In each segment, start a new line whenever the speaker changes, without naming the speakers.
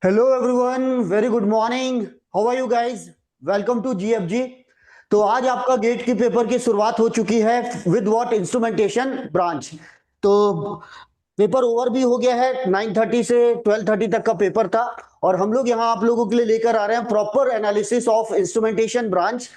Hello everyone, very good morning. How are you guys? Welcome to GFG. तो आज आपका gate की paper की शुरुआत हो चुकी है विद व्हाट इंस्ट्रूमेंटेशन ब्रांच। तो पेपर ओवर भी हो गया है। 9:30 से 12:30 तक का पेपर था और हम लोग यहाँ आप लोगों के लिए लेकर आ रहे हैं proper analysis of instrumentation branch,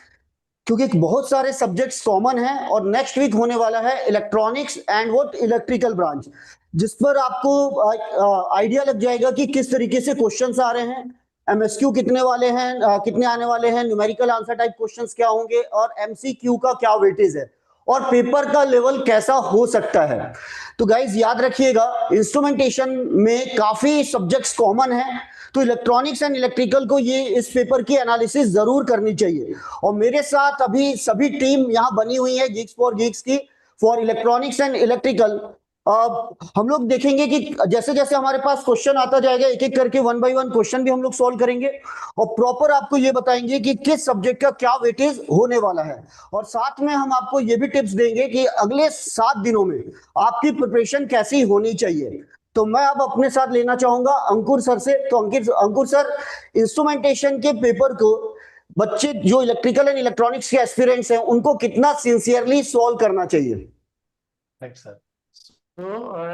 क्योंकि बहुत सारे सब्जेक्ट्स कॉमन हैं और नेक्स्ट वीक होने वाला है electronics and what electrical branch, जिस पर आपको आइडिया लग जाएगा कि किस तरीके से क्वेश्चंस आ रहे हैं, एमएसक्यू कितने वाले हैं, कितने आने वाले हैं, न्यूमेरिकल आंसर टाइप क्वेश्चंस क्या होंगे और एमसीक्यू का क्या वेटेज है और पेपर का लेवल कैसा हो सकता है। तो गाइज याद रखिएगा, इंस्ट्रूमेंटेशन में काफी सब्जेक्ट्स कॉमन हैं, तो इलेक्ट्रॉनिक्स एंड इलेक्ट्रिकल को ये इस पेपर की एनालिसिस जरूर करनी चाहिए। और मेरे साथ अभी सभी टीम यहाँ बनी हुई है गीक्स फॉर गीक्स की, फॉर इलेक्ट्रॉनिक्स एंड इलेक्ट्रिकल। अब हम लोग देखेंगे कि जैसे जैसे हमारे पास क्वेश्चन आता जाएगा, एक एक करके वन बाय वन क्वेश्चन भी हम लोग सॉल्व करेंगे और प्रॉपर आपको ये बताएंगे कि किस सब्जेक्ट का क्या वेटेज होने वाला है। और साथ में हम आपको ये भी टिप्स देंगे कि अगले 7 दिनों में आपकी प्रिपरेशन कैसी होनी चाहिए। तो मैं अब अपने साथ लेना चाहूंगा अंकुर सर से। तो अंकुर सर, इंस्ट्रूमेंटेशन के पेपर को बच्चे जो इलेक्ट्रिकल एंड इलेक्ट्रॉनिक्स के एस्पिरेंट्स हैं उनको कितना सिंसियरली सॉल्व करना चाहिए?
Right, sir. So,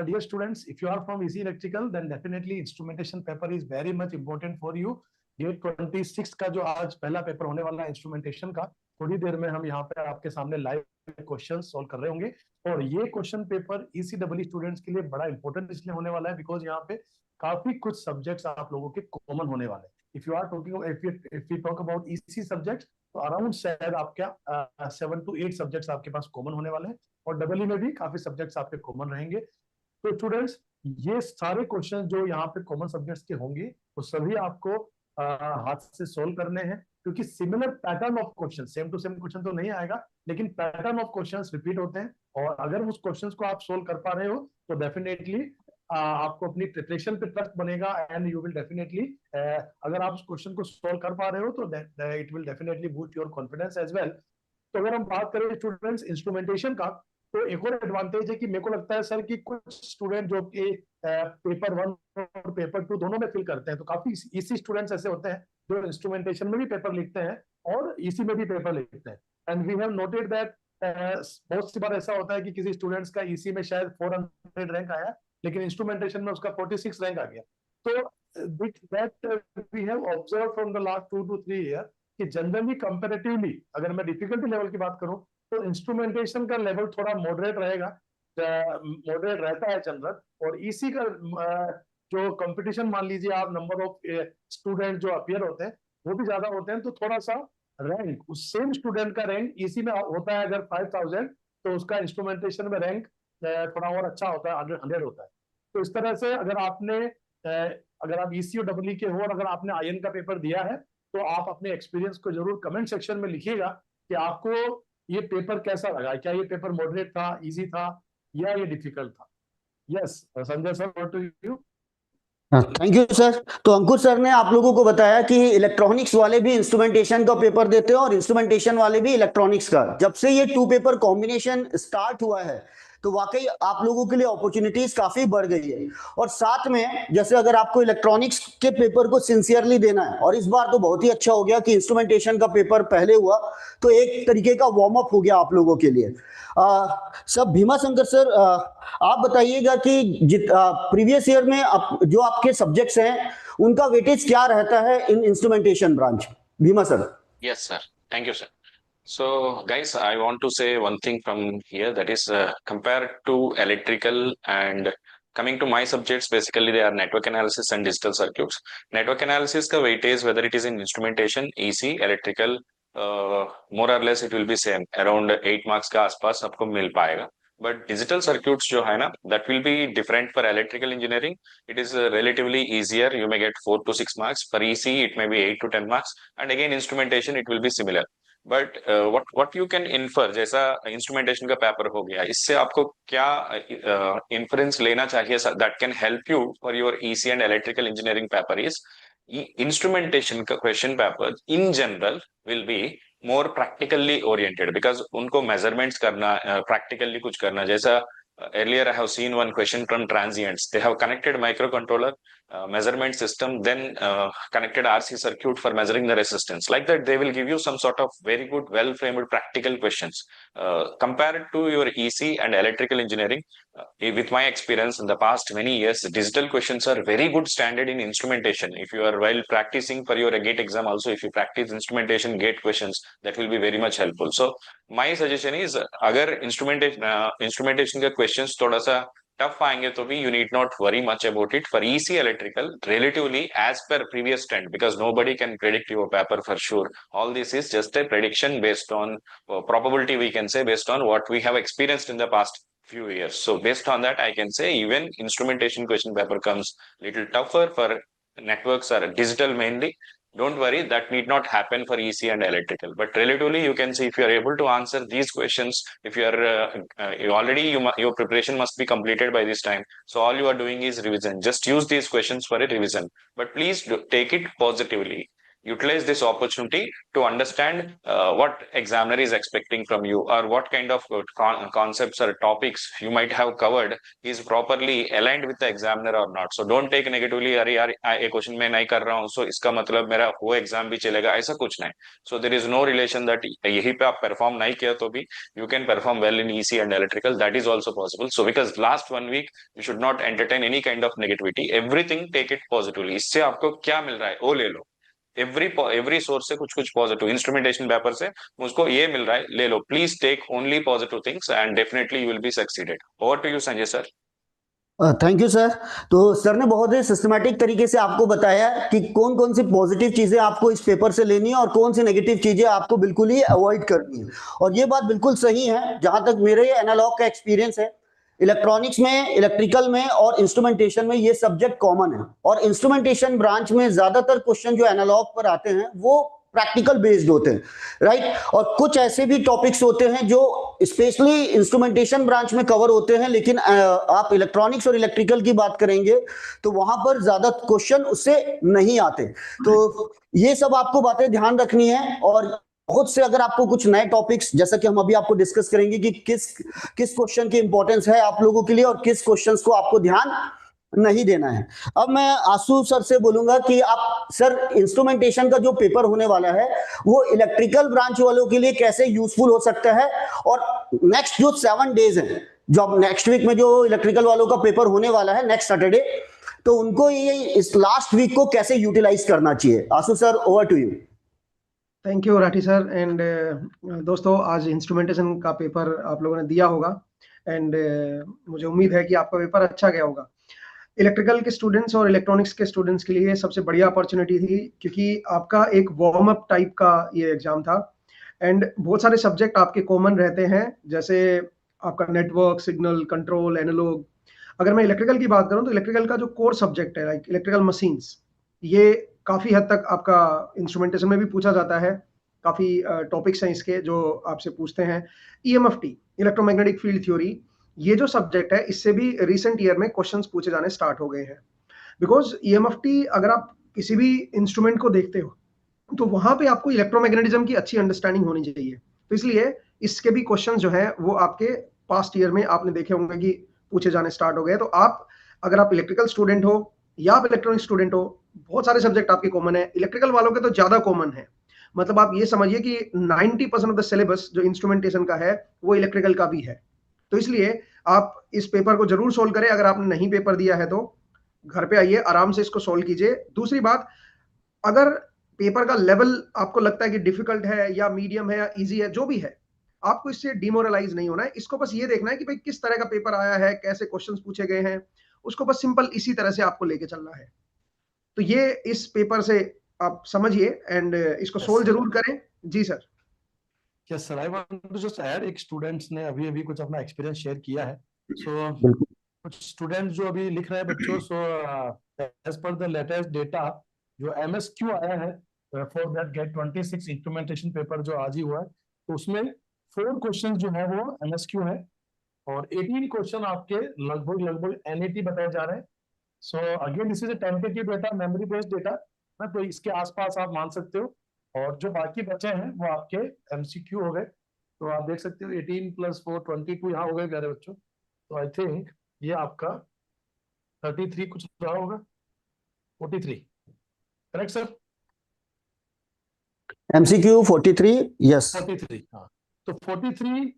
dear students, if you are from EC Electrical, then definitely instrumentation paper is very much important for you. ये 26 का जो आज पहला पेपर होने वाला है इंस्ट्रूमेंटेशन का, थोड़ी देर में हम यहाँ पे आपके सामने लाइव क्वेश्चन सॉल्व कर रहे होंगे। और ये क्वेश्चन पेपर ECEE स्टूडेंट्स के लिए बड़ा इंपॉर्टेंट इसलिए होने वाला है बिकॉज यहाँ पे काफी कुछ सब्जेक्ट्स आप लोगों के कॉमन होने वाले हैं। If you are talking if you talk about EC subjects, तो अराउंड शायद आपका 7 to 8 सब्जेक्ट्स आपके पास कॉमन होने वाले हैं और डबल में भी काफी सब्जेक्ट्स आपके कॉमन रहेंगे। तो स्टूडेंट्स, ये सारे क्वेश्चन जो यहाँ पे कॉमन सब्जेक्ट्स के होंगे वो सभी आपको हाथ से सोल्व करने हैं, क्योंकि similar pattern of question, same to same question तो नहीं आएगा, लेकिन पैटर्न ऑफ क्वेश्चंस रिपीट होते हैं। और अगर उस क्वेश्चंस को आप सोल्व कर पा रहे हो तो डेफिनेटली आपको अपनी प्रिपरेशन पे ट्रस्ट बनेगा एंड यू विल डेफिनेटली, अगर आप उस क्वेश्चन को सोल्व कर पा रहे हो तो it will definitely boost your confidence as well. तो अगर हम बात करें स्टूडेंट्स इंस्ट्रूमेंटेशन का, तो एक और एडवांटेज है कि मेरे को लगता है सर कि कुछ स्टूडेंट जो कि पेपर 1 और पेपर 2 दोनों में फिल करते हैं, तो काफी इसी स्टूडेंट्स ऐसे होते हैं जो इंस्ट्रूमेंटेशन में भी पेपर लिखते हैं और इसी में भी पेपर लिखते हैं। And we have noted that बहुत सी बार ऐसा होता है कि किसी स्टूडेंट्स का इसी में शायद 400 रैंक आया, लेकिन इंस्ट्रूमेंटेशन में उसका 46 रैंक आ गया। तो that we have observe from the last 2 to 3 year कि जनरली कंपैरेटिवली अगर मैं डिफिकल्टी लेवल की बात करूं तो इंस्ट्रूमेंटेशन का लेवल थोड़ा मॉडरेट रहेगा, मॉडरेट रहता है जनरल। और इसी का जो कंपटीशन मान लीजिए आप, नंबर ऑफ स्टूडेंट जो अपियर होते हैं वो भी ज्यादा होते हैं, तो थोड़ा सा रैंक उस सेम स्टूडेंट का रैंक इसी में होता है अगर 5000, तो उसका इंस्ट्रूमेंटेशन में रैंक थोड़ा और अच्छा होता है, 100 होता है। तो इस तरह से अगर आपने अगर आप EC और डब्ल्यू के हो और अगर आपने आयन का पेपर दिया है तो आप अपने एक्सपीरियंस को जरूर कमेंट सेक्शन में लिखिएगा कि आपको ये पेपर कैसा लगा, क्या ये पेपर मॉडरेट था, इजी था या ये डिफिकल्ट था। Yes Sanjay sir, what to you?
Thank you sir. तो अंकुर सर ने आप लोगों को बताया कि इलेक्ट्रॉनिक्स वाले भी इंस्ट्रूमेंटेशन का पेपर देते हैं और इंस्ट्रूमेंटेशन वाले भी इलेक्ट्रॉनिक्स का। जब से ये 2 पेपर कॉम्बिनेशन स्टार्ट हुआ है तो वाकई आप लोगों के लिए अपॉर्चुनिटीज काफी बढ़ गई है। और साथ में जैसे अगर आपको इलेक्ट्रॉनिक्स के पेपर को सिंसियरली देना है, और इस बार तो बहुत ही अच्छा हो गया कि इंस्ट्रूमेंटेशन का पेपर पहले हुआ, तो एक तरीके का वार्म अप हो गया आप लोगों के लिए। सब भीमा शंकर सर, आप बताइएगा कि प्रीवियस ईयर में जो आपके सब्जेक्ट्स हैं उनका वेटेज क्या रहता है in instrumentation branch? Bhima sir.
Yes, sir. Thank you, sir. So, guys, I want to say one thing from here, that is, compared to electrical and coming to my subjects, basically they are network analysis and digital circuits. Network analysis का weightage, whether it is in instrumentation, EC, electrical, more or less it will be same, around 8 marks का आसपास आपको मिल पाएगा. But digital circuits जो है ना, that will be different for electrical engineering. It is relatively easier. You may get 4 to 6 marks. For EC, it may be 8 to 10 marks. And again, instrumentation, it will be similar. But what you can infer, जैसा instrumentation का paper हो गया, इससे आपको क्या inference लेना चाहिए that can help you for your EC and electrical engineering paper is, instrumentation का question paper in general will be more practically oriented, because उनको मेजरमेंट्स करना, प्रैक्टिकली कुछ करना, जैसा earlier I have seen one question from transients. They have connected microcontroller measurement system, then connected RC circuit for measuring the resistance. Like that, they will give you some sort of very good, well-framed practical questions. Compared to your EC and electrical engineering, with my experience in the past many years, digital questions are very good standard in instrumentation. If you are while practicing for your gate exam, also if you practice instrumentation gate questions, that will be very much helpful. So my suggestion is, अगर instrumentation के questions थोड़ा सा tough आएंगे तो भी you need not worry much about it. For EC electrical, relatively as per previous trend, because nobody can predict your paper for sure. All this is just a prediction based on probability, we can say, based on what we have experienced in the past few years. So based on that, I can say even instrumentation question paper comes little tougher for networks or digital mainly. Don't worry, that need not happen for EC and electrical. But relatively, you can see if you are able to answer these questions, if you are your preparation must be completed by this time. So all you are doing is revision. Just use these questions for a revision. But please take it positively. Utilize this opportunity to understand what examiner is expecting from you, or what kind of concepts or topics you might have covered is properly aligned with the examiner or not. So don't take negatively, अरे यार ये question मैं नहीं कर रहा हूँ, so इसका मतलब मेरा वो एग्जाम भी चलेगा, ऐसा कुछ नहीं. So there is no relation that यही पे आप perform नहीं किया तो भी you can perform well in EC and electrical. That is also possible. So because last 1 week you should not entertain any kind of negativity. Everything take it positively. इससे आपको क्या मिल रहा है वो ले लो. एवरी सोर्स से कुछ कुछ पॉजिटिव, इंस्ट्रूमेंटेशन पेपर से मुझको ये मिल रहा है, ले लो. Please take only positive things and definitely you will be succeeded. Over to you Sanjay sir.
Thank you sir. तो सर ने बहुत ही सिस्टमैटिक तरीके से आपको बताया कि कौन कौन सी पॉजिटिव चीजें आपको इस पेपर से लेनी है और कौन सी नेगेटिव चीजें आपको बिल्कुल ही अवॉइड करनी है. और ये बात बिल्कुल सही है. जहां तक मेरे एनालॉग का एक्सपीरियंस है, इलेक्ट्रॉनिक्स में, इलेक्ट्रिकल में और इंस्ट्रूमेंटेशन में ये सब्जेक्ट कॉमन है. और इंस्ट्रूमेंटेशन ब्रांच में ज्यादातर क्वेश्चन जो एनालॉग पर आते हैं वो प्रैक्टिकल बेस्ड होते हैं, राइट. और कुछ ऐसे भी टॉपिक्स होते हैं जो स्पेशली इंस्ट्रूमेंटेशन ब्रांच में कवर होते हैं, लेकिन आप इलेक्ट्रॉनिक्स और इलेक्ट्रिकल की बात करेंगे तो वहां पर ज्यादा क्वेश्चन उससे नहीं आते. तो ये सब आपको बातें ध्यान रखनी है. और बहुत से अगर आपको कुछ नए टॉपिक्स, जैसा कि हम अभी आपको डिस्कस करेंगे कि किस क्वेश्चन की इंपॉर्टेंस है आप लोगों के लिए और किस क्वेश्चंस को आपको ध्यान नहीं देना है. अब मैं आशु सर से बोलूंगा कि आप सर, इंस्ट्रूमेंटेशन का जो पेपर होने वाला है वो इलेक्ट्रिकल ब्रांच वालों के लिए कैसे यूजफुल हो सकता है, और नेक्स्ट जो 7 डेज है, जो नेक्स्ट वीक में जो इलेक्ट्रिकल वालों का पेपर होने वाला है नेक्स्ट सैटरडे, तो उनको ये इस लास्ट वीक को कैसे यूटिलाइज करना चाहिए. Ashu sir, over to you.
Thank you Rathi sir. And दोस्तों, आज इंस्ट्रूमेंटेशन का पेपर आप लोगों ने दिया होगा एंड मुझे उम्मीद है कि आपका पेपर अच्छा गया होगा. इलेक्ट्रिकल के स्टूडेंट्स और इलेक्ट्रॉनिक्स के स्टूडेंट्स के लिए सबसे बढ़िया अपॉर्चुनिटी थी, क्योंकि आपका एक वार्म अप टाइप का ये एग्जाम था. एंड बहुत सारे सब्जेक्ट आपके कॉमन रहते हैं, जैसे आपका नेटवर्क, सिग्नल, कंट्रोल, एनालॉग. अगर मैं इलेक्ट्रिकल की बात करूं तो इलेक्ट्रिकल का जो कोर सब्जेक्ट है, लाइक इलेक्ट्रिकल मशीन्स, ये काफी हद तक आपका इंस्ट्रूमेंटेशन में भी पूछा जाता है. काफी टॉपिक्स हैं इसके जो आपसे पूछते हैं. EMFT, इलेक्ट्रोमैग्नेटिक फील्ड थ्योरी, ये जो सब्जेक्ट है इससे भी रिसेंट ईयर में क्वेश्चंस पूछे जाने स्टार्ट हो गए हैं. बिकॉज EMFT, अगर आप किसी भी इंस्ट्रूमेंट को देखते हो तो वहां पे आपको इलेक्ट्रोमैग्नेटिज्म की अच्छी अंडरस्टैंडिंग होनी चाहिए. तो इसलिए इसके भी क्वेश्चन जो है वो आपके पास्ट ईयर में आपने देखे होंगे कि पूछे जाने स्टार्ट हो गए. तो आप, अगर आप इलेक्ट्रिकल स्टूडेंट हो या आप इलेक्ट्रॉनिक स्टूडेंट हो, बहुत सारे सब्जेक्ट आपके कॉमन है. इलेक्ट्रिकल वालों के तो ज्यादा कॉमन है. मतलब आप ये समझिए कि 90% ऑफ द सिलेबस जो इंस्ट्रूमेंटेशन का है वो इलेक्ट्रिकल का भी है. तो इसलिए आप इस पेपर को जरूर सोल्व करें. अगर आपने नहीं पेपर दिया है तो घर पे आइए, आराम से इसको सोल्व कीजिए. दूसरी बात, अगर पेपर का लेवल आपको लगता है कि डिफिकल्ट है या मीडियम है या इजी है, जो भी है, आपको इससे डिमोरलाइज नहीं होना है. इसको बस ये देखना है कि भाई किस तरह का पेपर आया है, कैसे क्वेश्चंस पूछे गए हैं, उसको बस सिंपल इसी तरह से आपको लेके चलना है. तो ये इस पेपर से आप समझिए एंड इसको सोल्व जरूर करें. जी sir.
Yes, sir. I want to just add, एक स्टूडेंट्स ने अभी कुछ अपना एक्सपीरियंस शेयर किया है. सो कुछ स्टूडेंट्स जो अभी लिख रहे हैं बच्चों, so as per the latest data जो MSQ आया है for that GATE 26 instrumentation paper जो आज ही हुआ है, तो उसमें 4 क्वेश्चन जो है वो MSQ है और 18 क्वेश्चन आपके लगभग NAT बताए जा रहे हैं. So again this is a tentative data, memory based data, तो इसके आसपास आप मान सकते हो. और जो बाकी बचे हैं वो आपके MCQ हो गए. तो आप देख सकते हो 18 + 4 22 यहाँ हो गए प्यारे बच्चों. तो आई थिंक ये आपका 33 कुछ रहा होगा. 43, correct sir?
MCQ 43, yes.
43, हाँ. तो 43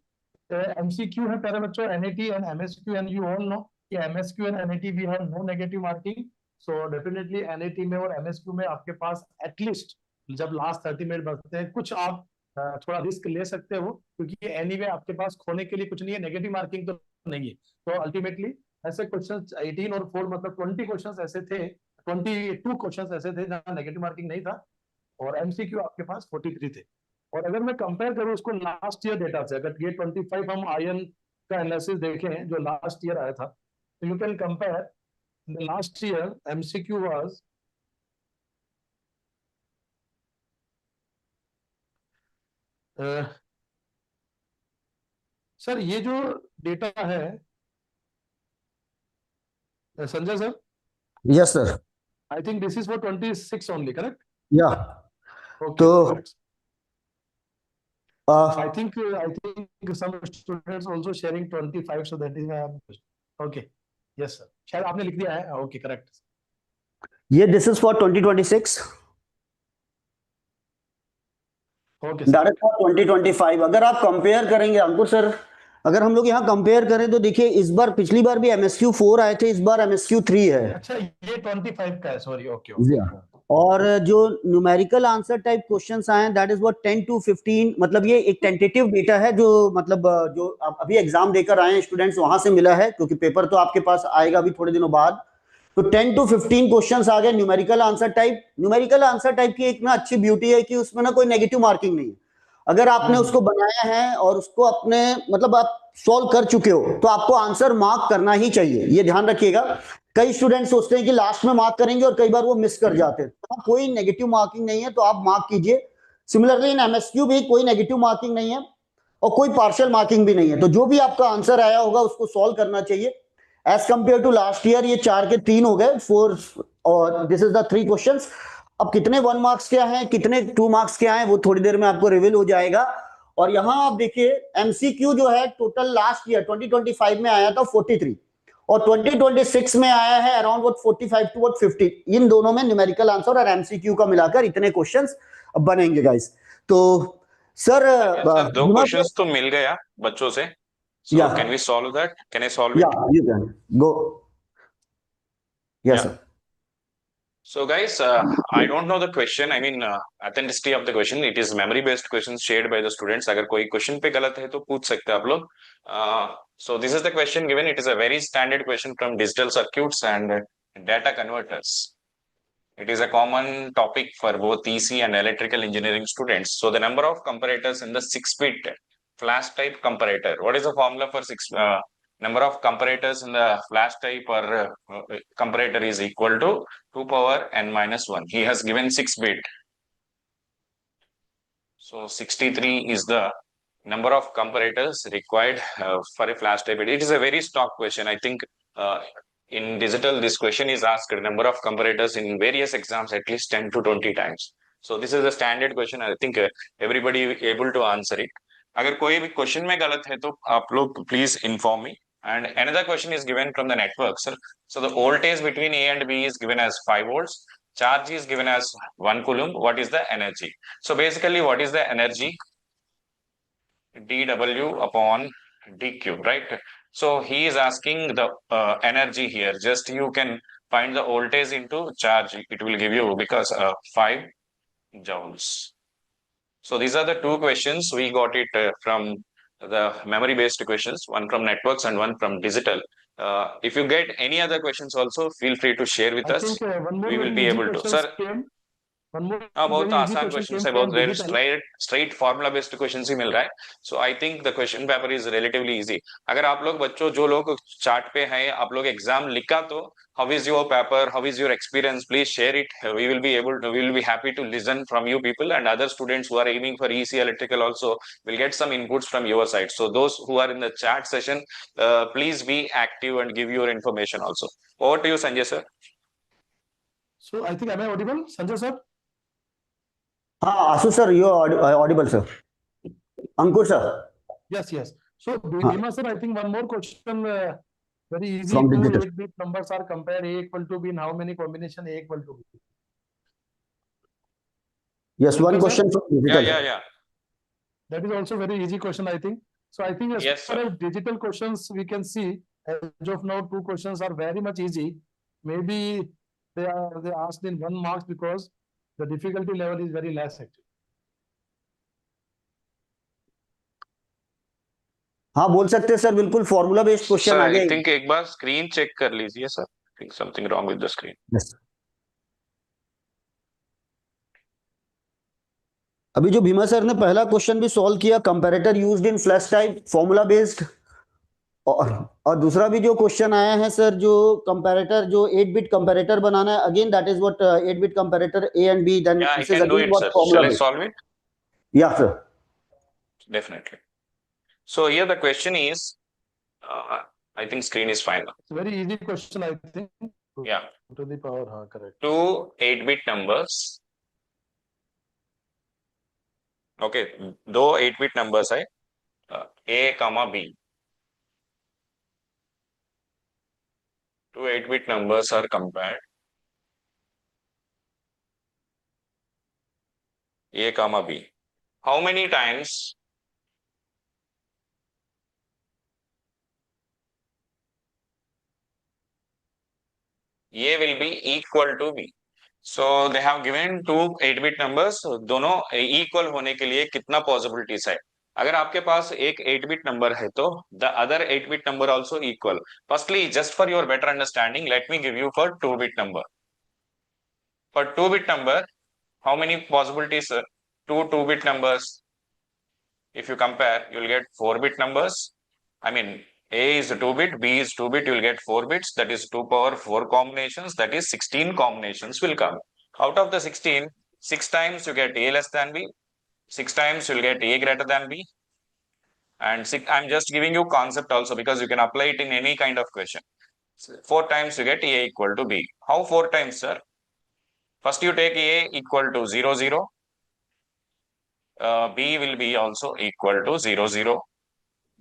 MCQ है प्यारे बच्चों, NAT and MSQ, and you all know कि MSQ and NAT we have no negative marking, so definitely NAT में और MSQ में आपके पास एटलीस्ट जब लास्ट 30 मिनट बचते हैं कुछ आप थोड़ा रिस्क ले सकते हो, क्योंकि एनीवे आपके पास खोने के लिए कुछ नहीं है, नेगेटिव मार्किंग तो नहीं है. तो अल्टीमेटली ऐसे क्वेश्चंस 18 और 4 मतलब 20 क्वेश्चंस ऐसे थे, 22 क्वेश्चंस ऐसे थे जहां नेगेटिव मार्किंग नहीं था, और एमसीक्यू आपके पास 43 थे. और अगर मैं कंपेयर करूं उसको लास्ट ईयर डेटा से, अगर ये 25 हम आयन का एनालिसिस देखें जो लास्ट ईयर आया था, तो you can compare the last year MCQ was sir ये जो डेटा है Sanjay sir,
yes sir.
I think this is for 26 only, correct?
या
ओके,
तो
I think some students also sharing 25, so that is why I'm okay. Yes sir, शायद आपने लिख दिया है. Okay, correct.
ये this is for 2026,
Okay
that
sir.
Is for 2025. अगर आप कंपेयर करेंगे अंकुर सर, अगर हम लोग यहाँ कंपेयर करें तो देखिए इस बार, पिछली बार भी MSQ 4 आए थे, इस बार MSQ 3 है.
अच्छा ये 25 का है, सॉरी. ओके
और जो न्यूमेरिकल आंसर टाइप क्वेश्चंस आए हैं दैट इज व्हाट 10 to 15, मतलब ये एक टेंटेटिव डेटा है जो मतलब जो अभी एग्जाम देकर आए हैं स्टूडेंट्स वहां से मिला है, क्योंकि पेपर तो आपके पास आएगा अभी थोड़े दिनों बाद. तो 10 to 15 क्वेश्चंस आ गए numerical answer type. Numerical answer type की एक ना अच्छी ब्यूटी है कि उसमें ना कोई नेगेटिव मार्किंग नहीं है. अगर आपने उसको बनाया है और उसको अपने मतलब आप सॉल्व कर चुके हो तो आपको आंसर मार्क करना ही चाहिए, ये ध्यान रखिएगा. कई स्टूडेंट सोचते हैं कि लास्ट में मार्क करेंगे और कई बार वो मिस कर जाते हैं. तो कोई नेगेटिव मार्किंग नहीं है, तो आप मार्क कीजिए. सिमिलरली इन MSQ भी कोई नेगेटिव मार्किंग नहीं है और कोई पार्शियल मार्किंग भी नहीं है. तो जो भी आपका आंसर आया होगा उसको सॉल्व करना चाहिए. As compare to last year ये 4 के 3 हो गए, 4, और दिस इज द 3 क्वेश्चंस. अब कितने 1 मार्क्स क्या हैं, कितने 2 मार्क्स क्या हैं, वो थोड़ी देर में आपको रिवील हो जाएगा. और यहां आप देखिए MCQ जो है टोटल लास्ट ईयर 2025 में आया था 43, और 2026 में आया है अराउंड 45 to 50. इन दोनों में न्यूमेरिकल आंसर और MCQ का मिलाकर इतने क्वेश्चंस बनेंगे गाइस. तो सर
दो क्वेश्चंस तो मिल गया बच्चों से, so can we solve that? Can I solve it?
Yeah, you can go. Yes sir.
So guys, I don't know the question. I mean, authenticity of the question. It is memory-based questions shared by the students. अगर कोई question पे गलत है तो पूछ सकते हैं आप लोग. So this is the question given. It is a very standard question from digital circuits and data converters. It is a common topic for both EC and electrical engineering students. So the number of comparators in the 6-bit flash type comparator. What is the formula for number of comparators in the flash type or comparator is equal to 2 power n minus 1. He has given 6-bit. So 63 is the number of comparators required for a flash type. It is a very stock question. I think in digital, this question is asked number of comparators in various exams at least 10 to 20 times. So this is a standard question. I think everybody able to answer it. अगर कोई भी question में गलत है तो आप लोग please inform me. And another question is given from the network, sir. So the voltage between A and B is given as 5 volts. Charge is given as 1 coulomb. What is the energy? So basically, what is the energy? dW upon dQ, right? So he is asking the energy here. Just you can find the voltage into charge. It will give you because 5 joules. So these are the two questions. We got it from the memory-based questions, one from networks and one from digital. If you get any other questions also, feel free to share with us. We will be able to. Sir, बहुत आसान question है, बहुत straight formula based question ही मिल रहा है. So I think the question paper is relatively easy. अगर आप लोग बच्चों जो लोग चार्ट पे हैं, आप लोग एग्जाम लिखा तो how is your paper, how is your experience, please share it. We will be happy to listen from you people and other students who are aiming for EC electrical also will get some inputs from your side. So those who are in the chat session, please be active and give your information also. Over to you, Sanjay sir.
So I think am I audible, Sanjay sir?
हाँ Ashu sir, you audible sir. Ankur sir.
Yes. So Bhima sir, I think one more question Very easy.
From
Two
digital.
8-bit numbers are compared. A equal to B in how many combination A equal to B?
Yes, one
Okay, sir?
question from digital.
Yeah.
That is also very easy question, I think. So I think as
Yes,
far
sir.
as digital questions we can see, as of now, two questions are very much easy. Maybe they asked in 1 marks because the difficulty level is very less actually.
हाँ बोल सकते हैं sir, बिल्कुल formula based question
Sir,
आ
I
गए.
think एक बार screen check कर लीजिए sir. I think something wrong with the screen.
Yes. अभी जो भीमा सर ने पहला क्वेश्चन भी सॉल्व किया, comparator used in flash type formula based, और दूसरा भी जो क्वेश्चन आया है सर, जो कंपैरेटर, जो 8 बिट कंपैरेटर बनाना है, again that is what 8 bit comparator A and B, then
Yeah, I
this is
can do
again
it,
what
sir.
Formula
Shall I
based.
solve it?
या सर.
Definitely. So here the question is, I think screen is fine now.
It's a very easy question, I think.
Yeah.
To the power, correct.
Two 8-bit numbers. Okay, दो 8-bit numbers है, A, B. Two 8-bit numbers are compared. A, B. How many times A will be equal to B? So they have given two 8-bit numbers. दोनों equal होने के लिए कितना possibilities है? अगर आपके पास एक 8-bit number है तो the other 8-bit number also equal. Firstly, just for your better understanding, let me give you for 2-bit number. For 2-bit number, how many possibilities? Two 2-bit numbers. If you compare, you will get 4-bit numbers. I mean, A is 2-bit, B is 2-bit, you will get 4 bits. That is 2 power 4 combinations. That is 16 combinations will come. Out of the 16, 6 times you get A less than B. 6 times you will get A greater than B. And I'm just giving you concept also because you can apply it in any kind of question. 4 times you get A equal to B. How 4 times, sir? First you take A equal to 0, 0. B will be also equal to 0, 0.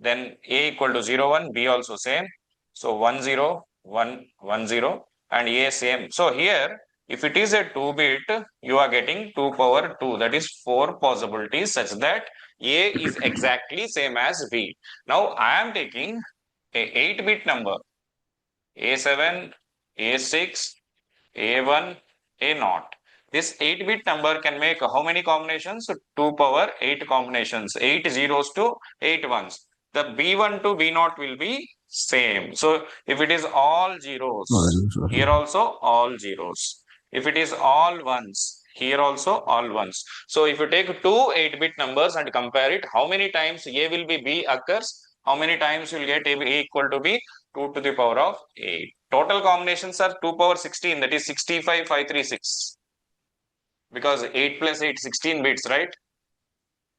Then A equal to 0, 1, B also same. So 1, 0, 1, 1, 0, and A same. So here, if it is a 2-bit, you are getting 2 power 2. That is 4 possibilities such that A is exactly same as B. Now I am taking a 8-bit number, A7, A6, A1, A0. This 8-bit number can make how many combinations? 2 power 8 combinations, 8 zeros to 8 ones. The B1 to B0 will be same. So if it is all zeros, here also all zeros. If it is all ones, here also all ones. So if you take two 8-bit numbers and compare it, how many times A will be B occurs? How many times you will get A equal to B? 2 to the power of 8. Total combinations are 2 power 16, that is 65,536. Because 8 plus 8, 16 bits, right?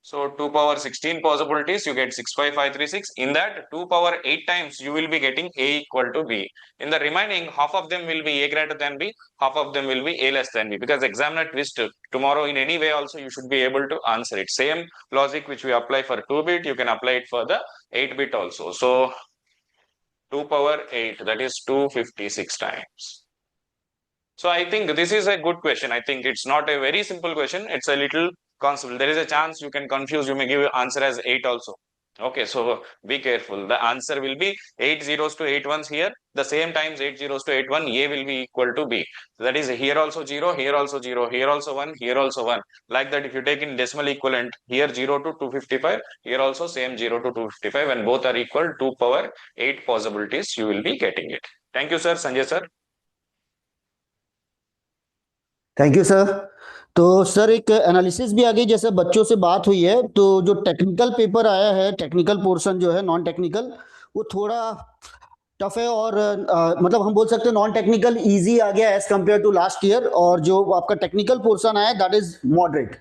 So 2 power 16 possibilities, you get 65536. In that 2 power 8 times, you will be getting A equal to B. In the remaining, half of them will be A greater than B, half of them will be A less than B. Because examiner twist tomorrow in any way also, you should be able to answer it. Same logic which we apply for 2-bit, you can apply it for the 8-bit also. So 2 power 8, that is 256 times. So I think this is a good question. I think it's not a very simple question. It's a little concept. There is a chance you can confuse. You may give answer as 8 also. Okay, so be careful. The answer will be 8 zeros to 8 ones here. The same times 8 zeros to 8 1, A will be equal to B. So that is here also 0, here also 0, here also 1, here also 1. Like that, if you take in decimal equivalent, here 0 to 255, here also same 0 to 255. When both are equal, 2 power 8 possibilities, you will be getting it. Thank you, sir. Sanjay, sir.
Thank you sir. तो sir एक analysis भी आ गई, जैसे बच्चों से बात हुई है, तो जो टेक्निकल पेपर आया है, टेक्निकल पोर्शन जो है नॉन टेक्निकल, वो थोड़ा टफ है, और मतलब हम बोल सकते हैं नॉन टेक्निकल इजी आ गया as compare to last year, और जो आपका टेक्निकल पोर्शन आया दैट इज मॉडरेट.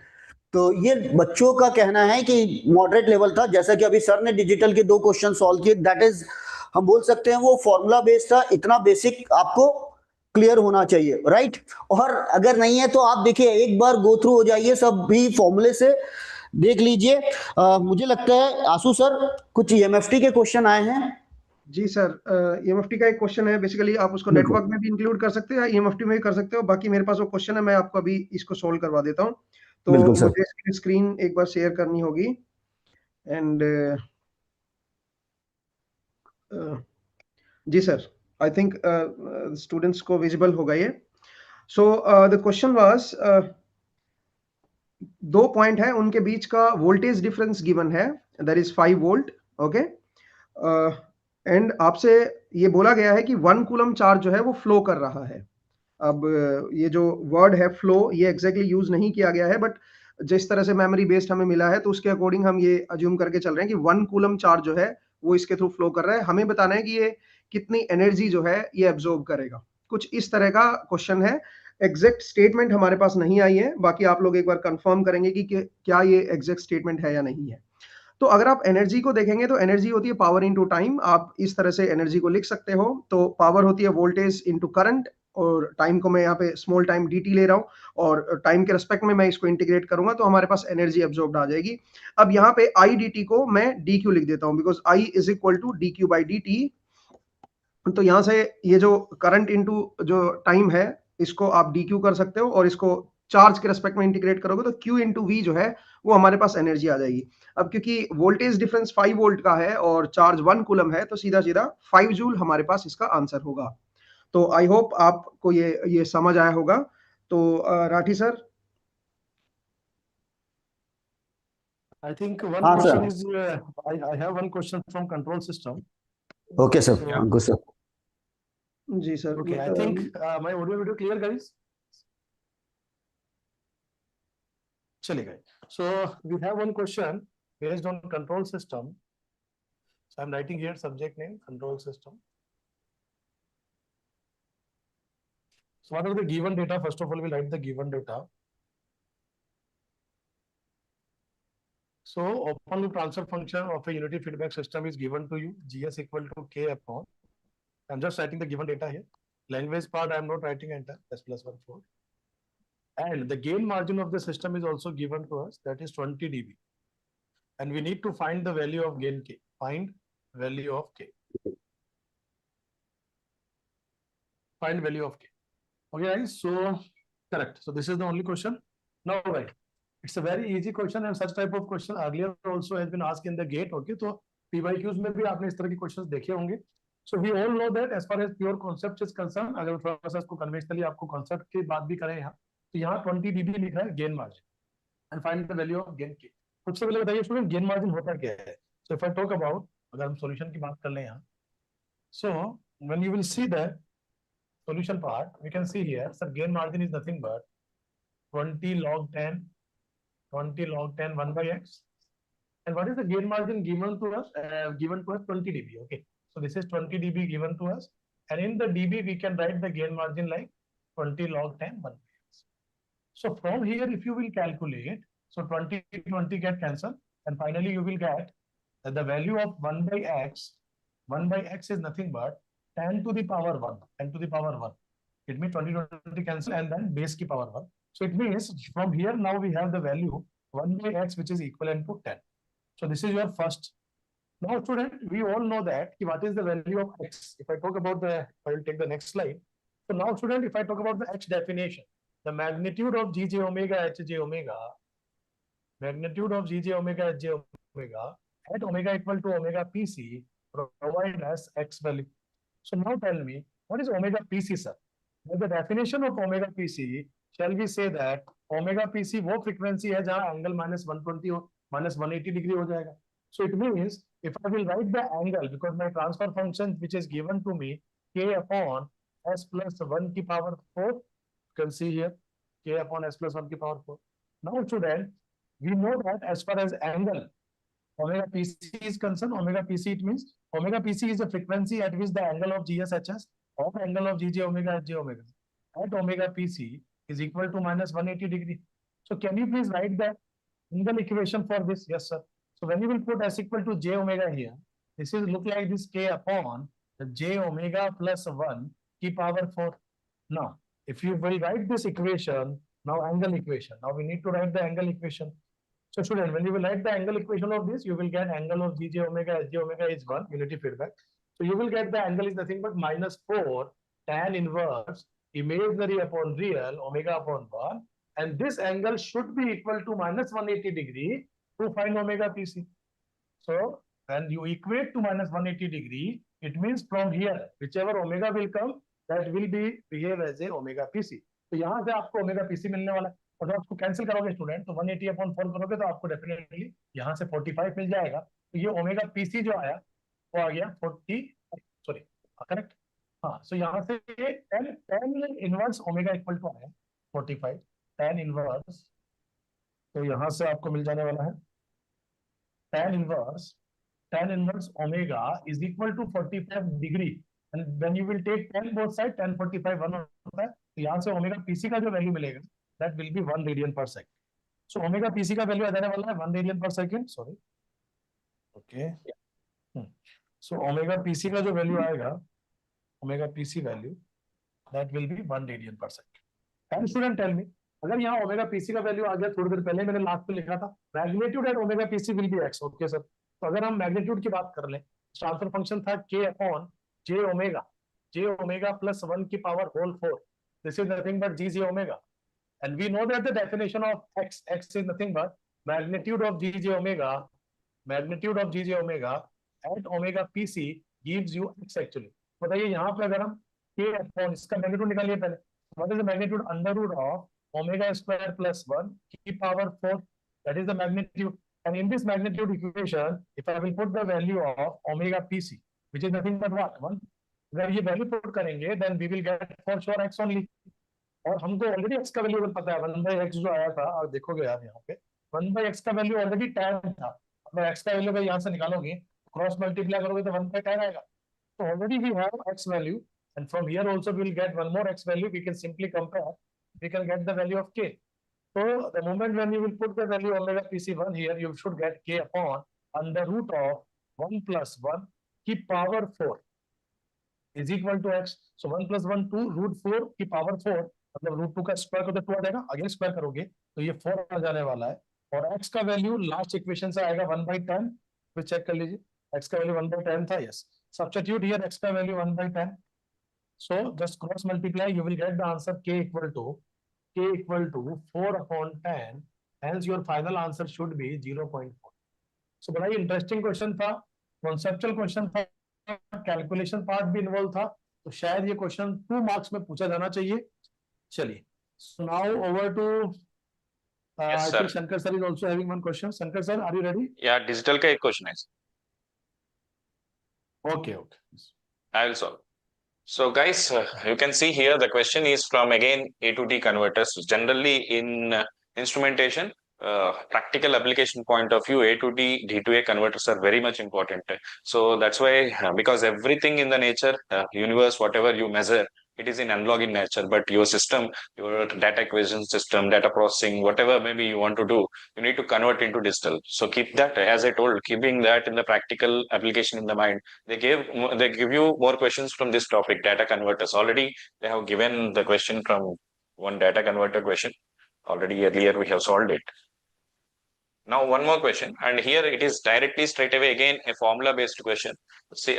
तो ये बच्चों का कहना है कि मॉडरेट लेवल था, जैसा कि अभी सर ने डिजिटल के 2 क्वेश्चन सॉल्व किए, दैट इज हम बोल सकते हैं वो फॉर्मूला बेस्ड था. इतना बेसिक आपको क्लियर होना चाहिए, राइट? और अगर नहीं है तो आप देखिए, एक बार गो थ्रू हो जाइए, सब भी फॉर्मूले से देख लीजिए. मुझे लगता है आशु सर कुछ ईएमएफटी के क्वेश्चन आए हैं.
जी सर, ईएमएफटी का एक क्वेश्चन है, बेसिकली आप उसको
बिल्कुल।
नेटवर्क में भी इंक्लूड कर सकते हो या ईएमएफटी में भी कर सकते हो। बाकी मेरे पास वो क्वेश्चन है, मैं आपको अभी इसको सोल्व करवा देता हूँ। तो
बिल्कुल सर।
मुझे इसकी स्क्रीन एक बार शेयर करनी होगी एंड जी सर, आई थिंक स्टूडेंट्स को विजिबल होगा ये। सो द क्वेश्चन वाज, दो पॉइंट है, उनके बीच का वोल्टेज डिफरेंस गिवन है, that is 5 volt. Okay, and आपसे ये बोला गया है कि 1 कूलम चार्ज जो है वो फ्लो कर रहा है। अब ये जो वर्ड है फ्लो, ये एग्जैक्टली यूज नहीं किया गया है, बट जिस तरह से मेमोरी बेस्ड हमें मिला है तो उसके अकॉर्डिंग हम ये अज्यूम करके चल रहे हैं कि 1 कूलम चार्ज जो है वो इसके थ्रू फ्लो कर रहा है। हमें बताना है कि ये कितनी एनर्जी जो है ये एब्जॉर्ब करेगा। कुछ इस तरह का क्वेश्चन है। एग्जैक्ट स्टेटमेंट हमारे पास नहीं आई है, बाकी आप लोग एक बार कंफर्म करेंगे कि क्या ये एग्जैक्ट स्टेटमेंट है या नहीं है। तो अगर आप एनर्जी को देखेंगे तो एनर्जी होती है पावर इनटू टाइम। आप इस तरह से एनर्जी को लिख सकते हो। तो पावर होती है वोल्टेज इनटू करंट, और टाइम को मैं यहाँ पे स्मॉल टाइम dt ले रहा हूँ, और टाइम के रेस्पेक्ट में मैं इसको इंटीग्रेट करूंगा तो हमारे पास एनर्जी एब्जॉर्ब्ड आ जाएगी। अब यहाँ पे i dt को मैं dq लिख देता हूँ, because i is equal to dq by dt। तो यहाँ से ये जो करंट इनटू जो टाइम है, इसको आप dq कर सकते हो, और इसको चार्ज के रेस्पेक्ट में इंटीग्रेट करोगे तो q इंटू v जो है वो हमारे पास एनर्जी आ जाएगी। अब क्योंकि वोल्टेज डिफरेंस 5 वोल्ट का है और चार्ज 1 कूलम है, तो सीधा सीधा 5 जूल हमारे पास इसका आंसर होगा। तो आई होप आपको ये समझ आया होगा। तो Rathi sir.
I think one
हाँ
question
सर।
is, I have one question from control system.
Okay sir,
So,
good sir.
जी sir,
okay, I think my audio video clear, guys. चलेगा. So we have one question based on control system. So I'm writing here subject name control system. So what are the given data? First of all, we'll write the given data. So open loop transfer function of a unity feedback system is given to you. GS equal to K upon. I'm just writing the given data here. Language part, I'm not writing enter, S plus 1 4. And the gain margin of the system is also given to us, that is 20 dB. And we need to find the value of gain K. Find value of K. Find value of K. Okay, guys, so correct. So this is the only question. Now, right. It's a very easy question, and such type of question earlier also has been asked in the gate. Okay, so PYQs में भी आपने इस तरह की questions देखे होंगे. So we all know that as far as pure concept is concerned, अगर थोड़ा सा इसको conventionally आपको concept की बात भी करें यहाँ, तो यहाँ 20 dB लिखा है gain margin and find the value of gain K. सबसे पहले बताइए स्टूडेंट gain margin होता क्या है? So if I talk about, अगर हम solution की बात कर लें यहाँ, so when you will see the solution part, we can see here, sir, gain margin is nothing but 20 log 10 1 by x. And what is the gain margin given to us? Given to us 20 dB. Okay, so this is 20 dB given to us, and in the dB we can write the gain margin like 20 log 10 1 by x. So from here, if you will calculate, so 20 get cancelled, and finally you will get that the value of 1 by x. 1 by x is nothing but 10 to the power 1. 10 to the power 1. It means 20 cancel and then base ki power 1. So it means from here now we have the value 1 by x, which is equivalent to 10. So this is your first. Now student, we all know that what is the value of x. If I talk about I will take the next slide. So now student, if I talk about the x definition, the magnitude of GJ omega HJ omega, magnitude of GJ omega HJ omega at omega equal to omega PC provide us x value. So now tell me, what is omega PC, sir? By the definition of omega PC, shall we say that omega PC वो frequency है जहाँ angle -120 हो -180 degree हो जाएगा. So it means if I will write the angle, because my transfer function which is given to me k upon s plus 1 की power 4, you can see here k upon s plus 1 की power 4. Now student, we know that as far as angle omega PC is concerned, omega PC, it means omega PC is the frequency at which the angle of GSHS or angle of GJ omega HJ omega at omega PC is equal to -180 degree. So can you please write the angle equation for this? Yes, sir. So when you will put s equal to j omega here, this is look like this k upon the j omega plus 1 की power 4. Now, if you will write this equation, now angle equation. Now we need to write the angle equation. So student, when you will write the angle equation of this, you will get angle of GJ omega SJ omega is 1 unity feedback. So you will get the angle is nothing but -4 tan inverse imaginary upon real omega upon 1, and this angle should be equal to -180 degree to find omega PC. So when you equate to -180 degree, it means from here whichever omega will come, that will be behave as a omega PC. तो यहाँ से आपको omega PC मिलने वाला है, और जब आपको कैंसिल करोगे स्टूडेंट तो 180/4 करोगे तो आपको डेफिनेटली यहाँ से 45 मिल जाएगा। तो ये ओमेगा पीसी जो आया वो आ गया 40, सॉरी करेक्ट, हाँ। सो यहाँ से tan inverse omega equal to आया 45 tan इनवर्स, तो यहाँ से आपको मिल जाने वाला है tan inverse omega is equal to 45 degree, and then you will take tan both side, tan 45 1 होता है, तो यहाँ से ओमेगा पीसी का जो वैल्यू मिलेगा that will be 1 radian per second. So omega PC का वैल्यू आ जाने वाला है 1 radian per second, sorry okay. So omega PC का जो वैल्यू आएगा, omega PC value that will be 1 radian per second. And student tell me, अगर यहाँ ओमेगा पीसी का वैल्यू आ गया, थोड़ी देर पहले मैंने लास्ट में लिखा था magnitude at omega PC will be x, okay sir. तो अगर हम मैग्नीट्यूड की बात कर लें, ट्रांसफर फंक्शन था k upon j omega plus 1 की power whole 4, this is nothing but g j omega, and we know that the definition of x is nothing but magnitude of g j omega at omega pc gives you x actually। बताइए यहाँ पे अगर हम k upon इसका magnitude निकालिए पहले, what is the magnitude under root of omega square plus 1 की power 4, that is the magnitude, and in this magnitude equation if I will put the value of omega pc which is nothing but what 1, अगर ये value put करेंगे then we will get for sure x only, और हमको already x का value पता है 1/x जो आया था, और देखोगे आप यहाँ पे 1/x का वैल्यू ऑलरेडी tan था, अगर x का वैल्यू का यहाँ से निकालोगे क्रॉस मल्टीप्लाई करोगे तो 1/tan आएगा, so already we have x value, and from here also we will get one more x value, we can simply compare, we can get the value of k. So the moment when you will put the value omega pc1 here, you should get k upon under root of 1 plus 1 की power 4 is equal to x, so 1 plus 1 2 root 4 की power 4, मतलब root 2 का square करोगे 2 आ जाएगा, again square करोगे तो ये 4 आ जाने वाला है, और x का वैल्यू लास्ट इक्वेशन से आएगा 1/10, तो चेक कर लीजिए x का वैल्यू 1/10 था, यस, सब्स्टिट्यूट हियर x का value 1/10, so just cross multiply, you will get the answer k equal to 4/10, hence your final answer should be 0.4। so बड़ा ही इंटरेस्टिंग क्वेश्चन था, कॉन्सेप्चुअल क्वेश्चन था, calculation part भी involve था, तो शायद ये question 2 marks में पूछा जाना चाहिए। चलिए, so now over to
Yes,
I think Shankar sir is also having one question. Shankar sir, are you ready?
Yeah, digital का एक क्वेश्चन है,
Okay,
I will solve. So guys, you can see here the question is from again A to D converters. Generally in instrumentation, practical application point of view, A to D, D to A converters are very much important. So that's why, because everything in the nature, universe, whatever you measure, it is in analog in nature, but your system, your data acquisition system, data processing, whatever maybe you want to do, you need to convert into digital. So keep that, as I told, keeping that in the practical application in the mind. They give you more questions from this topic, data converters. Already they have given the question from one data converter question. Already earlier we have solved it. Now one more question, and here it is directly straight away again a formula based question. See,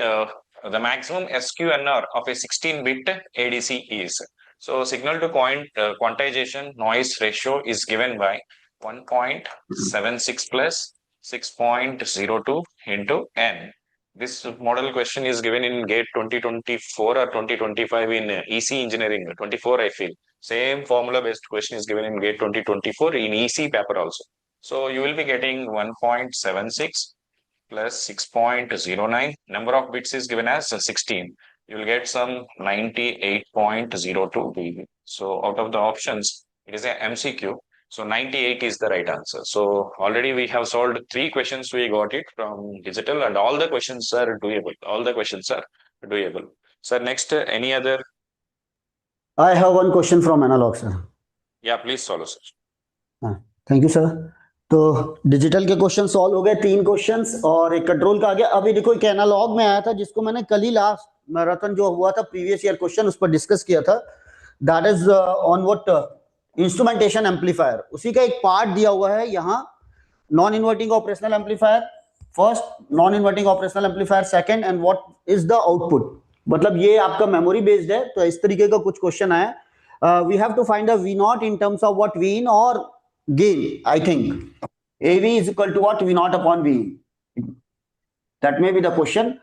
the maximum SQNR of a 16-bit ADC is. So signal to quantization noise ratio is given by 1.76 plus 6.02 into n. This model question is given in GATE 2024 or 2025 in EC engineering 24, I feel. Same formula based question is given in GATE 2024 in EC paper also. So you will be getting 1.76 plus 6.09. Number of bits is given as 16. You will get some 98.02 dB. So out of the options, it is a MCQ. So 98 is the right answer. So already we have solved 3 questions. We got it from digital, and all the questions are doable. Sir, next, any other?
I have one question from analog, sir.
Yeah, please solve, sir.
Thank you sir. तो digital के question solve हो गए, 3 questions, और एक control का आ गया। अभी देखो एक एनालॉग में आया था जिसको मैंने कल ही लास्ट मैराथन जो हुआ था प्रीवियस ईयर क्वेश्चन उस पर डिस्कस किया था, that is on what instrumentation amplifier. उसी का एक पार्ट दिया हुआ है यहाँ, non inverting operational amplifier, first non inverting operational amplifier second and what is the output. मतलब ये आपका मेमोरी बेस्ड है, तो इस तरीके का कुछ क्वेश्चन आया। We have to find the V naught in terms of what V in और gain. I think AV is equal to what V naught upon V in, that may be the question.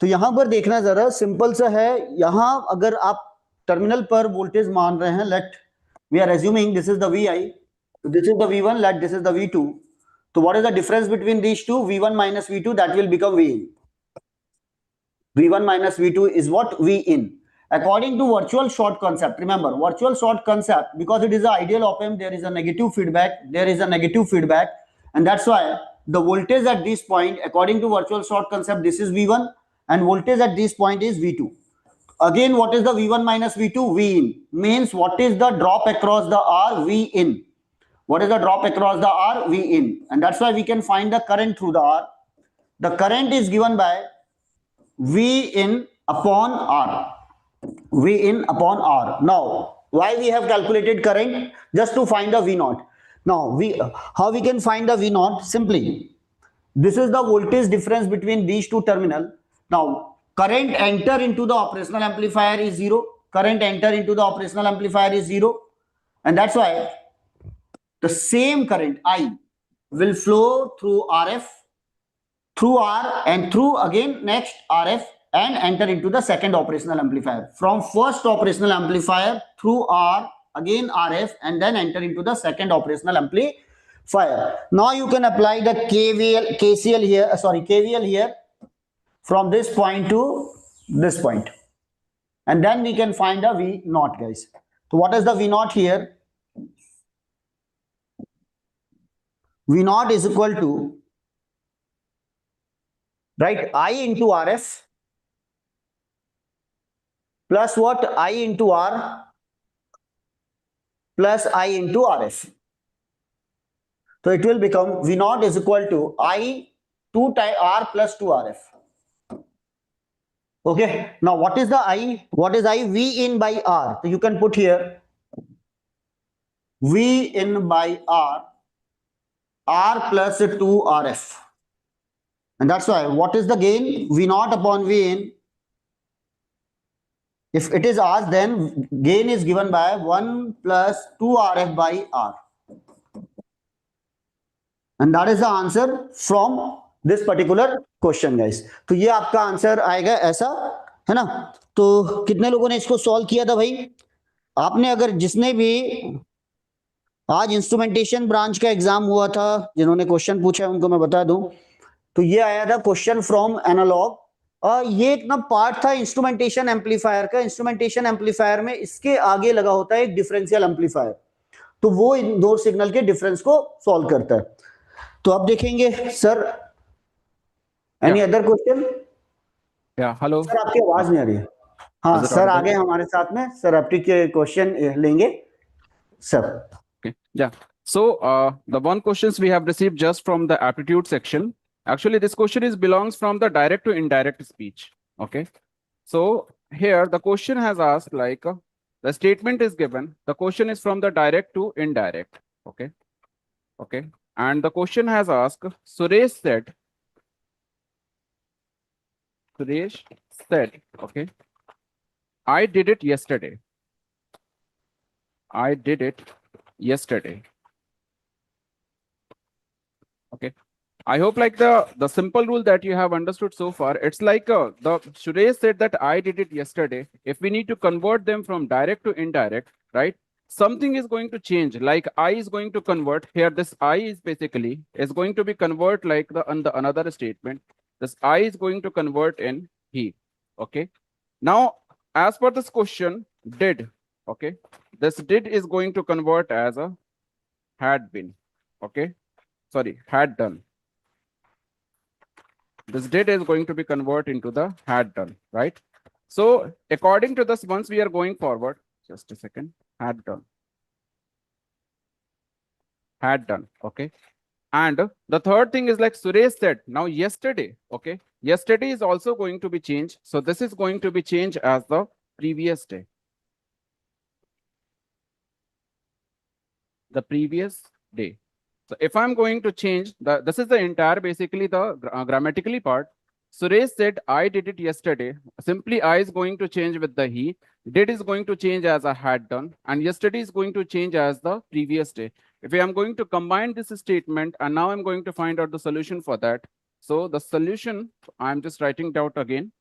तो यहां पर देखना जरा simple सा है। यहां अगर आप टर्मिनल पर वोल्टेज मान रहे हैं, let we are assuming this is the VI, this is the V1, let this is the V2. So what is the difference between these two? V1 minus V2, that will become V in. V1 minus V2 is what? V in. According to virtual short concept, remember virtual short concept, because it is an ideal op amp, there is a negative feedback, and that's why the voltage at this point, according to virtual short concept, this is V1, and voltage at this point is V2. Again, what is the V1 minus V2? V in means what is the drop across the R? V in. What is the drop across the R? V in. And that's why we can find the current through the R. The current is given by V in upon R. V in upon R. Now, why we have calculated current? Just to find the V naught. Now, how we can find the V naught? Simply, this is the voltage difference between these two terminals. Now, current enter into the operational amplifier is 0. Current enter into the operational amplifier is 0. And that's why the same current I will flow through RF, through R, and through again next RF, and enter into the second operational amplifier. From first operational amplifier through R, again RF, and then enter into the second operational amplifier. Now you can apply the KVL here from this point to this point, and then we can find the V naught, guys. So what is the V naught here? V naught is equal to, right, I into RF plus what? I into R plus I into RF. So it will become V naught is equal to I 2 times R plus 2 RF. Okay. Now what is the I? What is I? V in by R. So you can put here V in by R plus 2 RF. And that's why what is the gain? V naught upon V in. If it is R, then gain is given by 1 plus 2 RF by R. And that is the answer from this particular question, guys. तो ये आपका answer आएगा ऐसा, है ना? तो कितने लोगों ने इसको सॉल्व किया था भाई? आपने अगर जिसने भी आज इंस्ट्रूमेंटेशन ब्रांच का एग्जाम हुआ था, जिन्होंने क्वेश्चन पूछा है उनको मैं बता दूं, तो ये आया था क्वेश्चन फ्रॉम एनालॉग, और ये एक ना पार्ट था इंस्ट्रूमेंटेशन एम्पलीफायर का। इंस्ट्रूमेंटेशन एम्पलीफायर में इसके आगे लगा होता है एक डिफरेंशियल एम्पलीफायर, तो वो इन दो सिग्नल के डिफरेंस को सॉल्व करता है। तो अब देखेंगे sir, any other question?
Hello
sir आपकी आवाज नहीं आ रही है। हाँ सर, आगे हमारे साथ में सर एप्टी के क्वेश्चन लेंगे sir.
Yeah. So the one questions we have received just from the aptitude section. Actually, this question belongs from the direct to indirect speech. Okay. So here the question has asked like the statement is given. The question is from the direct to indirect. Okay. Okay. And the question has asked, Suresh said, okay, I did it yesterday. I did it yesterday. Okay. I hope like the simple rule that you have understood so far, it's like the Suresh said that I did it yesterday. If we need to convert them from direct to indirect, right? Something is going to change. Like I is going to convert here. This I is basically is going to be convert like the another statement. This I is going to convert in he. Okay. Now, as per this question, did. Okay. This did is going to convert as a had been. Okay. Sorry, had done. This did is going to be converted into the had done, right? So according to this, once we are going forward, just a second, had done, okay? And the third thing is like Suresh said, now yesterday, okay? Yesterday is also going to be changed. So this is going to be changed as the previous day. The previous day. So if I'm going to change this is the entire basically the grammatically part. Suresh said I did it yesterday. Simply I is going to change with the he. Did is going to change as I had done, and yesterday is going to change as the previous day. If I am going to combine this statement, and now I'm going to find out the solution for that. So the solution, I'm just writing it out again.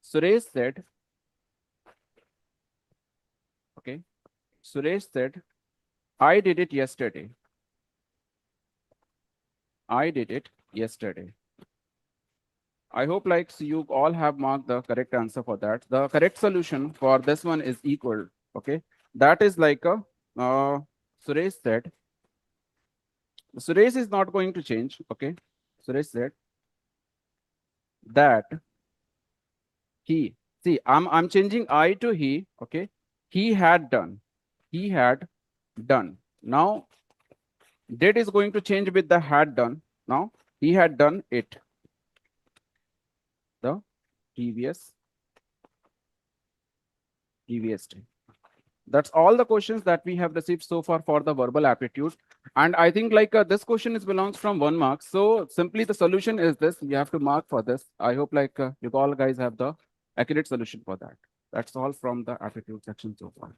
Suresh said, okay, Suresh said, I did it yesterday. I did it yesterday. I hope like so you all have marked the correct answer for that. The correct solution for this one is equal. Okay, that is like a Suresh said. Suresh is not going to change. Okay, Suresh said that he. See, I'm changing I to he. Okay, he had done. He had done. Now did is going to change with the had done. Now he had done it. The previous day. That's all the questions that we have received so far for the verbal aptitude. And I think like this question is belongs from 1 mark. So simply the solution is this. You have to mark for this. I hope like you all guys have the accurate solution for that. That's all from the aptitude section so far.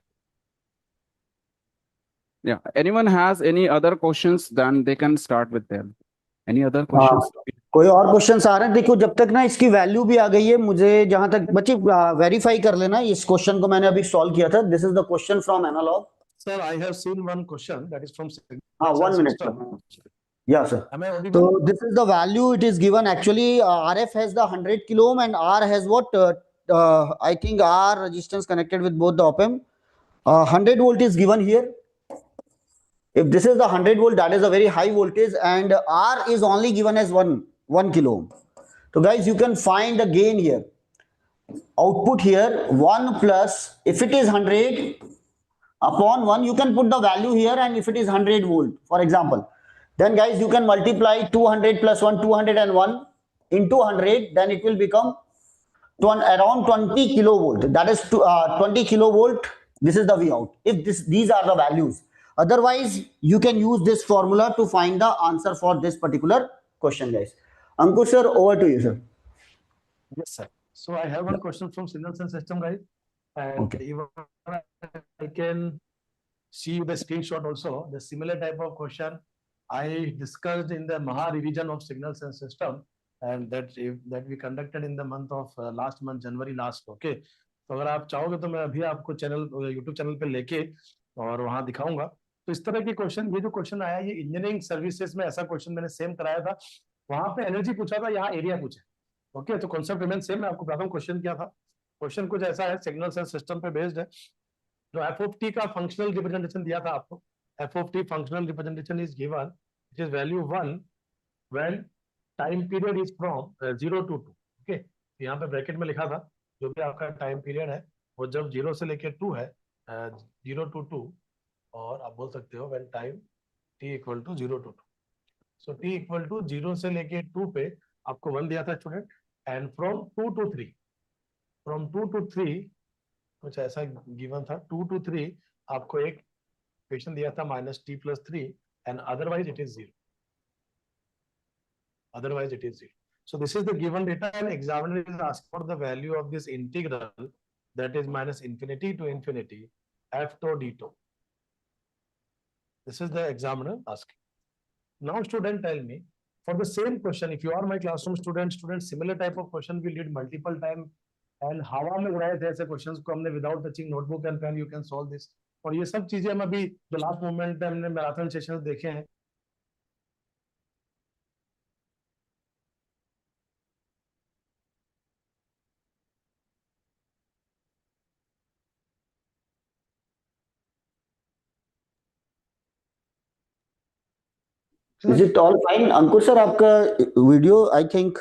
Yeah. Anyone has any other questions, then they can start with them. Any other questions?
कोई और questions आ रहे हैं? देखो जब तक ना इसकी value भी आ गई है, मुझे जहां तक बच्चे वेरीफाई कर लेना, इस क्वेश्चन को मैंने अभी सॉल्व किया था. This is the question from analog.
Sir, I have seen one question that is from
हाँ, 1 minute. Yeah, sir.
Am I audible?
So this is the value it is given. Actually, RF has the 100 kilo ohm and R has what? I think R resistance connected with both the op-amp. 100 volt is given here. If this is the 100 volt, that is a very high voltage, and R is only given as 1 kilo ohm. So guys, you can find the gain here. Output here 1 plus, if it is 100 upon 1, you can put the value here, and if it is 100 volt, for example, then guys you can multiply 200 plus 1, 201 into 100, then it will become around 20 kilovolt. That is 20 kilovolt. This is the V out. If these are the values. Otherwise, you can use this formula to find the answer for this particular question, guys. Ankush sir, over to you, sir.
Yes, sir. So I have one question from signals and system, guys. And
Okay.
even I can see the screenshot also. The similar type of question I discussed in the Maha revision of signals and system, and that we conducted in the month of last month, January last. Okay. तो अगर आप चाहोगे तो मैं अभी आपको channel YouTube channel पे लेके और वहां दिखाऊंगा. तो इस तरह के क्वेश्चन, ये जो क्वेश्चन आया, ये इंजीनियरिंग सर्विसेज में ऐसा क्वेश्चन मैंने सेम कराया था. वहां पे एनर्जी पूछा था, यहाँ एरिया पूछा. ओके, तो कॉन्सेप्ट रिमेन सेम. मैं आपको बताता हूँ क्वेश्चन क्या था. क्वेश्चन कुछ ऐसा है, सिग्नल्स एंड सिस्टम पे बेस्ड है. जो एफ ऑफ टी का फंक्शनल रिप्रेजेंटेशन दिया था आपको. F of T functional representation is given, it is value 1 when time period is from 0 to 2. Okay, यहाँ पे ब्रैकेट में लिखा था जो भी आपका टाइम पीरियड है वो जब 0 से लेके 2 है, 0 to 2, और आप बोल सकते हो when time t equal to 0 to 2. So t equal to 0 से लेके 2 पे आपको 1 दिया था student, and from 2 to 3, from 2 to 3 कुछ ऐसा गिवन था. 2 to 3 आपको एक इक्वेशन दिया था -t+3, and otherwise it is 0. Otherwise it is 0. So this is the given data, and examiner is asked for the value of this integral, that is -infinity to infinity f tau d tau. This is the examiner asking. Now student, tell me, for the same question, if you are my classroom student, similar type of question we did multiple time, and हवा में उड़ाए थे ऐसे questions को हमने without touching notebook and pen. You can solve this. और ये सब चीजें हम अभी जो लास्ट मोमेंट में हमने मैराथन सेशन देखे हैं.
Is it all fine? Ankush sir, आपका video I think.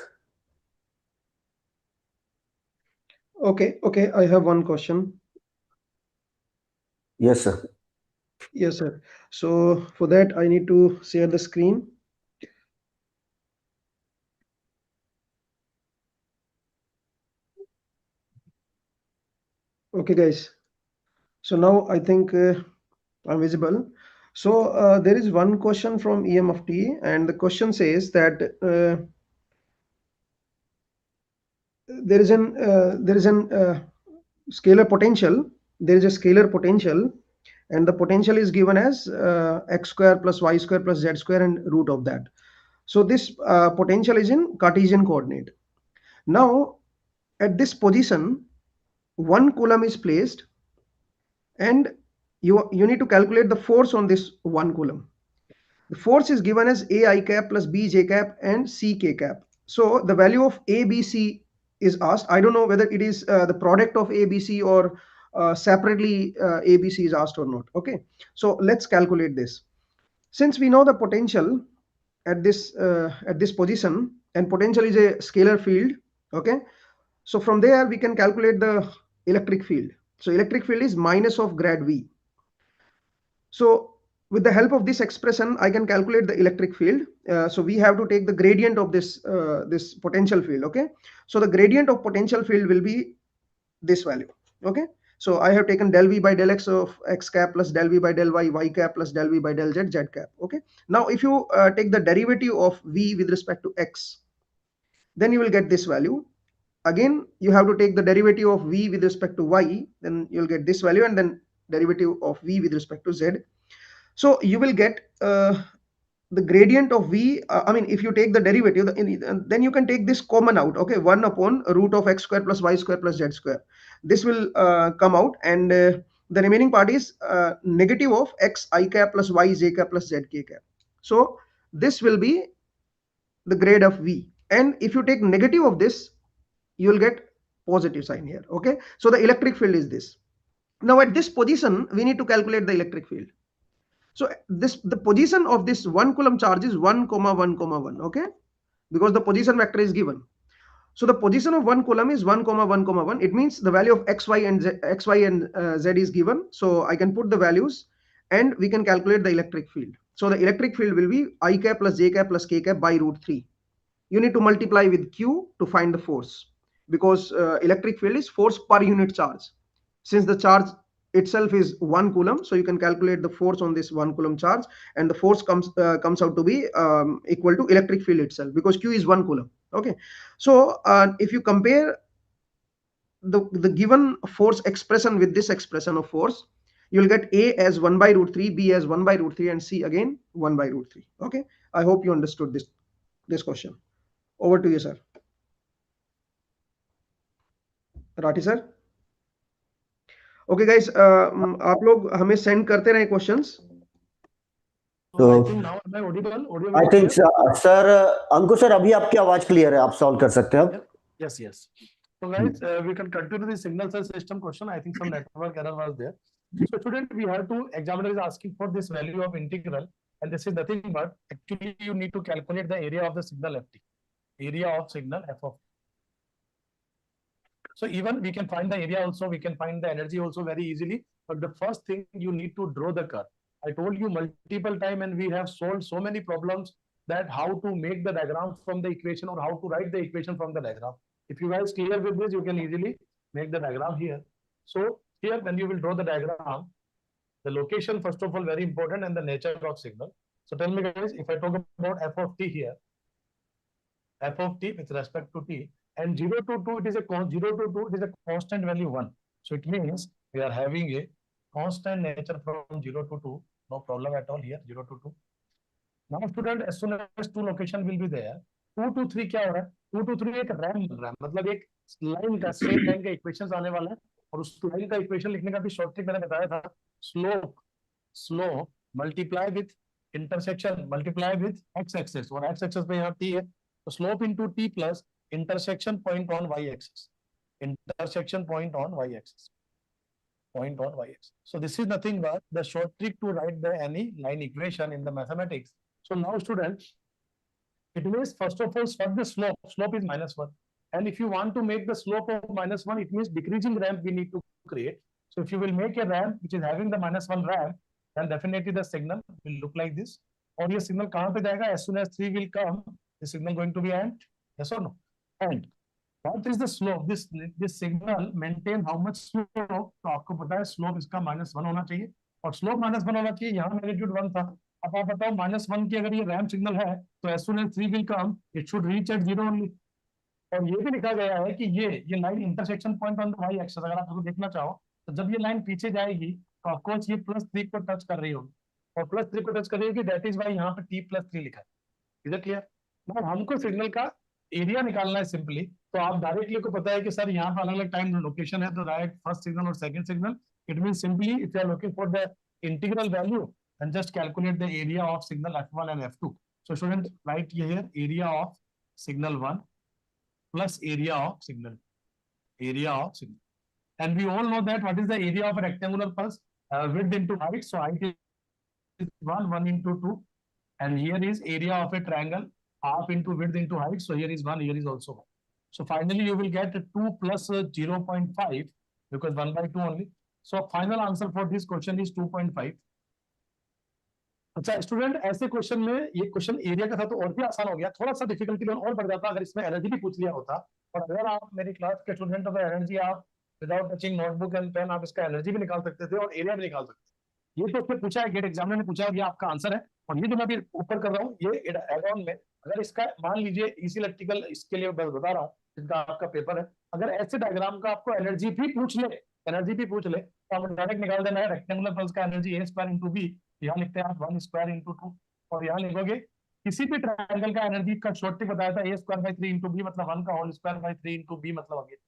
Okay, I have one question.
Yes, sir.
Yes, sir. So for that, I need to share the screen. Okay, guys. So now I think I'm visible. So there is one question from EMFT, and the question says that there is an scalar potential. There is a scalar potential, and the potential is given as x square plus y square plus z square and root of that. So this potential is in Cartesian coordinate. Now at this position, 1 coulomb is placed, and you need to calculate the force on this 1 coulomb. The force is given as A I cap plus B J cap and C K cap. So the value of A B C is asked. I don't know whether it is the product of A B C or separately A B C is asked or not. Okay, so let's calculate this. Since we know the potential at this position, and potential is a scalar field. Okay, so from there we can calculate the electric field. So electric field is minus of grad V. So with the help of this expression, I can calculate the electric field. So we have to take the gradient of this this potential field. Okay, so the gradient of potential field will be this value. Okay, so I have taken del V by del X of X cap plus del V by del Y, Y cap plus del V by del Z, Z cap. Okay, now if you take the derivative of V with respect to X, then you will get this value. Again, you have to take the derivative of V with respect to Y, then you'll get this value, and then derivative of V with respect to Z. So you will get the gradient of V. I mean, if you take the derivative, then you can take this common out. Okay, 1 upon root of X square plus Y square plus Z square. This will come out, and the remaining part is negative of X I cap plus Y J cap plus Z K cap. So this will be the grade of V, and if you take negative of this, you will get positive sign here. Okay, so the electric field is this. Now at this position, we need to calculate the electric field. So the position of this 1 coulomb charge is 1, 1, 1. Okay, because the position vector is given. So the position of 1 coulomb is 1, 1, 1. It means the value of x, y, and z is given. So I can put the values, and we can calculate the electric field. So the electric field will be I cap plus j cap plus k cap by root 3. You need to multiply with q to find the force, because electric field is force per unit charge. Since the charge itself is 1 coulomb, so you can calculate the force on this 1 coulomb charge, and the force comes out to be equal to electric field itself, because q is 1 coulomb. Okay, so if you compare the given force expression with this expression of force, you will get A as 1 by root 3, B as 1 by root 3, and C again 1 by root 3. Okay, I hope you understood this question. Over to you, sir. Rathi sir. Okay guys, आप लोग हमें send करते रहे questions.
So I think now am I audible?
I think sir, Ankush sir अभी आपकी आवाज clear है, आप सॉल्व कर सकते हैं अब.
Yes, yes. So guys, we can continue the signal cell system question. I think some network error was there. So student, we have to, examiner is asking for this value of integral, and this is nothing but actually you need to calculate the area of the signal ft, area of signal f of. So even we can find the area also, we can find the energy also very easily. But the first thing, you need to draw the curve. I told you multiple times, and we have solved so many problems, that how to make the diagram from the equation, or how to write the equation from the diagram. If you guys clear with this, you can easily make the diagram here. So here, when you will draw the diagram, the location, first of all, very important, and the nature of signal. So tell me guys, if I talk about f of t here, f of t with respect to t, and 0 to 2, it is a 0 to 2, it is a constant value 1. So it means we are having a constant nature from 0 to 2. No problem at all here, 0 to 2. Now student, as soon as 2 location will be there, 2 to 3 क्या हो रहा है? 2 to 3 एक RAM बन रहा है, मतलब एक लाइन का, स्ट्रेट लाइन का इक्वेशंस आने वाला है, और उस लाइन का इक्वेशन लिखने का भी शॉर्ट ट्रिक मैंने बताया था. Slope multiply with intersection multiply with x axis, और एक्स एक्सेस पे यहाँ t है, तो स्लोप इनटू t प्लस intersection point on y-axis, intersection point on y-axis, point on y-axis. So this is nothing but the short trick to write the any line equation in the mathematics. So now students, it means first of all, start the slope. Slope is -1, and if you want to make the slope of -1, it means decreasing ramp we need to create. So if you will make a ramp which is having the -1 ramp, then definitely the signal will look like this. और ये signal कहाँ पे जाएगा? As soon as 3 will come, the signal going to be and yes or no? And what is the slope? This signal maintain how much slope? तो आपको पता है slope इसका -1 होना चाहिए. और स्लोप -1 होना चाहिए, यहाँ मैग्नीट्यूड 1 था। अब आप बताओ -1 की अगर ये रैंप सिग्नल है तो as soon as 3 will come it should reach at 0 only. और ये भी लिखा गया है कि ये line intersection point on the y axis, अगर आप इसको देखना चाहो तो जब ये लाइन पीछे जाएगी तो ऑफकोर्स ये +3 को टच कर रही होगी, और +3 को टच कर रही होगी, दैट इज वाई यहाँ पे t+3 लिखा है। Is it clear? मतलब हमको सिग्नल का एरिया निकालना है सिंपली, तो आप डायरेक्टली को पता है कि सर यहाँ पर अलग अलग टाइम लोकेशन है, तो डायरेक्ट फर्स्ट सिग्नल और second signal, it mean simply if you are looking for the integral value and just calculate the area of signal f1 and f2. So student, write here area of signal 1 plus area of signal, and we all know that what is the area of a rectangular pulse, width into height. So height is 1 into 2, and here is area of a triangle, half into width into height. So here is 1, here is also 1. So finally you will get 2 plus 0.5 because 1/2 only. So final answer for this question is 2.5. अच्छा student, ऐसे question में, ये question area का था तो और भी आसान हो गया, थोड़ा सा डिफिकल्टी लेवल और बढ़ जाता अगर इसमें एनर्जी भी पूछ लिया होता। और अगर आप मेरी क्लास के स्टूडेंट हो तो एनर्जी आप without touching notebook and pen आप इसका एनर्जी भी निकाल सकते थे और एरिया भी निकाल सकते थे। ये तो उसने पूछा है, गेट एग्जामिनर ने पूछा है, ये आपका आंसर है। और ये जो मैं अभी ऊपर कर रहा हूँ ये एड ऑन में, अगर इसका मान लीजिए इसी इलेक्ट्रिकल इसके लिए बता रहा हूँ, जिनका आपका पेपर है, अगर ऐसे डायग्राम का आपको एनर्जी भी पूछ ले तो आप डायरेक्ट निकाल देना है रेक्टेंगुलर पल्स का एनर्जी a² × b, यहाँ लिखते हैं आप 1² × 2, और यहाँ लिखोगे किसी भी ट्रायंगल का एनर्जी का शॉर्ट ट्रिक बताया था a² / 3 × b मतलब 1 का होल स्क्वायर बाई 3 × b मतलब अगेन।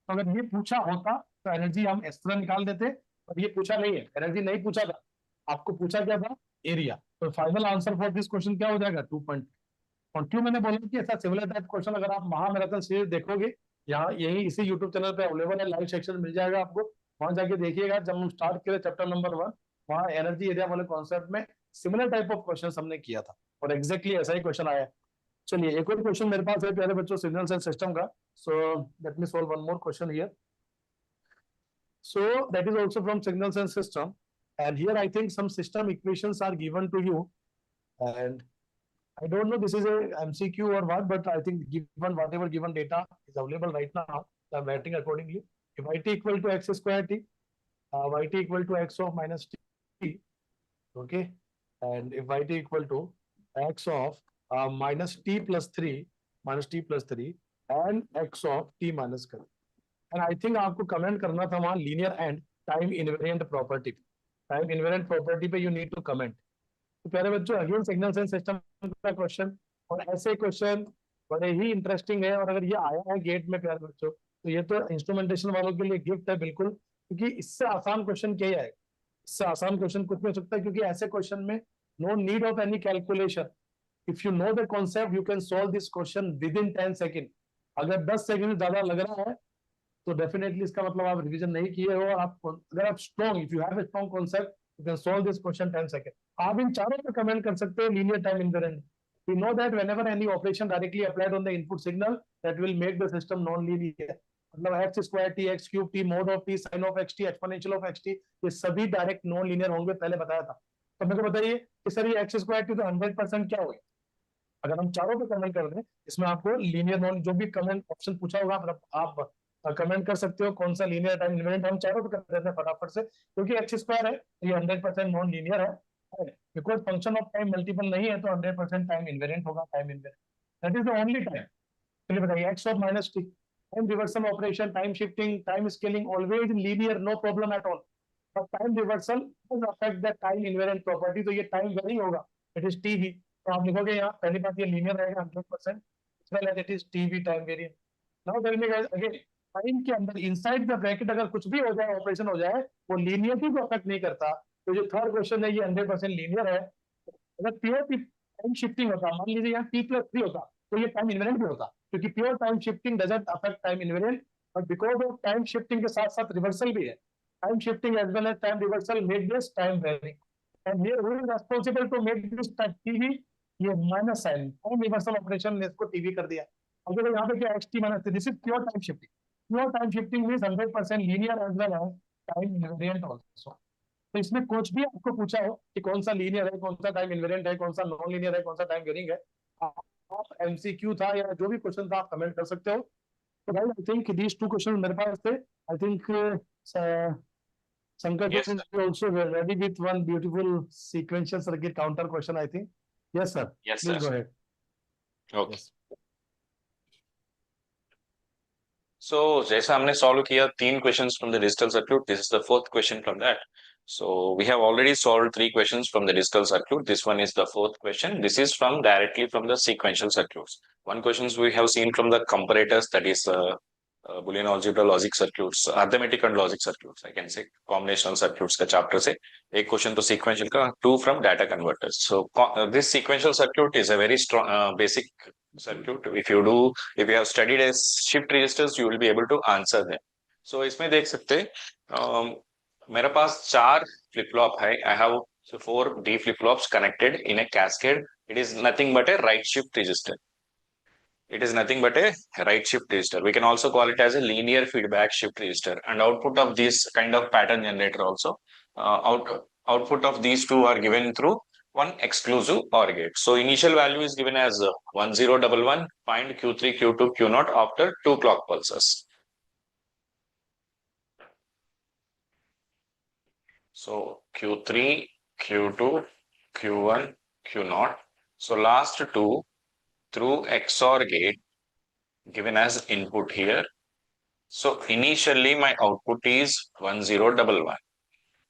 तो अगर ये पूछा होता तो एनर्जी हम इस तरह निकाल देते, और ये पूछा नहीं है, एनर्जी नहीं पूछा था, आपको पूछा क्या था, एरिया। तो final answer for this question क्या हो जाएगा, 2 पॉइंट। और क्यों मैंने बोला कि ऐसा सिमिलर टाइप क्वेश्चन अगर आप महा मैराथन सीरीज देखोगे, यहाँ यही इसी यूट्यूब चैनल पे अवेलेबल है, लाइव सेक्शन मिल जाएगा आपको, वहां जाके देखिएगा। जब हम स्टार्ट किए चैप्टर नंबर 1, वहाँ एनर्जी एरिया वाले कॉन्सेप्ट में सिमिलर टाइप ऑफ क्वेश्चन हमने किया था, और एग्जैक्टली ऐसा ही क्वेश्चन आया है। चलिए एक और क्वेश्चन मेरे पास है प्यारे बच्चों, सिग्नल्स एंड सिस्टम का। So let me solve one more question here. So that is also from signals and system, and here I think some system equations are given to you, and I don't know this is a MCQ or what, but I think given whatever given data is available right now, I'm writing accordingly. If yt equal to x² t, yt equal to x of minus t, okay, and if yt equal to x of minus t plus 3, and x of t minus कर, and I think आपको comment करना था वहां linear and time invariant property, time invariant property पे you need to comment. तो प्यारे बच्चों again signals and system का क्वेश्चन, और ऐसे क्वेश्चन बड़े ही इंटरेस्टिंग है, और अगर ये आया है गेट में प्यारे बच्चों तो ये तो इंस्ट्रूमेंटेशन वालों के लिए गिफ्ट है बिल्कुल, क्योंकि इससे आसान क्वेश्चन क्या है, इससे आसान क्वेश्चन कुछ नहीं हो सकता, क्योंकि ऐसे क्वेश्चन में no need of any calculation. If you know the concept you can solve this question within 10 second. अगर 10 सेकेंड ज्यादा लग रहा है तो डेफिनेटली इसका मतलब आप रिवीजन नहीं किए हो, और आप अगर आप strong, if you have a strong concept you can solve this question 10 second. आप इन चारों पे कमेंट कर सकते हो linear time invariant. We know that whenever any operation directly applied on the input signal, that will make the system non-linear. मतलब x² t, x³ t, mod of t, sin of xt, exponential of xt, ये सभी direct non linear होंगे, पहले बताया था। तो मेरे को बताइए कि सर ये x² t तो 100% क्या होगा? अगर हम चारों पे कमेंट कर दें, इसमें आपको लीनियर नॉन, जो भी कमेंट ऑप्शन पूछा होगा आप कमेंट कर सकते हो कौन सा लीनियर टाइम इनवेरिएंट। हम चारों पे कर देते हैं फटाफट से, क्योंकि x² है ये 100% नॉन लीनियर है, because function of time multiple नहीं है, तो 100% टाइम इनवेरिएंट होगा, time invariant, that is the only time. चलिए बताइए x of minus t, time reversal operation, time shifting, time scaling, always linear, no problem at all. But time reversal does affect the time invariant property, तो ये time vary होगा, it is T V. तो आप लिखोगे यहाँ पहली बात ये लीनियर रहेगा 100%, it is T V time variant. Now tell me guys again, time के अंदर इनसाइड द ब्रैकेट अगर कुछ भी हो जाए, ऑपरेशन हो जाए, वो लीनियरिटी को अफेक्ट नहीं करता। तो जो थर्ड क्वेश्चन है ये 100% लीनियर है। अगर प्योर टाइम शिफ्टिंग होता, मान लीजिए यहाँ t+3 होता, तो ये टाइम इनवेरिएंट भी होता, क्योंकि pure time shifting doesn't affect time invariant, but because of time shifting के साथ साथ रिवर्सल भी है, time shifting as well as time reversal make this time varying, and here who is responsible to make this time TV, ये minus sign, time reversal operation ने इसको TV कर दिया। अगर यहाँ पे क्या xt minus, this is pure time shifting. Pure time shifting means 100% linear as well as time invariant also. तो इसमें कुछ भी आपको पूछा हो कि कौन सा लीनियर है, कौन सा टाइम इनवेरिएंट है, कौन सा नॉन लीनियर है, कौन सा टाइम वेरिंग है, आप एमसीक्यू था या जो भी क्वेश्चन था आप कमेंट कर सकते हो। तो guys I think these two question मेरे पास थे। I think Shankar
Yes,
is also ready with one beautiful sequential circuit counter question, I think. Yes, sir.
Yes,
Please
sir.
go ahead.
Okay.
Yes.
So जैसा हमने solve किया 3 questions from the digital circuit, this is the 4th question from that. So we have already solved 3 questions from the digital circuit. This one is the 4th question. This is from directly from the sequential circuits. One questions we have seen from the comparators, that is Boolean algebra logic circuits, arithmetic and logic circuits, I can say combinational circuits का chapter से. एक question तो sequential का, 2 from data converters. So this sequential circuit is a very strong basic circuit. If you have studied as shift registers, you will be able to answer them. So इसमें देख सकते हैं मेरे पास 4 flip flop है. I have 4 D flip flops connected in a cascade. It is nothing but a right shift register. It is nothing but a right shift register. We can also call it as a linear feedback shift register. And output of this kind of pattern generator also, output of these two are given through one exclusive OR gate. So initial value is given as 1011. Find Q3, Q2, Q0 after 2 clock pulses. So Q3, Q2, Q1, Q0. So last two through XOR gate given as input here. So initially my output is 1011.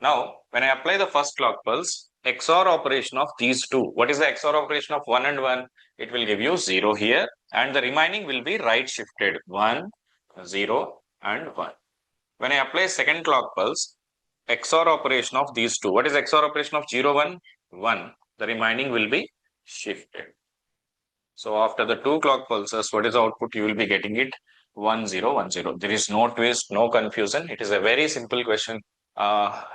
Now when I apply the first clock pulse, XOR operation of these two, what is the XOR operation of 1 and 1? It will give you 0 here, and the remaining will be right shifted 1, 0 and 1. When I apply second clock pulse, XOR operation of these two, what is XOR operation of 0, 1? 1. The remaining will be shifted. So after the 2 clock pulses, what is the output? You will be getting it 1, 0, 1, 0. There is no twist, no confusion. It is a very simple question.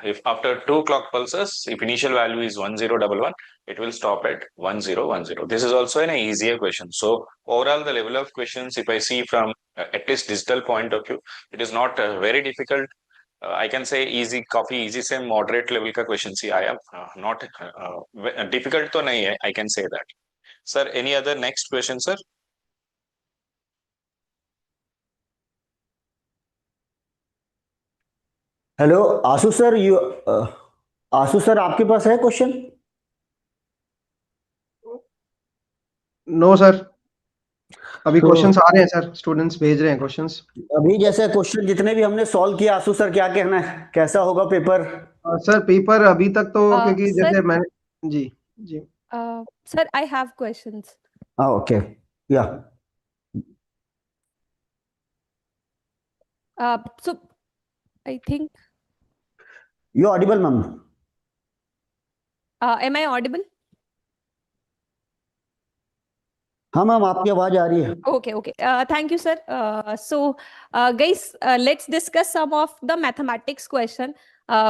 If after 2 clock pulses, if initial value is 1011, it will stop at 1010. This is also an easier question. So overall, the level of questions, if I see from at least digital point of view, it is not very difficult. I can say easy, काफी easy से moderate level का question सी आया, not difficult तो नहीं है. I can say that. Sir, any other next question, sir?
Hello Ashu sir, Ashu sir आपके पास है क्वेश्चन?
नो सर, अभी
तो
क्वेश्चंस आ रहे हैं सर, स्टूडेंट्स भेज रहे हैं क्वेश्चंस.
अभी जैसे क्वेश्चन जितने भी हमने सॉल्व किया, आशु सर क्या कहना है, कैसा होगा पेपर?
सर पेपर अभी तक तो क्योंकि
sir,
जैसे मैंने जी जी
sir, I have questions.
Okay, या
So I think,
you Audible ma'am?
am I audible?
हाँ मैम, आपकी आवाज आ रही है.
Okay, okay. Thank you, sir. So, guys, let's discuss some of the mathematics question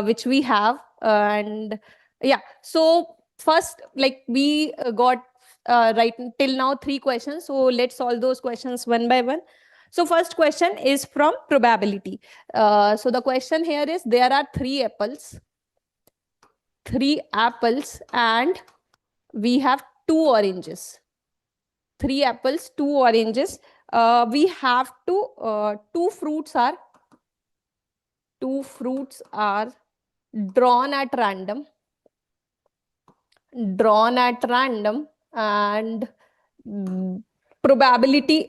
which we have. And yeah, so first, like we got right till now 3 questions. So let's solve those questions one by one. So first question is from probability. So the question here is, there are 3 apples, and we have 2 oranges. 3 apples, 2 oranges. We have to, 2 fruits are drawn at random, and probability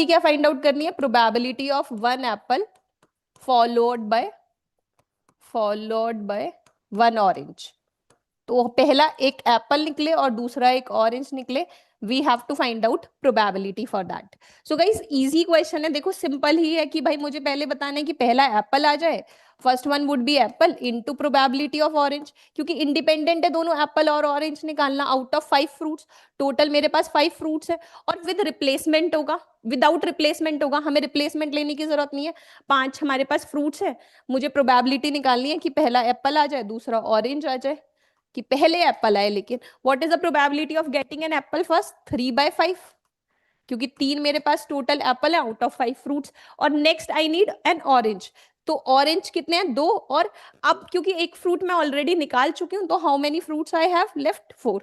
क्या find out करनी है? Probability of 1 apple followed by 1 orange. तो पहला एक Apple निकले और दूसरा एक ऑरेंज निकले, we have to find out probability for that. So guys, easy question है. देखो सिंपल ही है कि भाई मुझे पहले बताना है कि पहला एप्पल आ जाए. First one would be Apple into probability of orange, क्योंकि इंडिपेंडेंट है दोनों, एप्पल और ऑरेंज निकालना. आउट ऑफ 5 फ्रूट्स, टोटल मेरे पास 5 फ्रूट्स है, और विद रिप्लेसमेंट होगा, विदाउट रिप्लेसमेंट होगा, हमें रिप्लेसमेंट लेने की जरूरत नहीं है. 5 हमारे पास फ्रूट्स है, मुझे प्रोबेबिलिटी निकालनी है कि पहला एप्पल आ जाए, दूसरा ऑरेंज आ जाए, कि पहले एप्पल आए. लेकिन what is the probability of getting an apple first? 3/5, क्योंकि 3 मेरे पास टोटल एप्पल है आउट ऑफ 5 फ्रूट्स. और next I need an orange. तो ऑरेंज कितने हैं? 2. और अब क्योंकि एक फ्रूट मैं ऑलरेडी निकाल चुकी हूं, तो how many fruits I have left? 4.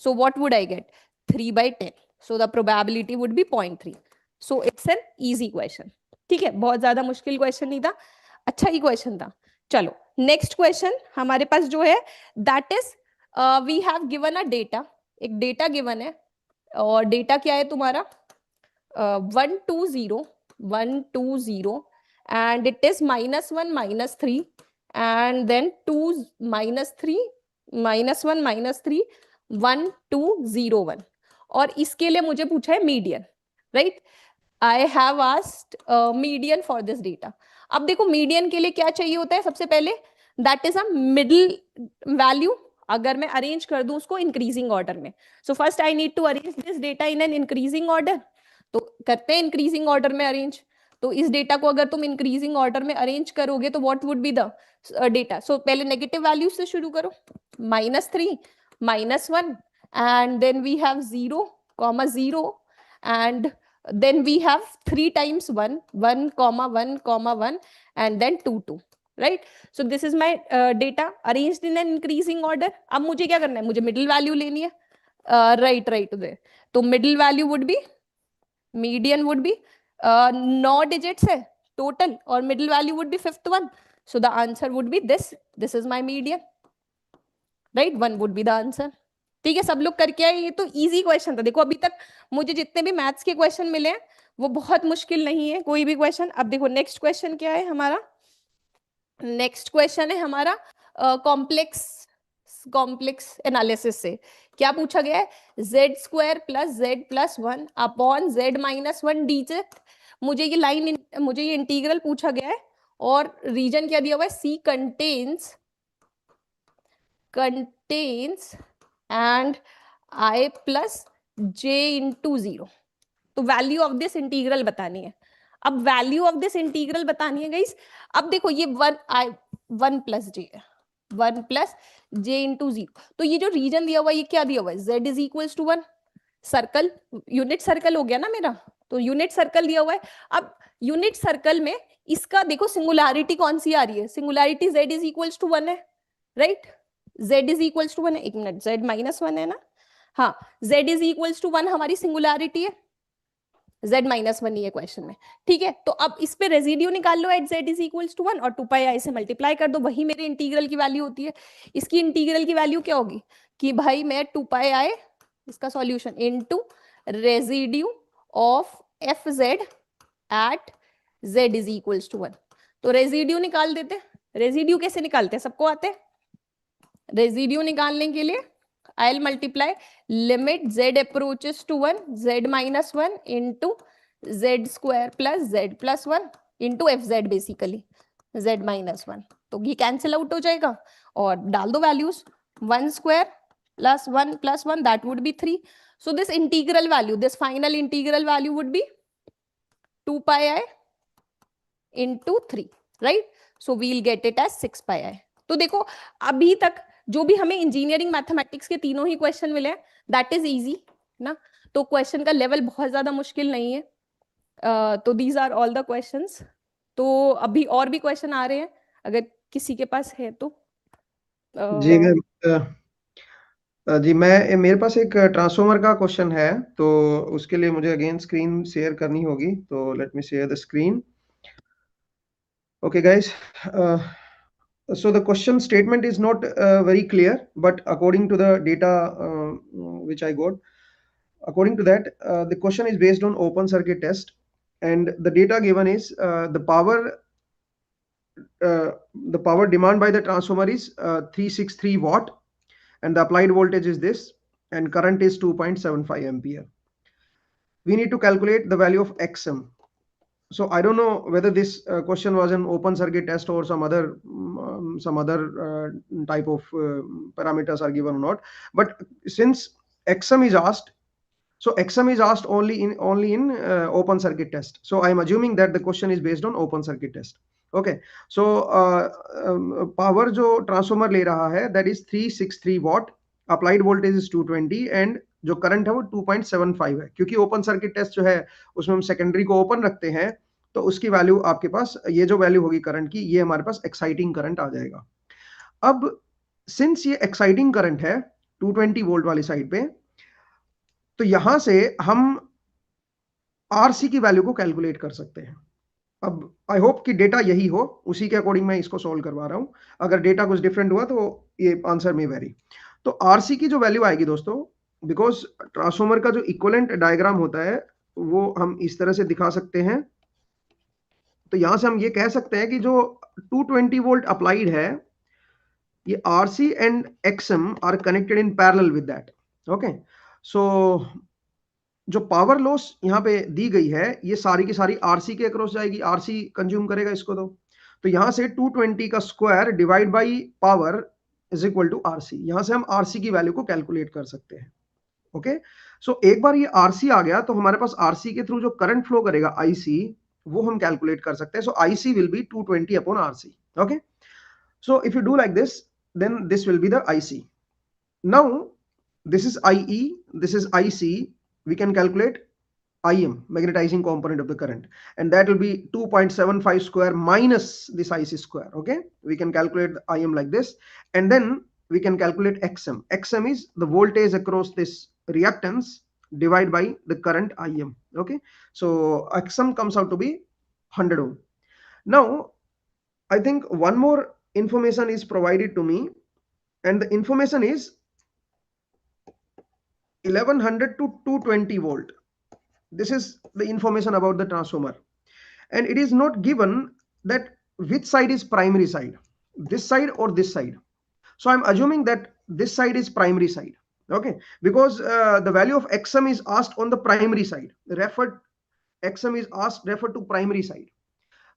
So what would I get? 3/10. So the probability would be 0.3. So it's an easy question. ठीक है, बहुत ज्यादा मुश्किल क्वेश्चन नहीं था, अच्छा ही क्वेश्चन था. चलो नेक्स्ट क्वेश्चन हमारे पास जो है that is we have given a data, एक डेटा गिवन है और डेटा क्या है तुम्हारा 120 and it is -1 -3 and then 2 -3 -1 -3 1 2 0 1 और इसके लिए मुझे पूछा है median, right? I have asked median for this data. अब देखो मीडियन के लिए क्या चाहिए होता है, सबसे पहले that is a middle value. अगर मैं अरेंज कर दूं उसको इंक्रीजिंग ऑर्डर में, so first I need to arrange this data in an increasing order. तो करते हैं इंक्रीजिंग ऑर्डर में अरेंज। तो इस डेटा को अगर तुम इंक्रीजिंग ऑर्डर में अरेंज करोगे तो what would be the data? So पहले नेगेटिव वैल्यू से शुरू करो, -3 -1 and then we have 0 0 and then we have 3 times 1 1 1 1 and then 2 2, right? So this is my data arranged in an increasing order. अब मुझे क्या करना है, मुझे मिडिल वैल्यू लेनी है, right there. तो middle value would be, median would be 9 digits है टोटल और middle value would be 5th one, so the answer would be this is my median, right? 1 would be the answer. ठीक है, सब लोग करके आए। ये तो इजी क्वेश्चन था। देखो अभी तक मुझे जितने भी मैथ्स के क्वेश्चन मिले हैं वो बहुत मुश्किल नहीं है कोई भी क्वेश्चन। अब देखो नेक्स्ट क्वेश्चन क्या है हमारा, नेक्स्ट क्वेश्चन है हमारा कॉम्प्लेक्स एनालिसिस से। क्या पूछा गया है, z² + z + 1 upon z - 1 dz। मुझे ये लाइन, मुझे ये इंटीग्रल पूछा गया है और रीजन क्या दिया हुआ है, C contains and I + j × 0। तो वैल्यू ऑफ दिस इंटीग्रल बतानी है। अब वैल्यू ऑफ दिस इंटीग्रल बतानी है गाइस। अब देखो ये 1 + j है, 1 + j × 0। तो ये जो रीजन दिया हुआ है ये क्या दिया हुआ है, z = 1 सर्कल, यूनिट सर्कल हो गया ना मेरा, तो यूनिट सर्कल दिया हुआ है। अब यूनिट सर्कल में इसका देखो सिंगुलैरिटी कौन सी आ रही है, सिंगुलैरिटी z = 1 है, राइट? z = 1 है, एक मिनट, z - 1 है ना, हाँ z = 1 हमारी सिंगुलैरिटी है, z - 1 ही है क्वेश्चन में, ठीक है? तो अब इस पे रेजिड्यू निकाल लो एट z = 1 और 2πi से मल्टीप्लाई कर दो, वही मेरे इंटीग्रल की वैल्यू होती है। इसकी इंटीग्रल की वैल्यू क्या होगी कि भाई मैं 2πi इसका solution into residue of fz at z = 1। तो रेजिड्यू निकाल देते। रेजिड्यू कैसे निकालते हैं, सबको आते हैं? रेजिड्यू निकालने के लिए I'll multiply limit z approaches to 1 z - 1 into z² + z + 1 into fz, basically z - 1। तो ये कैंसिल आउट हो जाएगा और डाल दो values, 1² + 1 + 1 that would be 3। so this integral value, this final integral value would be 2πi into 3, right? so we'll get it as 6πi। तो देखो अभी तक जो भी हमें इंजीनियरिंग मैथमेटिक्स के तीनों ही क्वेश्चन मिले हैं दैट इज इजी ना, तो क्वेश्चन का लेवल बहुत ज्यादा मुश्किल नहीं है। तो these are all the questions. तो अभी और भी क्वेश्चन आ रहे हैं अगर किसी के पास है तो।
जी मैं मेरे पास एक ट्रांसफार्मर का क्वेश्चन है, तो उसके लिए मुझे अगेन स्क्रीन शेयर करनी होगी, तो let me share the screen. Okay guys, so the question statement is not very clear, but according to the data which I got, according to that the question is based on open circuit test, and the data given is the power demand by the transformer is 363 watt, and the applied voltage is this, and current is 2.75 ampere. We need to calculate the value of xm. So I don't know whether this question was an open circuit test or some other type of parameters are given or not. But since xm is asked, so xm is asked only in open circuit test. So I am assuming that the question is based on open circuit test. Okay. So power जो transformer ले रहा है that is 363 watt, applied voltage is 220 and जो current है वो 2.75 है। क्योंकि open circuit test जो है उसमें हम सेकेंडरी को ओपन रखते हैं, तो उसकी वैल्यू आपके पास, ये जो वैल्यू होगी करंट की, ये हमारे पास एक्साइटिंग करंट आ जाएगा। अब सिंस ये एक्साइटिंग करंट है 220 वोल्ट वाली साइड पे, तो यहां से हम आरसी की वैल्यू को कैलकुलेट कर सकते हैं। अब आई होप कि डेटा यही हो, उसी के अकॉर्डिंग मैं इसको सॉल्व करवा रहा हूं। अगर डेटा कुछ डिफरेंट हुआ तो ये आंसर में वेरी। तो आरसी की जो वैल्यू आएगी दोस्तों, बिकॉज ट्रांसफॉर्मर का जो इक्विवेलेंट डायग्राम होता है वो हम इस तरह से दिखा सकते हैं। तो यहां से हम ये कह सकते हैं कि जो 220 वोल्ट अप्लाइड है, ये RC and XM are connected in parallel with that. Okay, so जो पावर लॉस यहाँ पे दी गई है ये सारी की सारी आरसी के अक्रॉस जाएगी, आरसी कंज्यूम करेगा इसको। तो यहां से 220 का square divide by power is equal to RC. यहां से हम आरसी की वैल्यू को कैलकुलेट कर सकते हैं। ओके, सो एक बार ये आरसी आ गया तो हमारे पास आरसी के थ्रू जो करंट फ्लो करेगा आईसी, वो हम कैलकुलेट कर सकते हैं। So IC will be 220 upon RC. Okay, so if you do like this, then this will be the IC. Now this is IE, this is IC. We can calculate IM, magnetizing component of the current, and that will be 2.75 square minus this IC square. Okay, we can calculate the IM like this, and then we can calculate XM. XM is the voltage across this reactance divided by the current IM. Okay, so XM comes out to be 100 ohm. Now I think one more information is provided to me, and the information is 1100 to 220 volt. This is the information about the transformer, and it is not given that which side is primary side, this side or this side. So I'm assuming that this side is primary side. Okay, because the value of XM is asked on the primary side, XM is referred to primary side,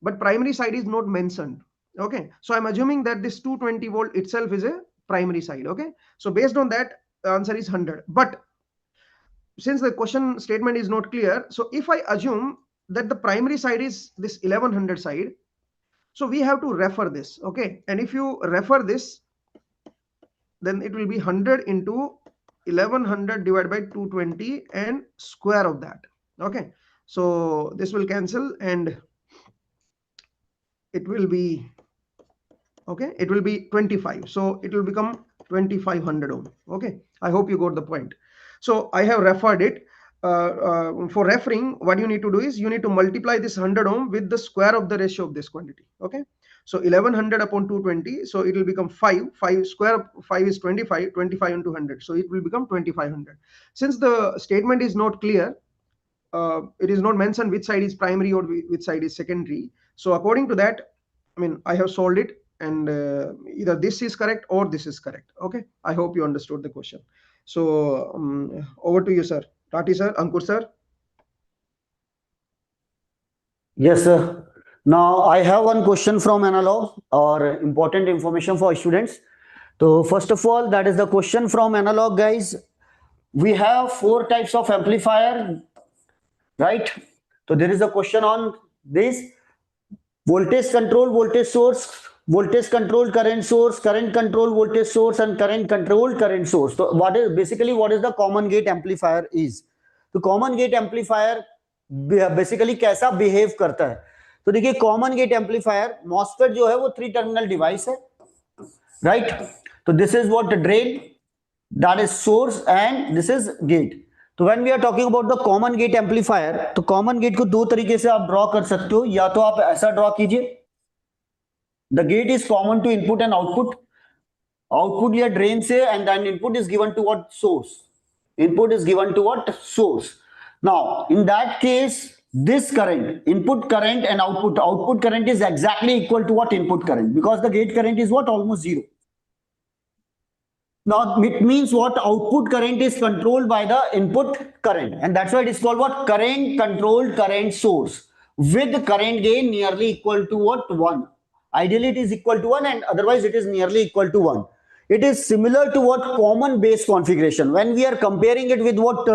but primary side is not mentioned. Okay, so I'm assuming that this 220 volt itself is a primary side. Okay, so based on that, the answer is 100. But since the question statement is not clear, so if I assume that the primary side is this 1100 side, so we have to refer this. Okay, and if you refer this, then it will be 100 into 1100 divided by 220 and square of that. Okay, so this will cancel and it will be, okay, it will be 25, so it will become 2500 ohm. Okay, I hope you got the point. So I have referred it. For referring, what you need to do is you need to multiply this 100 ohm with the square of the ratio of this quantity. Okay, so 1100 upon 220, so it will become 5 square of 5 is 25, 25 into 100, so it will become 2500. Since the statement is not clear, it is not mentioned which side is primary or which side is secondary, so according to that, I mean, I have solved it, and either this is correct or this is correct. Okay, I hope you understood the question. So over to you, sir. Tati sir, Ankur sir.
Yes, sir. Now I have one question from analog, or important information for students. So first of all, that is the question from analog, guys. We have 4 types of amplifier, right? So there is a question on this: voltage control voltage source, voltage control current source, current control voltage source, and current control current source. So what is the common gate amplifier is? तो common gate amplifier basically कैसा behave करता है? तो देखिए, common gate amplifier MOSFET जो है वो 3 terminal device है, राइट? तो this is what drain, that is source, and this is gate. तो when we are talking about the common gate amplifier, तो कॉमन गेट को 2 तरीके से आप ड्रॉ कर सकते हो. या तो आप ऐसा ड्रॉ कीजिए, the gate is common to input and output. Output या ड्रेन से, and then input is given to what? Source. Input is given to what? Source. Now in that case, this current, input current and output current is exactly equal to what? Input current, because the gate current is what? Almost 0. Now it means what? Output current is controlled by the input current, and that's why it is called what? Current controlled current source, with current gain nearly equal to what? 1. Ideally it is equal to 1, and otherwise it is nearly equal to 1. It is similar to what? Common base configuration. When we are comparing it with what?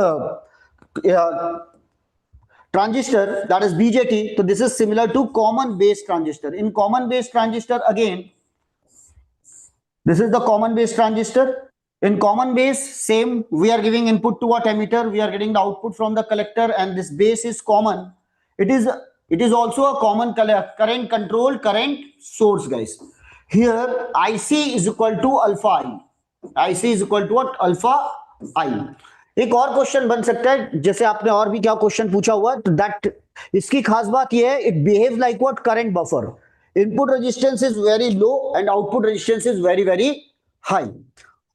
Transistor, that is BJT. So this is similar to common base transistor. In common base transistor, again, this is the common base transistor. In common base, same, we are giving input to what? Emitter. We are getting the output from the collector, and this base is common. It is also a common current control current source, guys. Here IC is equal to alpha I. IC is equal to what? Alpha I. एक और question बन सकता है, जैसे आपने और भी क्या क्वेश्चन पूछा हुआ, तो दैट इसकी खास बात यह है, it behave like what current buffer, input resistance is very low and output resistance is very very high.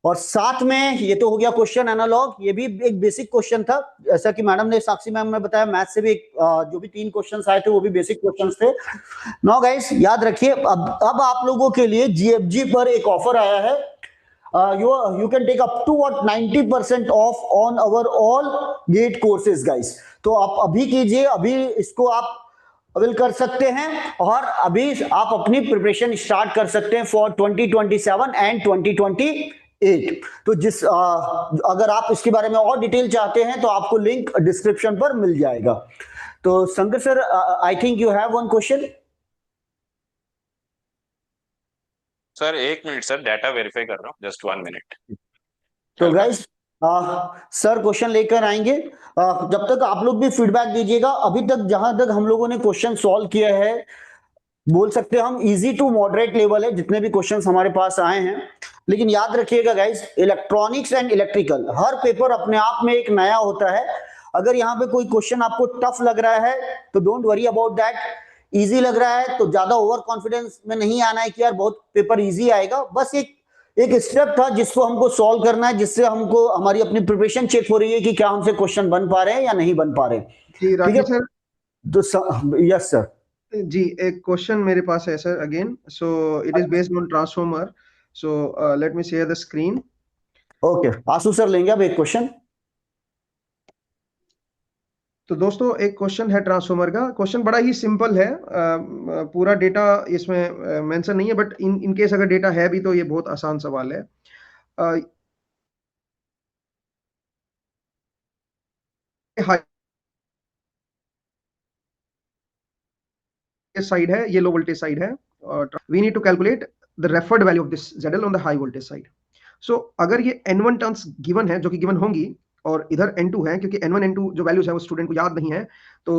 और साथ में ये तो हो गया क्वेश्चन एनालॉग, ये भी एक बेसिक क्वेश्चन था, ऐसा कि मैडम ने, साक्षी मैम ने बताया, मैथ से भी जो भी 3 क्वेश्चंस आए थे वो भी बेसिक क्वेश्चंस थे। नाउ गाइस याद रखिए, अब आप लोगों के लिए जीएफजी पर एक ऑफर आया है, you can take up to what 90% off on our all GATE courses guys। तो आप अभी कीजिए, अभी इसको आप अवेल कर सकते हैं और अभी आप अपनी प्रिपरेशन स्टार्ट कर सकते हैं फॉर 2027 एंड 2028। तो अगर आप इसके बारे में और डिटेल चाहते हैं तो आपको लिंक डिस्क्रिप्शन पर मिल जाएगा। तो Shankar sir, I think you have one question.
Sir 1 minute sir, data verify कर रहा हूँ, जस्ट 1 मिनट।
तो गाइस सर क्वेश्चन लेकर आएंगे, जब तक आप लोग भी फीडबैक दीजिएगा। अभी तक जहां तक हम लोगों ने क्वेश्चन सॉल्व किया है, बोल सकते हैं हम इजी टू मॉडरेट लेवल है जितने भी क्वेश्चंस हमारे पास आए हैं। लेकिन याद रखिएगा guys, electronics and electrical her paper अपने आप में एक नया होता है। अगर यहाँ पे कोई क्वेश्चन आपको टफ लग रहा है तो don't worry about that, easy लग रहा है तो ज्यादा ओवर कॉन्फिडेंस में नहीं आना है कि यार बहुत पेपर इजी आएगा। बस एक स्टेप था जिसको हमको सॉल्व करना है, जिससे हमको हमारी अपनी प्रिपरेशन चेक हो रही है कि क्या हमसे क्वेश्चन बन पा रहे हैं या नहीं बन पा रहे हैं।
जी
ठीक है
सर।
तो यस सर
जी, एक क्वेश्चन मेरे पास है sir again. So it is based on transformer. So let me share the screen.
Okay, Ashu sir लेंगे अब एक क्वेश्चन।
तो दोस्तों एक क्वेश्चन है ट्रांसफॉर्मर का। क्वेश्चन बड़ा ही सिंपल है, पूरा डेटा इसमें मेंशन नहीं है, बट इन केस अगर डेटा है भी तो ये बहुत आसान सवाल है। हाई साइड है, ये लो वोल्टेज साइड है, और we need to calculate the referred value of this ZL on the high voltage side. So अगर ये N1 टर्म्स गिवन है, जो कि गिवन होंगी, और इधर N2 है, क्योंकि N1 N2 जो वैल्यूज है वो स्टूडेंट को याद नहीं है, तो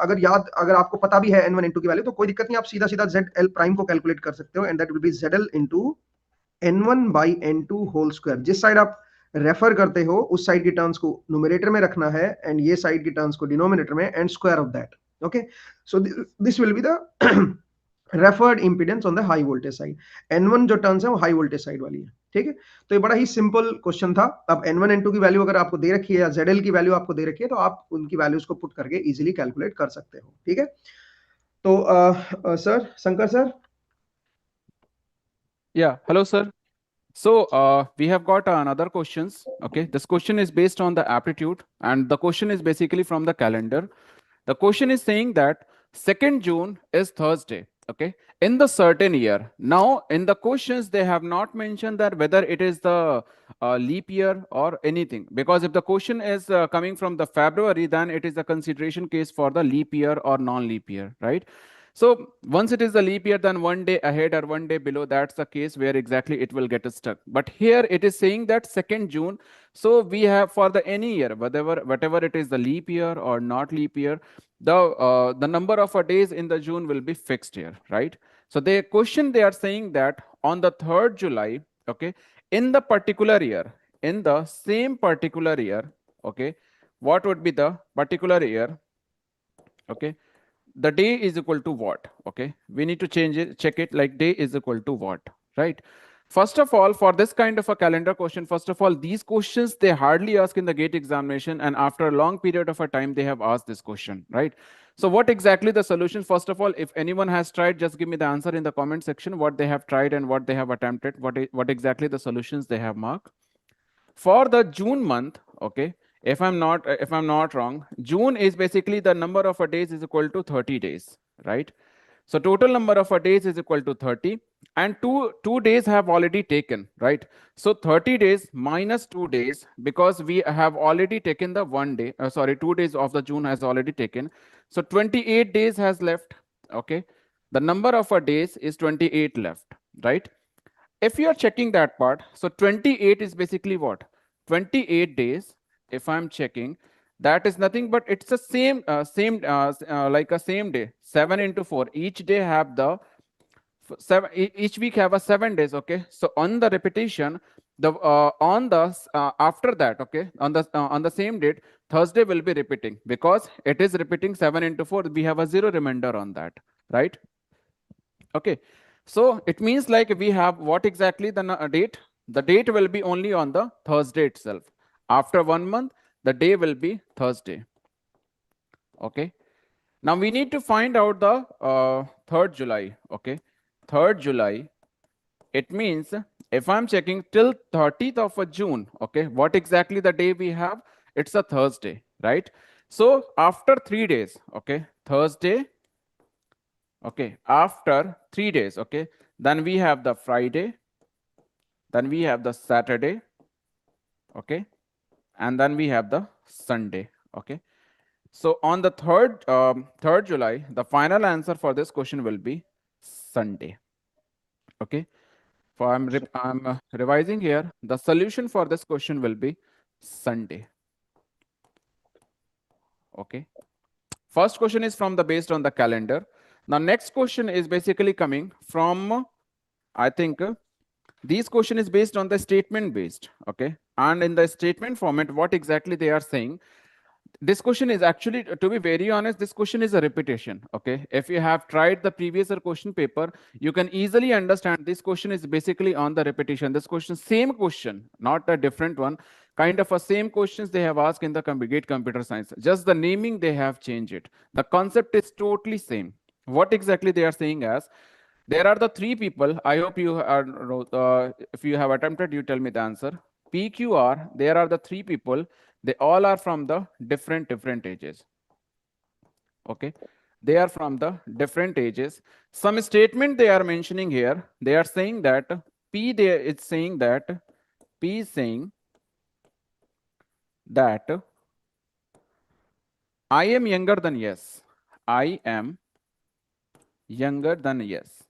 अगर आपको पता भी है N1 N2 की वैल्यू तो कोई दिक्कत नहीं, आप सीधा सीधा ZL प्राइम को कैलकुलेट कर सकते हो, and that will be ZL into N1 by N2 whole square. जिस साइड आप रेफर करते हो उस साइड की टर्म्स को न्यूमरेटर में रखना है, एंड ये साइड की टर्म्स को डिनोमिनेटर में, and square of that. Okay, so this will be the referred impedance on the high voltage side. N1 जो टर्म्स है वो हाई वोल्टेज साइड वाली है। ठीक है, तो ये बड़ा ही सिंपल क्वेश्चन था। अब N1 N2 की वैल्यू अगर आपको दे रखी है, या ZL की वैल्यू आपको दे रखी है, तो आप उनकी वैल्यूज को पुट करके इजीली कैलकुलेट कर सकते हो। ठीक है, तो sir, Shankar sir.
Yeah, hello, sir. So we have got another questions. Okay, this question is based on the aptitude, and the question is basically from the calendar. The question is saying that 2nd June is Thursday. Okay, in the certain year. Now in the questions they have not mentioned that whether it is the leap year or anything, because if the question is coming from the February, then it is a consideration case for the leap year or non-leap year, right? So once it is a leap year, then 1 day ahead or 1 day below, that's the case where exactly it will get stuck. But here it is saying that 2nd June. So we have for the any year, whatever it is the leap year or not leap year, the number of days in the June will be fixed here, right? So the question they are saying that on the 3rd July, okay, in the particular year, in the same particular year, okay, what would be the particular year? Okay, the day is equal to what? Okay, we need to change it, check it, like day is equal to what, right? First of all, for this kind of a calendar question, first of all, these questions they hardly ask in the GATE examination, and after a long period of a time they have asked this question, right? So what exactly the solution? First of all, if anyone has tried, just give me the answer in the comment section, what they have tried and what they have attempted, what exactly the solutions they have marked. For the June month, okay, if I'm not wrong, June is basically the number of days is equal to 30 days, right? So total number of days is equal to 30, and two days have already taken, right? So 30 days minus 2 days, because we have already taken the 1 day, 2 days of the June has already taken. So 28 days has left, okay? The number of days is 28 left, right? If you are checking that part, so 28 is basically what? 28 days, if I'm checking, that is nothing but it's the same like a same day, 7 into 4. Each day have the 7, each week have a 7 days, okay? So on the repetition, the after that, okay, on the same date, Thursday will be repeating, because it is repeating 7 into 4. We have a 0 remainder on that, right? Okay, so it means like we have what exactly the date? The date will be only on the Thursday itself. After 1 month, the day will be Thursday. Okay, now we need to find out the 3rd July. Okay, 3rd July, it means if I'm checking till 30th of June, okay, what exactly the day we have? It's a Thursday, right? So after 3 days, okay, Thursday, okay, after 3 days, okay, then we have the Friday, then we have the Saturday, okay, and then we have the Sunday, okay. So on the 3rd July, the final answer for this question will be Sunday, okay. For I'm revising here, the solution for this question will be Sunday, okay. First question is from the based on the calendar. Now next question is basically coming from, I think, this question is based on the statement based, okay. And in the statement format, what exactly they are saying, this question is actually, to be very honest, this question is a repetition, okay. If you have tried the previous question paper, you can easily understand this question is basically on the repetition. This question, same question, not a different one, kind of a same questions they have asked in the GATE computer science, just the naming they have changed it. The concept is totally same. What exactly they are saying as, there are the 3 people. I hope you are, if you have attempted, you tell me the answer. PQR, there are the 3 people. They all are from the different ages. Okay, they are from the different ages. Some statement they are mentioning here. They are saying that P there is saying that P is saying that I am younger than yes. I am younger than yes.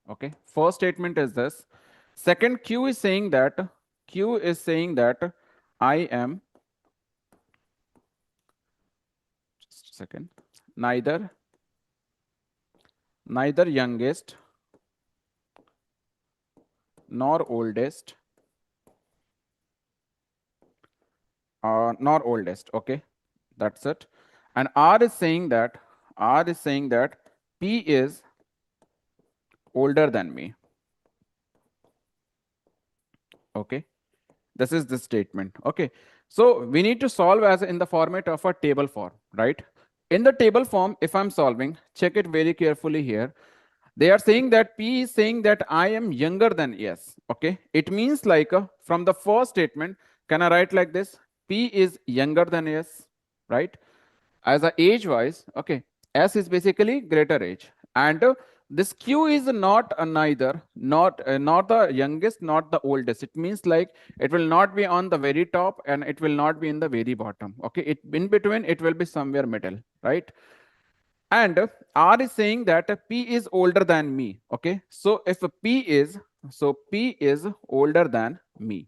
Okay, first statement is this. Second, Q is saying that I am, just a second, neither youngest nor oldest, okay, that's it. And R is saying that P is older than me. Okay, this is the statement. Okay, so we need to solve as in the format of a table form, right? In the table form, if I'm solving, check it very carefully here. They are saying that P is saying that I am younger than S. Okay, it means like from the first statement, can I write like this? P is younger than S, right? As a age wise, okay, S is basically greater age, and this Q is not neither, not the youngest, not the oldest. It means like it will not be on the very top and it will not be in the very bottom. Okay, it in between, it will be somewhere middle, right? And R is saying that P is older than me. Okay, so if P is older than me,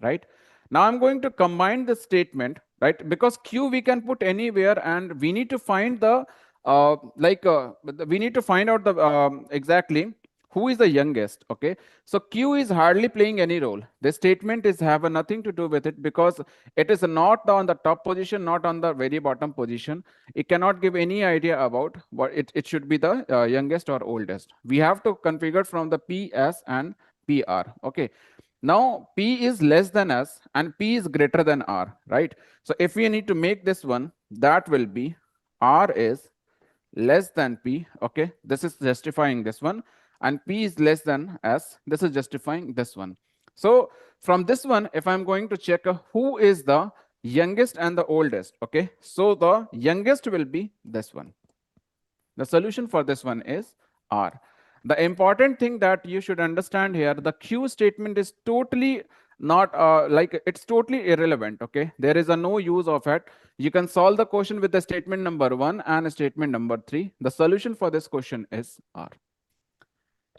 right? Now I'm going to combine the statement, right? Because Q we can put anywhere, and we need to find the we need to find out the exactly who is the youngest. Okay, so Q is hardly playing any role. This statement is have nothing to do with it, because it is not on the top position, not on the very bottom position. It cannot give any idea about what it should be, the youngest or oldest. We have to configure from the PS and PR. Okay, now P is less than S and P is greater than R, right? So if we need to make this one, that will be R is less than P. Okay, this is justifying this one, and P is less than S. This is justifying this one. So from this one, if I'm going to check who is the youngest and the oldest, okay, so the youngest will be this one. The solution for this one is R. The important thing that you should understand here, the Q statement is totally not it's totally irrelevant. Okay, there is a no use of it. You can solve the question with the statement number 1 and statement number 3. The solution for this question is R.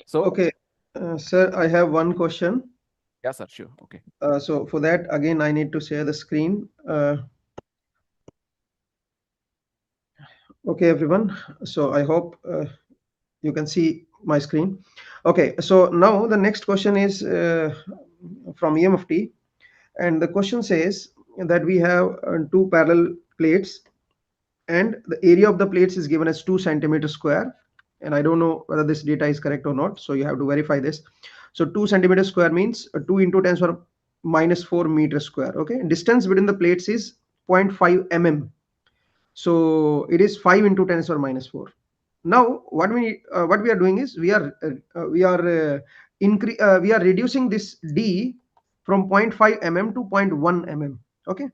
So
okay, sir, I have one question.
Yes, sir, sure. Okay.
So for that, again, I need to share the screen. Okay, everyone. So I hope you can see my screen. Okay, so now the next question is from EMFT, and the question says that we have two parallel plates, and the area of the plates is given as 2 centimeters square, and I don't know whether this data is correct or not, so you have to verify this. So 2 centimeters square means 2 into 10 to minus 4 meters square. Okay, distance between the plates is 0.5 mm, so it is 5 into 10 to minus 4. Now what we are doing is we are reducing this d from 0.5 mm to 0.1 mm. Okay,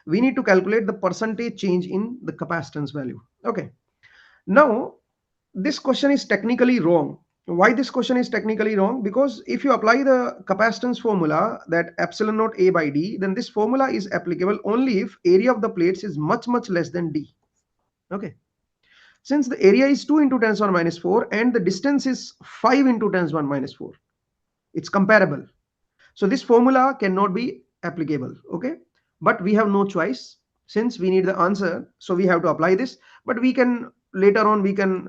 we need to calculate the percentage change in the capacitance value. Okay, now this question is technically wrong. Why this question is technically wrong? Because if you apply the capacitance formula, that epsilon naught A by D, then this formula is applicable only if area of the plates is much less than D. Okay, since the area is 2 into 10 to the minus 4 and the distance is 5 into 10 to the minus 4, it's comparable. So this formula cannot be applicable. Okay, but we have no choice since we need the answer, so we have to apply this. But we can later on we can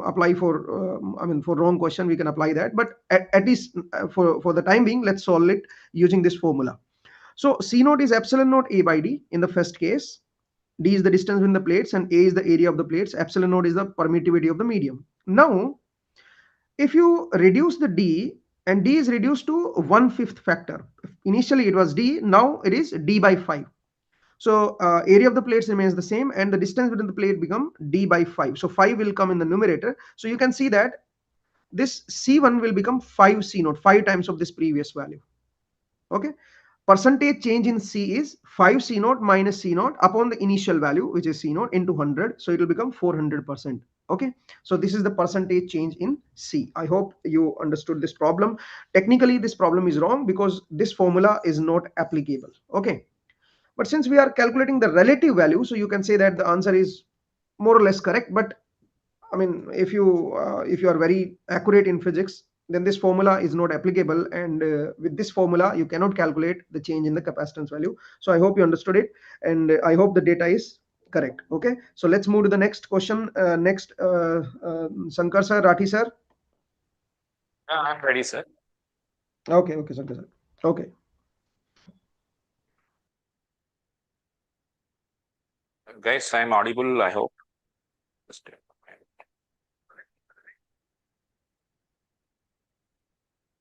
apply for for wrong question we can apply that, but at least for the time being, let's solve it using this formula. So C naught is epsilon naught A by D in the first case. D is the distance between the plates and A is the area of the plates. Epsilon naught is the permittivity of the medium. Now if you reduce the D, and D is reduced to 1/5 factor. Initially it was D, now it is D by 5. So area of the plates remains the same and the distance between the plate become D by 5. So 5 will come in the numerator. So you can see that this C1 will become 5 C naught, 5 times of this previous value. Okay, percentage change in C is 5 C naught minus C naught upon the initial value, which is C naught, into 100. So it will become 400%. Okay, so this is the percentage change in C. I hope you understood this problem. Technically this problem is wrong because this formula is not applicable. Okay, but since we are calculating the relative value, so you can say that the answer is more or less correct. But I mean, if you are very accurate in physics, then this formula is not applicable, and with this formula you cannot calculate the change in the capacitance value. So I hope you understood it, and I hope the data is correct. Okay, so let's move to the next question. Next, Shankar sir, Rathi sir.
I'm ready, sir.
Okay, Shankar sir. Okay.
Guys, I'm audible, I hope.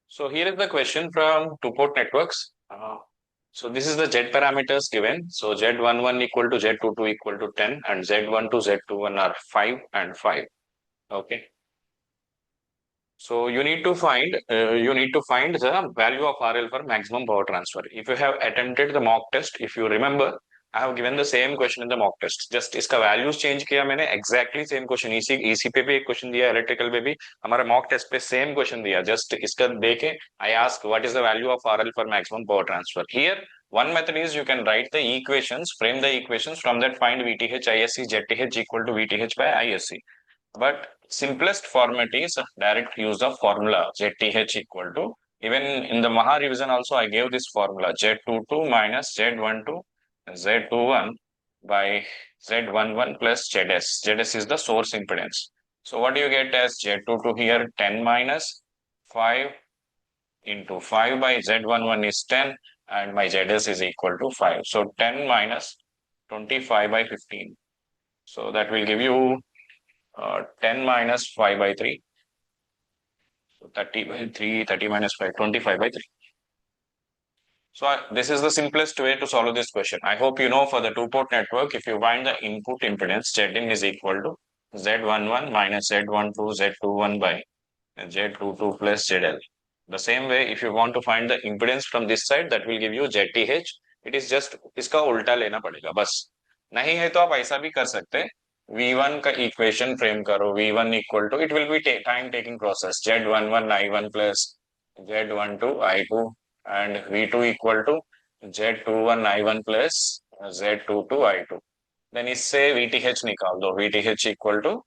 So here is the question from two-port networks. So this is the Z parameters given. So Z11 equal to Z22 equal to 10 and Z12, Z21 are 5 and 5. Okay. So you need to find the value of RL for maximum power transfer. If you have attempted the mock test, if you remember, I have given the same question in the mock test. Just इसका values change किया मैंने, exactly same question. EC पे भी एक question दिया, electrical पे भी हमारा mock test पे same question दिया. Just इसका देके I ask what is the value of RL for maximum power transfer. Here one method is you can write the equations, frame the equations, from that find VTH ISC ZTH equal to VTH by ISC. But simplest format is direct use of formula ZTH equal to, even in the Maha revision also I gave this formula, Z22 minus Z12 Z21 by Z11 plus ZS. ZS is the source impedance. So what do you get as Z22 here? 10 minus 5 into 5 by Z11 is 10 and my ZS is equal to 5. So 10 minus 25 by 15. So that will give you 10 minus 5 by 3. So 30 by 3, 30 minus 5, 25 by 3. So this is the simplest way to solve this question. I hope you know for the two-port network, if you find the input impedance, Zin is equal to Z11 minus Z12, Z21 by Z22 plus ZL. The same way, if you want to find the impedance from this side, that will give you ZTH. It is just इसका उल्टा लेना पड़ेगा बस. नहीं है तो आप ऐसा भी कर सकते हैं. V1 का equation frame करो. V1 equal to, it will be time taking process. Z11 I1 plus Z12 I2 and V2 equal to Z21 I1 plus Z22 I2. Then इससे VTH निकाल दो. VTH equal to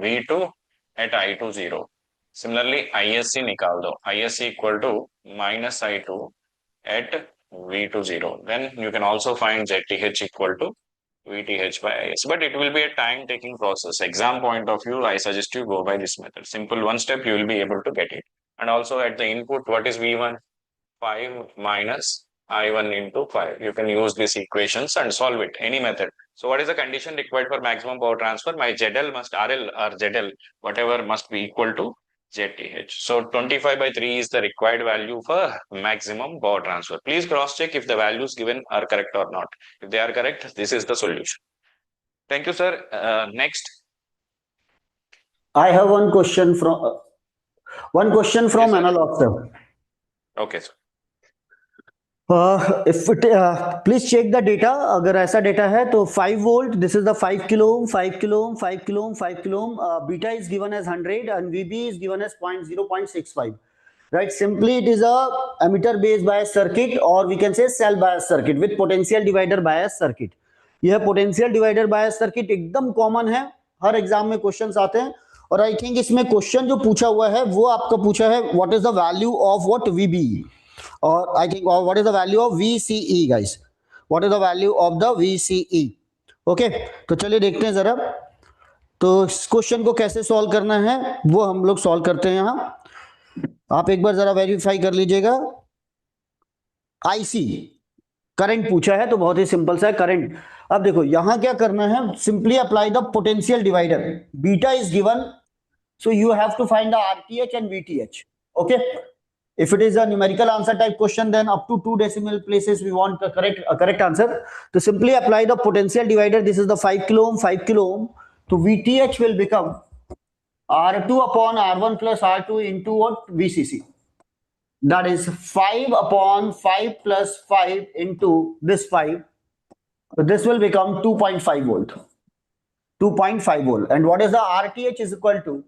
V2 at I2 0. Similarly, ISC निकाल दो. ISC equal to minus I2 at V2 0. Then you can also find ZTH equal to VTH by IS, but it will be a time taking process. Exam point of view, I suggest you go by this method. Simple one step, you will be able to get it. And also at the input, what is V1? 5 minus I1 into 5. You can use these equations and solve it, any method. So what is the condition required for maximum power transfer? My ZL must, RL or ZL, whatever must be equal to ZTH. So 25 by 3 is the required value for maximum power transfer. Please cross check if the values given are correct or not. If they are correct, this is the solution. Thank you, sir. Next.
I have one question from
Yes, sir.
analog, sir.
Okay, sir.
Please check the data. अगर ऐसा data है तो 5 volt, this is the 5 kilo ohm, 5 kilo ohm, 5 kilo ohm, 5 kilo ohm. Beta is given as 100 and VB is given as 0.65. Right? Simply it is a emitter based bias circuit, or we can say cell bias circuit with potential divider bias circuit. यह potential divider bias circuit एकदम common है, हर exam में questions आते हैं. और I think इसमें question जो पूछा हुआ है वो आपका पूछा है what is the value of what VB, or I think, or what is the value of VCE, guys? What is the value of the VCE? Okay, तो चलिए देखते हैं जरा. तो इस क्वेश्चन को कैसे सॉल्व करना है वो हम लोग सॉल्व करते हैं. यहाँ आप एक बार जरा वेरीफाई कर लीजिएगा. IC करंट पूछा है तो बहुत ही सिंपल सा है करंट. अब देखो यहां क्या करना है, simply apply the potential divider. Beta is given, so you have to find the RTH and VTH. Okay, if it is a numerical answer type question, then up to 2 decimal places we want a correct answer. So simply apply the potential divider. This is the 5 kilo ohm, 5 kilo ohm. So VTH will become R2 upon R1 plus R2 into what? VCC. That is 5 upon 5 plus 5 into this 5. So this will become 2.5 volt. 2.5 volt. And what is the RTH is equal to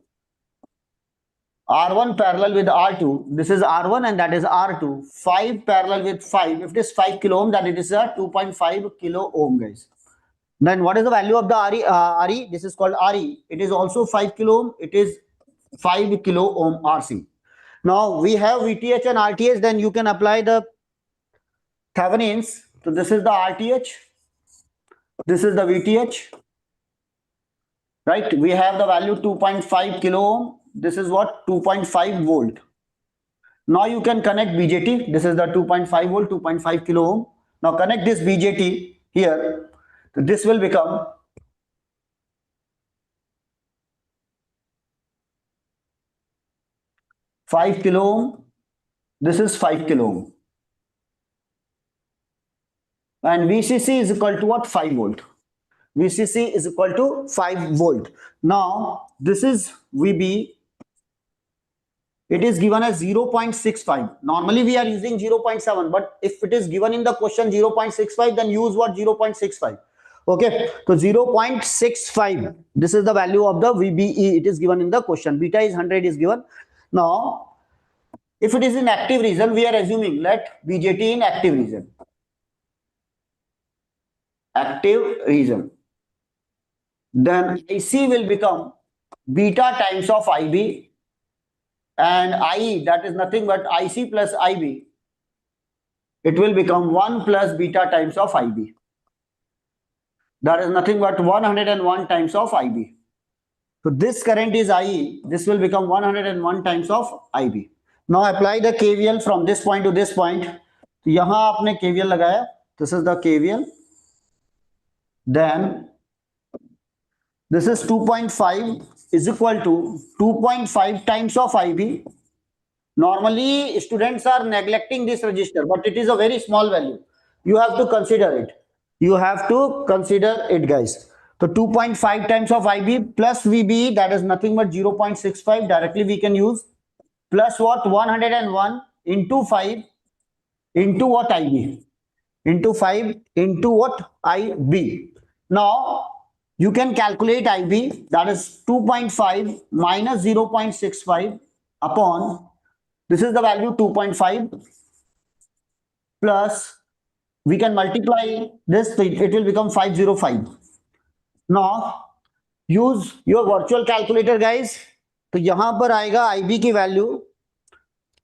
R1 parallel with R2. This is R1 and that is R2. 5 parallel with 5. If it is 5 kilo ohm, then it is a 2.5 kilo ohm, guys. Then what is the value of the RE? This is called RE. It is also 5 kilo ohm. It is 5 kilo ohm RC. Now we have VTH and RTH. Then you can apply the Thevenin's. So this is the RTH. This is the VTH. Right? We have the value 2.5 kilo ohm. This is what? 2.5 volt. Now you can connect BJT. This is the 2.5 volt, 2.5 kilo ohm. Now connect this BJT here. So this will become 5 kilo ohm. This is 5 kilo ohm. And VCC is equal to what? 5 volt. VCC is equal to 5 volt. Now this is VB. It is given as 0.65. Normally we are using 0.7, but if it is given in the question 0.65, then use what? 0.65. Okay, so 0.65. This is the value of the VBE. It is given in the question. Beta is 100 is given. Now, if it is in active region, we are assuming let BJT in active region. Active region. Then IC will become beta times of IB. And IE, that is nothing but IC plus IB. It will become 1 plus beta times of IB. That is nothing but 101 times of IB. So this current is IE. This will become 101 times of IB. Now apply the KVL from this point to this point. तो यहाँ आपने KVL लगाया. This is the KVL. Then this is 2.5 is equal to 2.5 times of IB. Normally students are neglecting this register, but it is a very small value. You have to consider it. You have to consider it, guys. So 2.5 times of IB plus VB, that is nothing but 0.65. Directly we can use plus what? 101 into 5 into what? IB. Into 5 into what? IB. Now you can calculate IB, that is 2.5 minus 0.65 upon, this is the value 2.5 plus, we can multiply this, it will become 505. Now use your virtual calculator, guys. तो यहां पर आएगा IB की value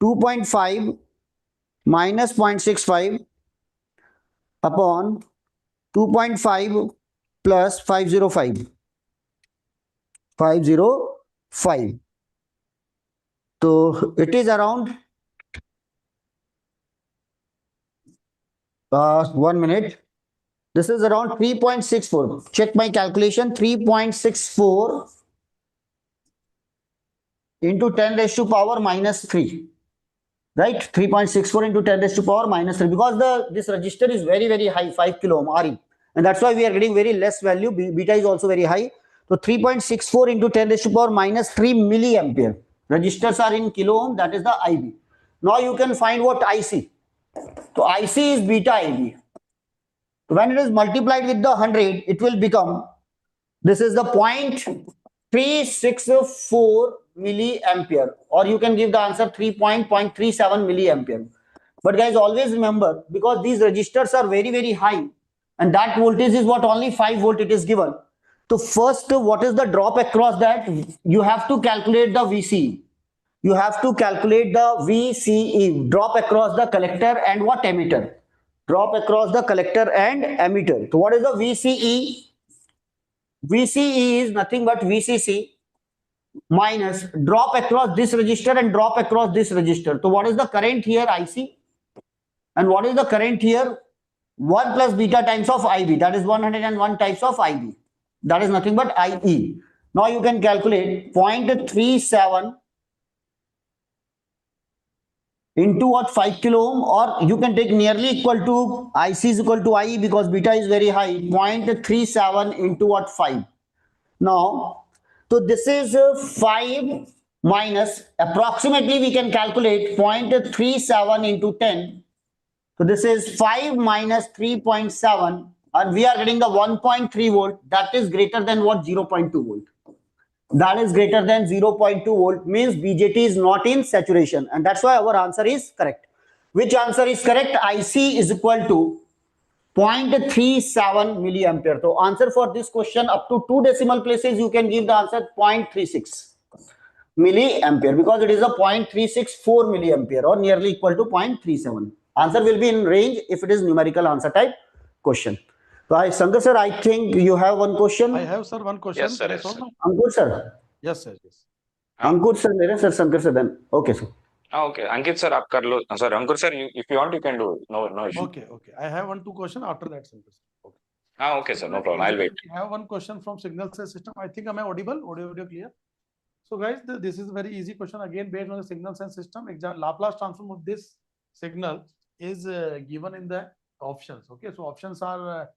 2.5 minus 0.65 upon 2.5 plus 505. 505. So it is around 1 minute. This is around 3.64. Check my calculation. 3.64 into 10 raised to power minus 3. Right? 3.64 into 10 raised to power minus 3. Because this resistor is very high, 5 kilo ohm RE. And that's why we are getting very less value. Beta is also very high. So 3.64 into 10 raised to power minus 3 milliampere. Resistors are in kilo ohm. That is the IB. Now you can find what IC. So IC is beta IB. When it is multiplied with the 100, it will become, this is the 0.364 milliampere, or you can give the answer 3.37 milliampere. But guys, always remember, because these resistors are very high, and that voltage is what, only 5 volt it is given. So first, what is the drop across that? You have to calculate the VCE. You have to calculate the VCE, drop across the collector and what, emitter. Drop across the collector and emitter. So what is the VCE? VCE is nothing but VCC minus drop across this resistor and drop across this resistor. So what is the current here? IC. And what is the current here? 1 plus beta times of IB. That is 101 types of IB. That is nothing but IE. Now you can calculate 0.37 into what, 5 kilo ohm, or you can take nearly equal to IC is equal to IE because beta is very high. 0.37 into what, 5. Now, so this is 5 minus, approximately we can calculate 0.37 into 10. So this is 5 minus 3.7, and we are getting the 1.3 volt. That is greater than what, 0.2 volt. That is greater than 0.2 volt, means BJT is not in saturation, and that's why our answer is correct. Which answer is correct? IC is equal to 0.37 milliampere. So answer for this question, up to 2 decimal places you can give the answer 0.36 milliampere, because it is a 0.364 milliampere, or nearly equal to 0.37. Answer will be in range if it is numerical answer type question. So Shankar sir, I think you have one question.
I have, sir, one question.
Yes, sir.
Can I
Yes,
solve
sir.
now?
Ankur sir.
Yes, sir. Yes.
Ankur sir, मेरे sir, Shankar sir, then okay sir.
Okay, Ankit sir, आप कर लो. Sir, Ankur sir, if you want, you can do it. No issue.
Okay. I have 2 questions after that, sir. Okay.
Okay, sir, no problem. I'll wait.
I have one question from signal system. I think am I audible? Audio clear? So guys, this is a very easy question. Again, based on the signal sense system, Laplace transform of this signal is given in the options. Okay, so options are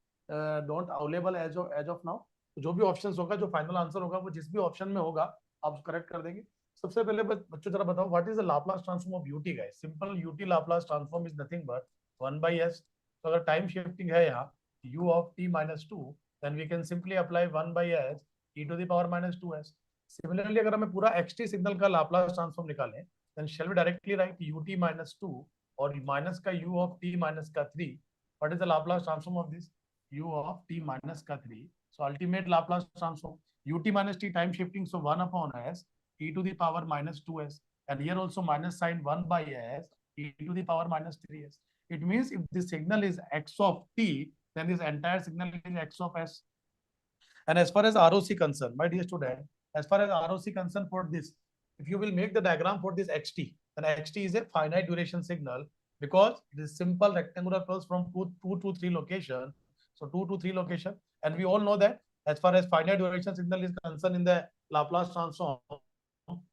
don't available as of now. तो जो भी options होगा, जो final answer होगा, वो जिस भी option में होगा आप करेक्ट कर देंगे. सबसे पहले बच्चों जरा बताओ, what is the Laplace transform of UT guys? Simple UT Laplace transform is nothing but 1/s. तो अगर टाइम शिफ्टिंग है यहाँ u of t minus 2, then we can simply apply 1/s e to the power minus 2s. Similarly, अगर हमें पूरा xt signal का Laplace transform निकालें, then shall we directly write ut minus 2 और माइनस का u of t minus का 3. What is the Laplace transform of this? U of t minus का 3. So ultimate Laplace transform ut minus t time shifting, so 1 upon s e to the power minus 2s, and here also minus sign 1/s e to the power minus 3s. It means if the signal is x of t, then this entire signal is x of s. And as far as ROC concerned, my dear student, as far as ROC concerned for this, if you will make the diagram for this xt, then xt is a finite duration signal because it is simple rectangular pulse from 2 to 3 location. So 2 to 3 location, and we all know that as far as finite duration signal is concerned in the Laplace transform,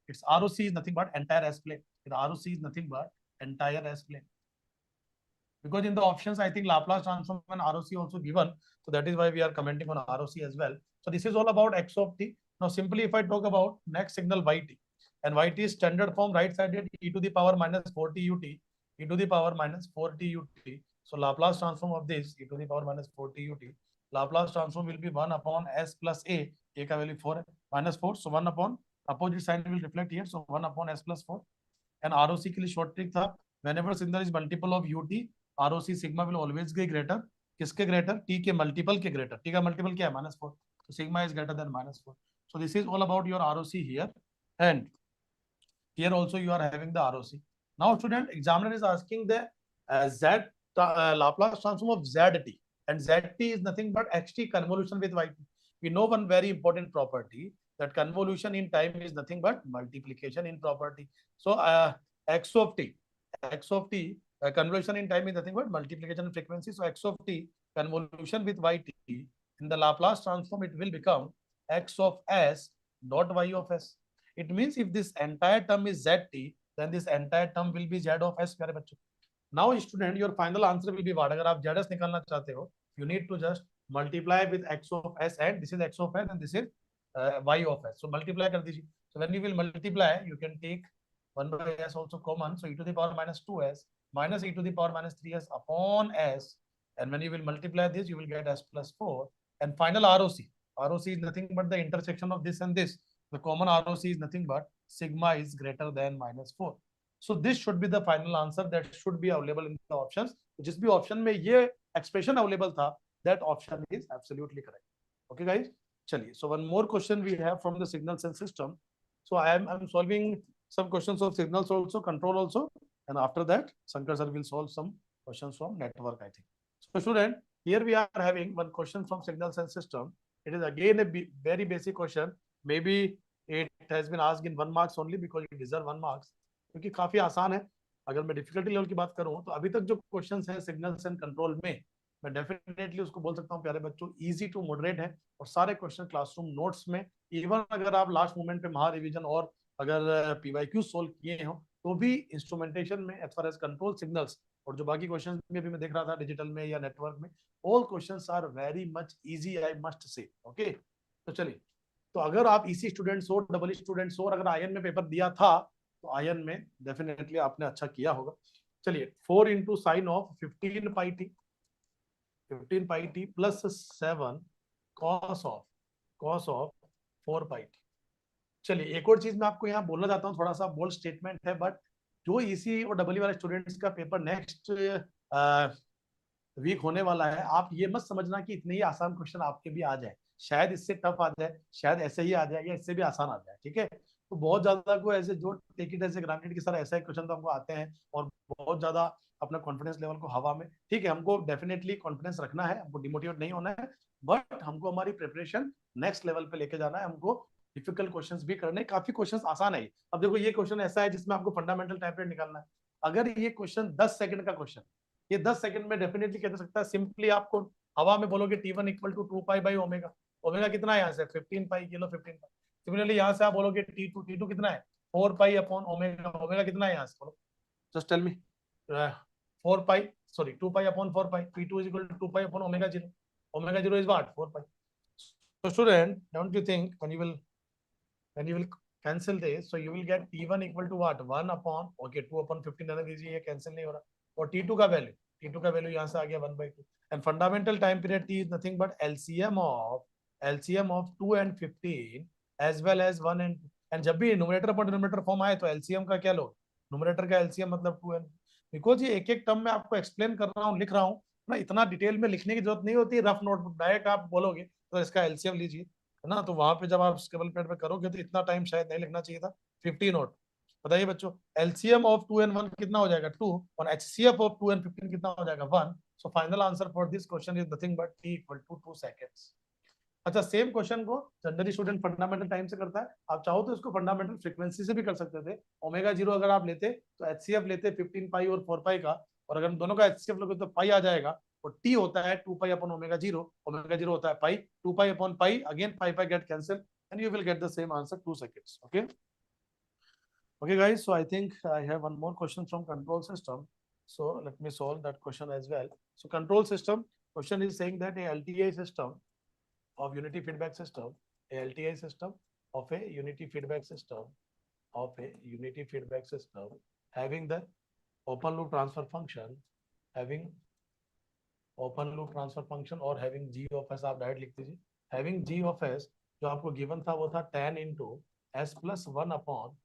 its ROC is nothing but entire S plane. The ROC is nothing but entire S plane. Because in the options, I think Laplace transform and ROC also given. So that is why we are commenting on ROC as well. So this is all about x of t. Now simply if I talk about next signal yt, and yt is standard form right sided e to the power minus 4t ut, e to the power minus 4t ut. So Laplace transform of this e to the power minus 4t ut, Laplace transform will be 1 upon s plus a का value 4 minus 4. So 1 upon opposite sign will reflect here. So 1 upon s plus 4. And ROC के लिए short trick था, whenever signal is multiple of ut, ROC sigma will always be greater. किसके greater? T के multiple के greater. T का multiple क्या है? minus 4. So sigma is greater than minus 4. So this is all about your ROC here. And here also you are having the ROC. Now student, examiner is asking the Laplace transform of ZT. and ZT is nothing but XT convolution with YT. We know one very important property, that convolution in time is nothing but multiplication in property. So X of t, convolution in time is nothing but multiplication in frequency. So X of t convolution with YT, in the Laplace transform it will become X of S dot Y of S. It means if this entire term is ZT, then this entire term will be Z of S. प्यारे बच्चों, now student your final answer will be what? अगर आप ZS निकालना चाहते हो, you need to just multiply with X of S, and this is X of S and this is Y of S. So multiply कर दीजिए. So when you will multiply, you can take 1 by S also common. So e to the power minus 2S minus e to the power minus 3S upon S. And when you will multiply this, you will get S plus 4. And final ROC. ROC is nothing but the intersection of this and this. The common ROC is nothing but sigma is greater than minus 4. So this should be the final answer that should be available in the options. जिस भी option में ये expression available था, that option is absolutely correct. Okay, guys. चलिए. So one more question we have from the signals and system. So I'm solving some questions of signals also, control also, and after that, Shankar sir will solve some questions from network, I think. So student, here we are having one question from signals and system. It is again a very basic question. Maybe it has been asked in 1 marks only because it deserves 1 marks. क्योंकि काफी आसान है. अगर मैं difficulty level की बात करूं तो अभी तक जो क्वेश्चंस हैं सिग्नल्स एंड कंट्रोल में, मैं डेफिनेटली उसको बोल सकता हूं प्यारे बच्चों इजी टू मॉडरेट है, और सारे क्वेश्चन क्लासरूम नोट्स में, इवन अगर आप लास्ट मोमेंट पे महा रिवीजन और अगर पीवाईक्यू सोल्व किए हो तो भी इंस्ट्रूमेंटेशन में as far as control signals और जो बाकी क्वेश्चन में भी मैं देख रहा था डिजिटल में या नेटवर्क में, all questions are very much easy, I must say. Okay, तो चलिए, तो अगर आप इसी स्टूडेंट्स हो, डबल स्टूडेंट्स हो, और अगर आयन में पेपर दिया था तो आयन में डेफिनेटली आपने अच्छा किया होगा. चलिए, 4 into sine of 15 pi T plus 7 cos of 4 pi T. चलिए, एक और चीज मैं आपको यहाँ बोलना चाहता हूँ, थोड़ा सा बोल्ड स्टेटमेंट है, बट जो ईसी और डबल वाले स्टूडेंट्स का पेपर नेक्स्ट वीक होने वाला है, आप ये मत समझना कि इतने ही आसान क्वेश्चन आपके भी आ जाए. शायद इससे टफ आ जाए, शायद ऐसे ही आ जाए, या इससे भी आसान आ जाए. ठीक है, तो बहुत ज्यादा को ऐसे जो take it as a granted की सर ऐसे क्वेश्चन तो हमको आते हैं, और बहुत ज्यादा अपना कॉन्फिडेंस लेवल को हवा में. ठीक है, हमको डेफिनेटली कॉन्फिडेंस रखना है, हमको डिमोटिवेट नहीं होना है, बट हमको हमारी प्रिपरेशन नेक्स्ट लेवल पे लेके जाना है. हमको डिफिकल्ट क्वेश्चंस भी करने, काफी क्वेश्चंस आसान है. अब देखो, ये क्वेश्चन ऐसा है जिसमें आपको फंडामेंटल टाइप रेट निकालना है. अगर ये क्वेश्चन 10 सेकंड का क्वेश्चन, ये 10 सेकंड में डेफिनेटली कह सकता है. सिंपली आपको हवा में बोलोगे T1 equal to 2 pi by omega. Omega कितना है यहाँ से? 15 पाई, किलो 15 पाई. सिमिलरली यहाँ से आप बोलोगे T2 कितना है? 4 पाई अपॉन ओमेगा. ओमेगा कितना है यहाँ से? बोलो, just tell me. 4 pi, sorry 2 pi upon 4 pi. P2 is equal to 2 pi upon omega 0. Omega 0 is what? 4 pi. So student, don't you think when you will cancel this, so you will get T1 equal to what? 1 upon, okay, 2 upon 15 रहने दीजिए, ये cancel नहीं हो रहा. और T2 का value यहाँ से आ गया 1/2. And fundamental time period T is nothing but LCM of 2 and 15 as well as 1 and 2. And जब भी न्यूमरेटर अपॉन डिनोमिनेटर फॉर्म आए तो LCM का क्या लो? न्यूमरेटर का LCM मतलब 2 and, बिकॉज ये एक टर्म में आपको एक्सप्लेन कर रहा हूँ, लिख रहा हूँ ना, इतना डिटेल में लिखने की जरूरत नहीं होती. रफ नोटबुक डायरेक्ट आप बोलोगे तो इसका LCM लीजिए, है ना, तो वहां पे जब आप स्क्रिबल पैड पे करोगे तो इतना टाइम शायद नहीं लिखना चाहिए था. 50 नोट. बताइए बच्चों, LCM ऑफ 2 and 1 कितना हो जाएगा? 2. और HCF ऑफ 2 and 15 कितना हो जाएगा? 1. So final answer for this question is nothing but T equal to 2 seconds. अच्छा, सेम क्वेश्चन को जनरली स्टूडेंट फंडामेंटल टाइम से करता है. आप चाहो तो इसको फंडामेंटल फ्रीक्वेंसी से भी कर सकते थे. ओमेगा 0 अगर आप लेते तो HCF लेते 15 पाई और 4 पाई का, और अगर दोनों का HCF लोगे तो पाई आ जाएगा. और T होता है 2 पाई अपॉन ओमेगा 0. ओमेगा 0 होता है पाई. 2 pi upon pi, again pi get cancel, and you will get the same answer 2 seconds. Okay guys, so I think I have one more question from control system, so let me solve that question as well. So control system question is saying that a LTI system of unity feedback system, having the open loop transfer function, और having G of S, आप direct लिख दीजिए. having G of S जो आपको given था वो था tan into S plus 1 upon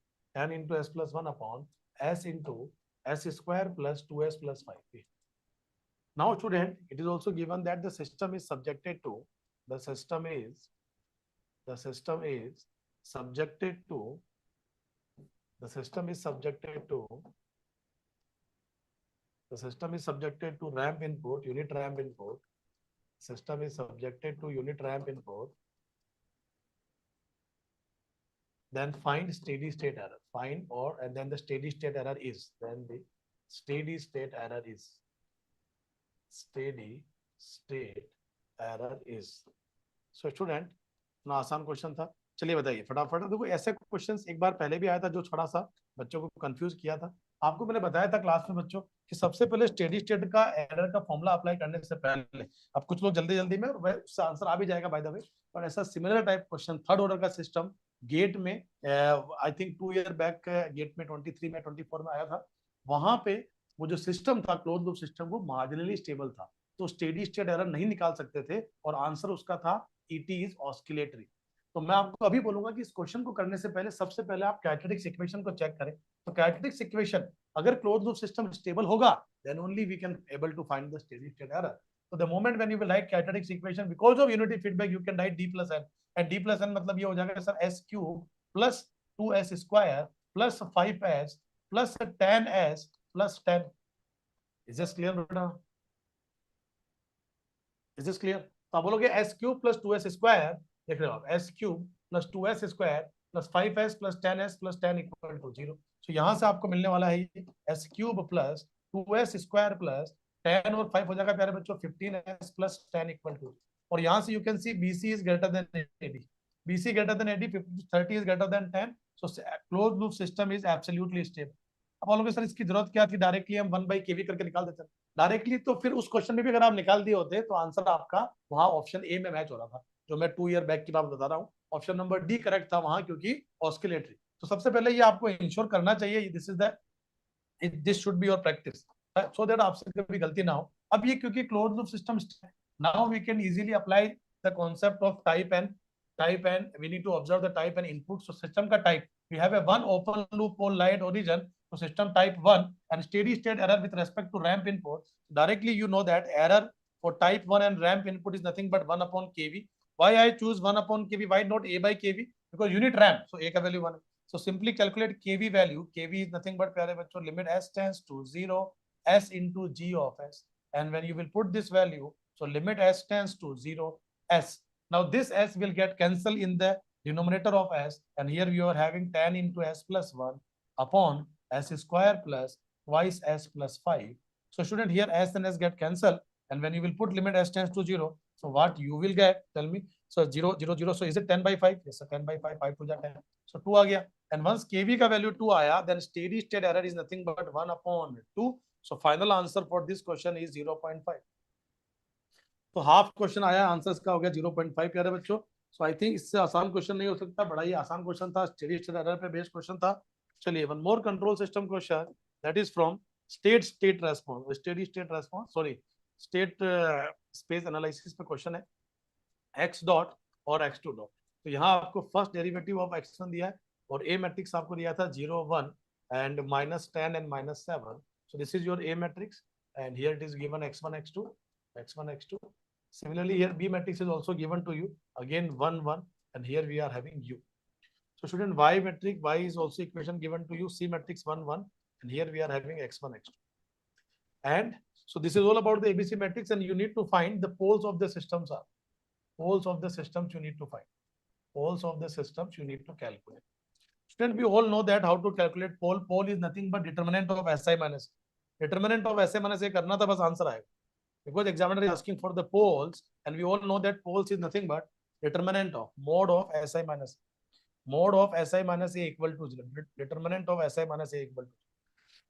S into S square plus 2S plus 5. Now student, it is also given that the system is subjected to ramp input, unit ramp input, system is subjected to unit ramp input, then find steady state error. Find or and then the steady state error is. Then the steady state error is. Steady state error is. So student, ना आसान question था. चलिए बताइए फटाफट. देखो ऐसे questions एक बार पहले भी आया था जो थोड़ा सा बच्चों को कंफ्यूज किया था. आपको मैंने बताया था क्लास में बच्चों कि सबसे पहले स्टेडी स्टेट का एरर का फॉर्मूला अप्लाई करने से पहले अब कुछ लोग जल्दी जल्दी में उससे आंसर आ भी जाएगा बाय द वे. और ऐसा similar type question third order का सिस्टम गेट में I think 2 year back GATE में 23 में 24 में आया था. वहां पे वो जो सिस्टम था क्लोज लूप सिस्टम वो मार्जिनली स्टेबल था, तो स्टेडी स्टेट एरर नहीं निकाल सकते थे और आंसर उसका था इट इज ऑस्किलेटरी. तो मैं आपको अभी बोलूंगा कि इस क्वेश्चन को करने से पहले सबसे पहले आप कैरेक्टरिस्टिक्स इक्वेशन को चेक करें. तो कैरेक्टरिस्टिक्स इक्वेशन अगर क्लोज लूप सिस्टम स्टेबल होगा then only we can able to find the steady state error. So the moment when you will write characteristics equation because of unity feedback you can write d plus n and d plus n मतलब ये हो जाएगा sir s cube plus 2s square plus 5s plus 10s plus 10. Is this clear बेटा? Is this clear? तो आप बोलोगे s cube plus 2s square, देख रहे हो आप s cube plus 2s square plus 5s plus 10s plus 10 equal to 0. So यहाँ से आपको मिलने वाला है s cube plus 2s square plus 10 और 5 हो जाएगा प्यारे बच्चों 15s plus 10 equal to. और यहाँ से you can see BC is greater than AD. BC greater than AD, 30 is greater than 10. So closed loop system is absolutely stable. अब बोलोगे सर इसकी जरूरत क्या थी, डायरेक्टली हम 1/kV करके निकाल देते हैं डायरेक्टली. तो फिर उस क्वेश्चन में भी अगर आप निकाल दिए होते तो आंसर आपका वहां ऑप्शन ए में मैच हो रहा था, जो मैं 2 ईयर बैक की बात बता रहा हूँ. ऑप्शन नंबर डी करेक्ट था वहां क्योंकि ऑस्किलेटरी. तो सबसे पहले ये आपको इंश्योर करना चाहिए this should be your practice so that आपसे कभी गलती ना हो. अब ये क्योंकि close loop system now we can easily apply the concept of type and we need to observe the type and input. So system का type we have a one open loop pole light origin. So system type 1 and steady state error with respect to ramp input. Directly you know that error for type 1 and ramp input is nothing but 1 upon kV. Why I choose 1 upon kV? Why not a by kV? Because unit ramp. So a का value 1. So simply calculate kV value. kV is nothing but प्यारे बच्चों limit s tends to 0 s into g of s. And when you will put this value, so limit s tends to 0 s. Now this s will get cancelled in the denominator of s, and here we are having 10 into s plus 1 upon s square plus twice s plus 5. So student, here s and s get cancelled, and when you will put limit s tends to 0, so what you will get, tell me. So 0 0 0, so is it 10 by 5? Yes sir, 10 by 5, 5 to 10, so 2 आ गया. And once kV का value 2 आया, then steady state error is nothing but 1 upon 2. So final answer for this question is 0.5. तो half question आया, answer का हो गया 0.5 प्यारे बच्चों. सो आई थिंक इससे आसान क्वेश्चन नहीं हो सकता, बड़ा ही आसान क्वेश्चन था, स्टेडी स्टेट एरर पे बेस्ड क्वेश्चन था. चलिए one more control system question that is from state response, steady state response, sorry state space analysis पे क्वेश्चन है x डॉट और x2 डॉट. तो यहाँ आपको फर्स्ट डेरिवेटिव ऑफ x1 दिया है और a मैट्रिक्स आपको दिया था 0 1 and -10 and -7. So this is your a matrix and here it is given x1 x2. Similarly here b matrix is also given to you, again 1 1, and here we are having u. So student, y matrix, y is also equation given to you, c matrix 1 1, and here we are having x1 x2. And so this is all about the abc matrix, and you need to find the poles of the systems are. Poles of the systems you need to find. Poles of the systems you need to calculate. Student, we all know that how to calculate pole. Pole is nothing but determinant of si minus. Determinant of si minus ये करना था, बस answer आएगा. Because examiner is asking for the poles, and we all know that poles is nothing but determinant of mod of si minus. Mod of si minus a equal to 0. Determinant of si minus a equal to.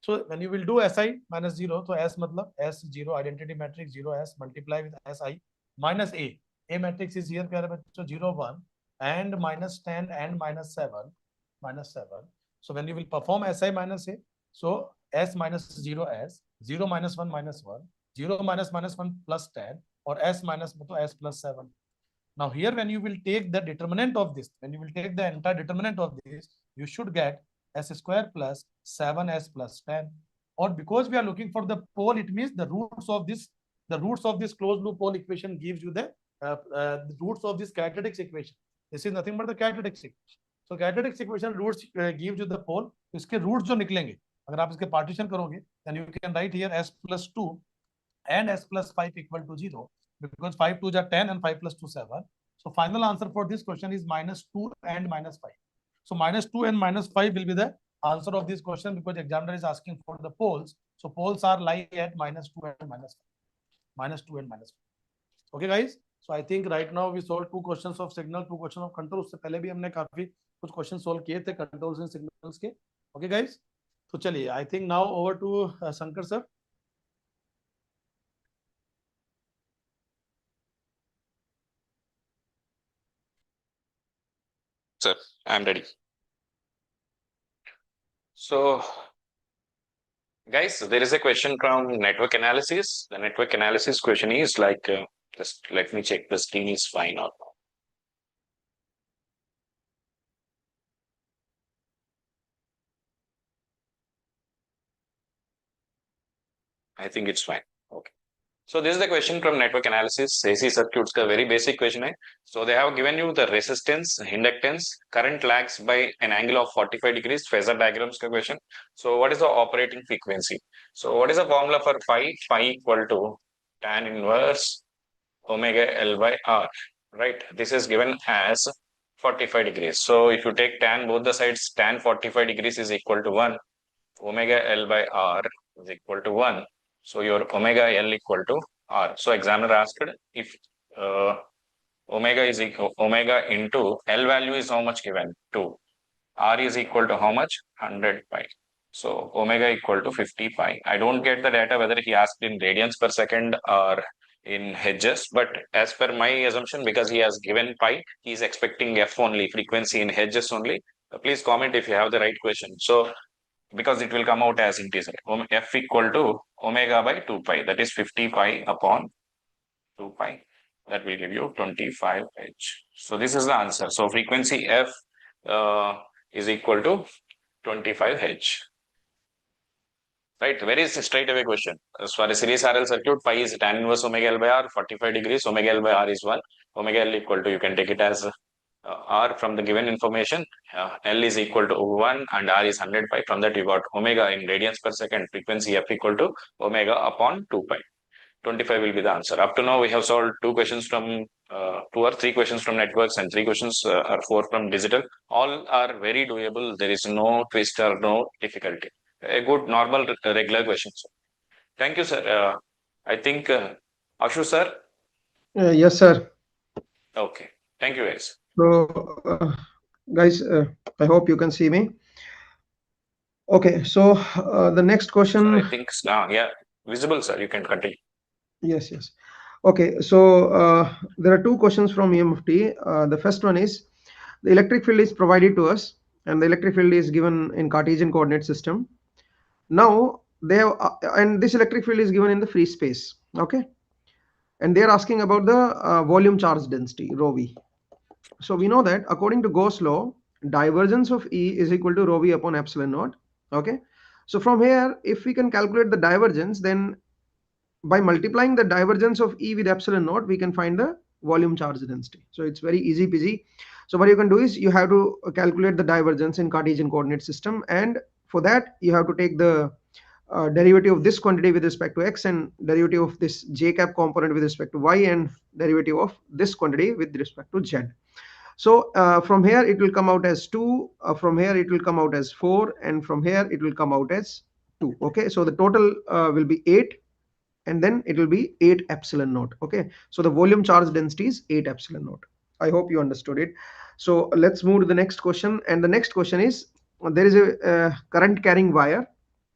So when you will do si minus 0, so s मतलब s0 identity matrix 0s multiply with si minus a. A matrix is here प्यारे बच्चों 0 1 and -10 and -7. So when you will perform si minus a, so s minus 0s, 0 minus 1 minus 1. 0 minus -1 plus 10 or s minus s plus 7. Now here when you will take the determinant of this, when you will take the entire determinant of this, you should get s square plus 7s plus 10. Or because we are looking for the pole, it means the roots of this closed loop pole equation gives you the roots of this characteristics equation. This is nothing but the characteristics equation. So characteristics equation roots gives you the pole. इसके roots जो निकलेंगे, अगर आप इसके partition करोगे, then you can write here s plus 2 and s plus 5 equal to 0. because 5 2s are 10 and 5 plus 2 7. So final answer for this question is -2 and -5. So -2 and -5 will be the answer of this question because examiner is asking for the poles. So poles are lie at -2 and -5. -2 and -5. Okay guys. So I think right now we solved 2 questions of signal, 2 questions of control. उससे पहले भी हमने काफी कुछ question solve किए थे controls and signals के. Okay guys. तो चलिए I think now over to Shankar sir.
Sir, I'm ready. So, guys, there is a question from network analysis. The network analysis question is like, just let me check the screen is fine or not. I think it's fine. Okay. So this is the question from network analysis. AC circuits का very basic question है. So they have given you the resistance, inductance, current lags by an angle of 45 degrees. Phasor diagrams का question. So what is the operating frequency? So what is the formula for phi? Phi equal to tan inverse omega L by R. Right. This is given as 45 degrees. So if you take tan both the sides, tan 45 degrees is equal to 1. Omega L by R is equal to 1. So your omega L equal to R. So examiner asked if omega is equal omega into L value is how much given? 2. R is equal to how much? 100 pi. So omega equal to 50 pi. I don't get the data whether he asked in radians per second or in hertz, but as per my assumption, because he has given pi, he is expecting F only, frequency in hertz only. Please comment if you have the right question. So because it will come out as integer, F equal to omega by 2 pi, that is 50 pi upon 2 pi, that will give you 25 H. So this is the answer. So frequency F is equal to 25 H. Right, very straight away question. As far as series RL circuit, pi is tan inverse omega L by R, 45 degrees, omega L by R is 1, omega L equal to, you can take it as R from the given information, L is equal to 1 and R is 100 pi. From that you got omega in radians per second, frequency F equal to omega upon 2 pi. 25 will be the answer. Up to now we have solved 2 questions from 2 or 3 questions from networks and 3 questions or 4 from digital. All are very doable. There is no twist or no difficulty. A good normal regular question. Thank you, sir. I think Ashu sir.
Yes, sir.
Okay. Thank you, guys.
So, guys, I hope you can see me. Okay, so the next question.
Sir, I think yeah, visible, sir. You can continue.
Yes, yes. Okay, so there are 2 questions from EMFT. The first one is the electric field is provided to us, and the electric field is given in Cartesian coordinate system. Now they have, and this electric field is given in the free space. Okay, and they are asking about the volume charge density rho v. So we know that according to Gauss law, divergence of E is equal to rho v upon epsilon naught. Okay, so from here, if we can calculate the divergence, then by multiplying the divergence of E with epsilon naught, we can find the volume charge density. So it's very easy peasy. So what you can do is you have to calculate the divergence in Cartesian coordinate system, and for that you have to take the derivative of this quantity with respect to x, and derivative of this j cap component with respect to y, and derivative of this quantity with respect to z. So from here it will come out as 2, from here it will come out as 4, and from here it will come out as 2. Okay, so the total will be 8, and then it will be 8 epsilon naught. Okay, so the volume charge density is 8 epsilon naught. I hope you understood it. So let's move to the next question, and the next question is there is a current carrying wire,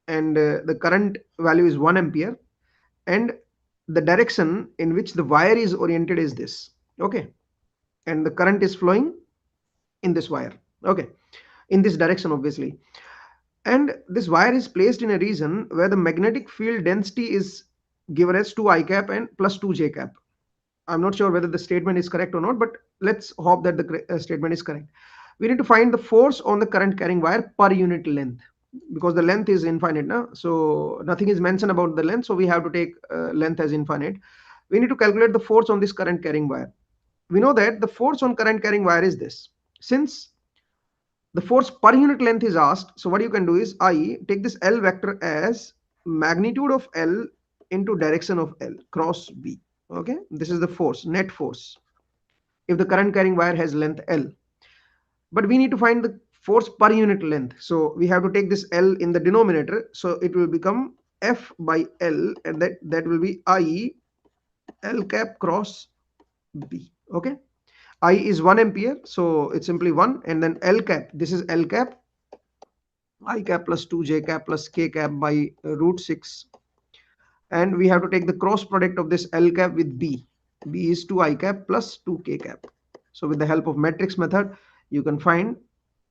and the current value is 1 ampere, and the direction in which the wire is oriented is this. Okay, and the current is flowing in this wire. Okay, in this direction obviously, and this wire is placed in a region where the magnetic field density is given as 2 I cap and plus 2 j cap. I'm not sure whether the statement is correct or not, but let's hope that the statement is correct. We need to find the force on the current carrying wire per unit length, because the length is infinite now, so nothing is mentioned about the length, so we have to take length as infinite. We need to calculate the force on this current carrying wire. We know that the force on current carrying wire is this. Since the force per unit length is asked, so what you can do is I take this L vector as magnitude of L into direction of L cross B. Okay, this is the force, net force, if the current carrying wire has length L. But we need to find the force per unit length. So we have to take this L in the denominator. So it will become F by L, and that will be I L cap cross B. Okay, I is 1 ampere, so it's simply 1, and then L cap, this is L cap, I cap plus 2 J cap plus K cap by root 6, and we have to take the cross product of this L cap with B. B is 2 I cap plus 2 K cap. So with the help of matrix method, you can find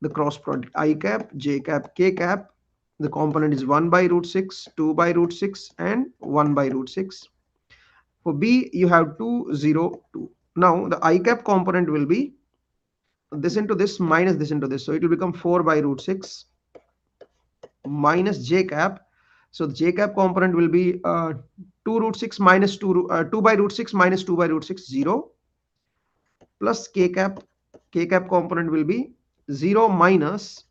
the cross product I cap, J cap, K cap. The component is 1 by root 6, 2 by root 6, and 1 by root 6. For B, you have 2, 0, 2. Now the I cap component will be this into this minus this into this. So it will become 4 by root 6 minus J cap. So the J cap component will be 2 root 6 minus 2 by root 6 minus 2 by root 6, 0, plus K cap. K cap component will be 0 minus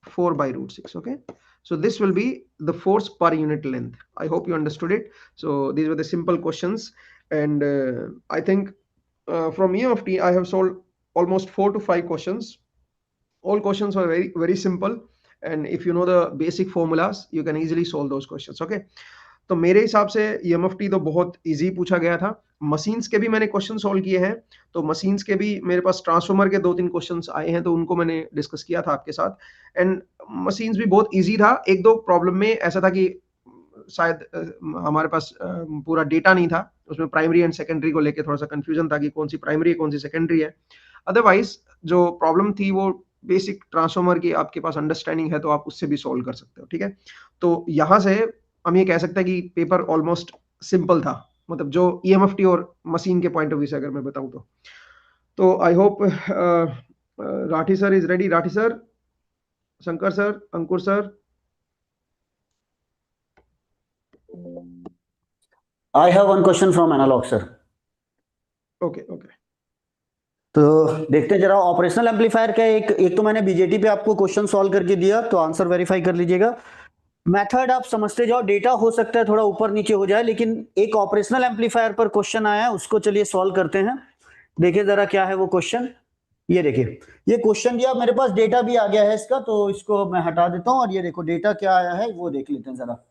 4 by root 6. Okay, so this will be the force per unit length. I hope you understood it. So these were the simple questions, and I think from E of T I have solved almost 4 to 5 questions. All questions are very, very simple, and if you know the basic formulas, you can easily solve those questions. Okay, तो मेरे हिसाब से EMFT तो बहुत easy पूछा गया था. Machines के भी मैंने क्वेश्चन सॉल्व किए हैं, तो मशीन्स के भी मेरे पास ट्रांसफार्मर के 2-3 क्वेश्चंस आए हैं, तो उनको मैंने डिस्कस किया था आपके साथ. एंड मशीन्स भी बहुत इजी था. एक दो प्रॉब्लम में ऐसा था कि शायद हमारे पास पूरा डेटा नहीं था, उसमें प्राइमरी एंड सेकेंडरी को लेके थोड़ा सा कंफ्यूजन था कि कौन सी प्राइमरी है कौन सी सेकेंडरी है. अदरवाइज जो प्रॉब्लम थी वो बेसिक ट्रांसफार्मर की आपके पास अंडरस्टैंडिंग है तो आप उससे भी सॉल्व कर सकते हो. ठीक है, तो यहाँ से हम ये कह सकते हैं कि पेपर ऑलमोस्ट सिंपल था, मतलब जो EMFT और मशीन के पॉइंट ऑफ व्यू से अगर मैं बताऊं तो I hope Rathi sir is ready. Rathi sir, Shankar sir, Ankur sir.
I have one question from analog sir.
Okay.
तो देखते हैं जरा ऑपरेशनल एम्पलीफायर का एक तो मैंने बीजेटी पे आपको क्वेश्चन सॉल्व करके दिया, तो आंसर वेरीफाई कर लीजिएगा. मेथड आप समझते जाओ, डेटा हो सकता है थोड़ा ऊपर नीचे हो जाए, लेकिन एक ऑपरेशनल एम्पलीफायर पर क्वेश्चन आया है, उसको चलिए सॉल्व करते हैं. देखिए जरा क्या है वो क्वेश्चन. ये देखिए, ये क्वेश्चन दिया, मेरे पास डेटा भी आ गया है इसका, तो इसको मैं हटा देता हूं, और ये देखो डेटा क्या आया है वो देख लेते हैं जरा.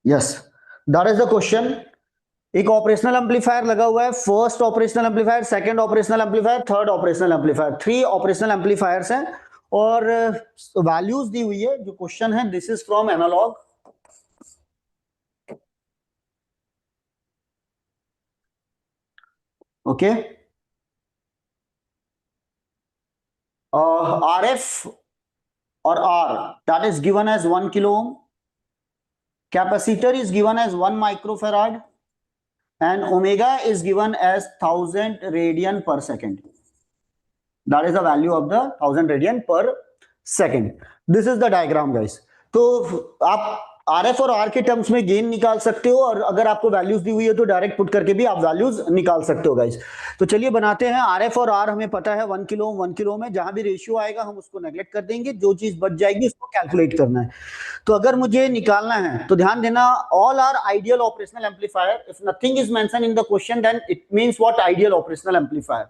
Yes, that is the question. एक ऑपरेशनल एम्पलीफायर लगा हुआ है, first operational amplifier, second operational amplifier, third operational amplifier, 3 operational amplifiers हैं, और वैल्यूज दी हुई है. जो क्वेश्चन है, this is from analog. Okay, RF or R, that is given as 1 kilo ohm. Capacitor is given as 1 microfarad, and omega is given as 1000 radian per second. That is the value of the 1000 radian per second. This is the diagram guys. तो आप RF और R के terms में gain निकाल सकते हो, और अगर आपको वैल्यूज दी हुई है तो डायरेक्ट पुट करके भी आप वैल्यूज निकाल सकते हो गाइस. तो चलिए बनाते हैं. RF और R हमें पता है 1 किलो ओम 1 किलो में, जहां भी रेशियो आएगा हम उसको नेगलेक्ट कर देंगे, जो चीज बच जाएगी उसको कैलकुलेट करना है. तो अगर मुझे निकालना है तो ध्यान देना, all are ideal operational amplifier. If nothing is mention in the question then it means what ideal operational amplifier.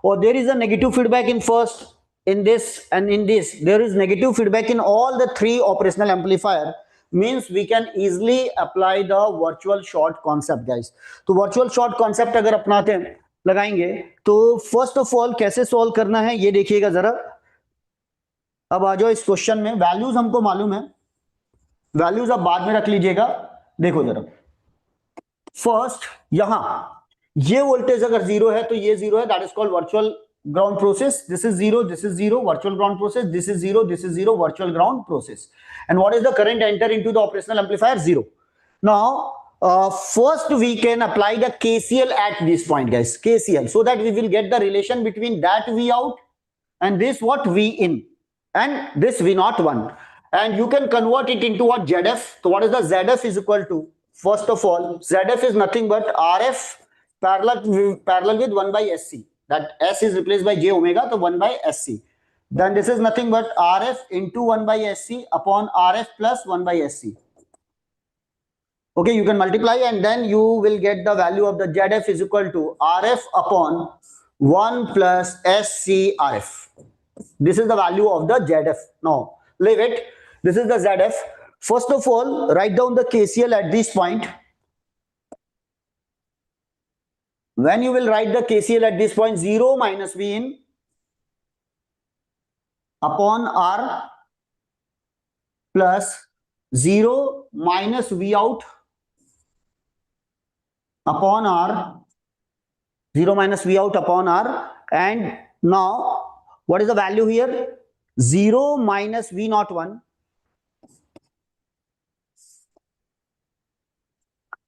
और there is a negative feedback in first, in this and in this. There is negative feedback in all the 3 operational amplifier, means we can easily apply the virtual short concept guys. तो virtual short concept अगर अपनाते हैं, लगाएंगे, तो first of all कैसे solve करना है ये देखिएगा जरा. अब आ जाओ इस क्वेश्चन में. वैल्यूज हमको मालूम है, वैल्यूज आप बाद में रख लीजिएगा. देखो जरा, फर्स्ट यहां ये वोल्टेज अगर 0 है तो ये 0 है, that is called virtual ground process. This is 0, this is 0, virtual ground process. This is 0, this is 0, virtual ground process. And what is the current enter into the operational amplifier? 0. Now first we can apply the KCL at this point guys, KCL, so that we will get the relation between that V out and this what V in, and this V naught 1, and you can convert it into what ZF. So what is the ZF is equal to, first of all ZF is nothing but RF parallel with 1 by SC. That S is replaced by j omega, so 1 by SC. Then this is nothing but RF into 1 by SC upon RF plus 1 by SC. Okay, you can multiply and then you will get the value of the ZF is equal to RF upon 1 plus SCRF. This is the value of the ZF. Now, leave it. This is the ZF. First of all, write down the KCL at this point. When you will write the KCL at this point, 0 minus V in upon R plus 0 minus V out upon R, 0 minus V out upon R, and now what is the value here? 0 minus V naught 1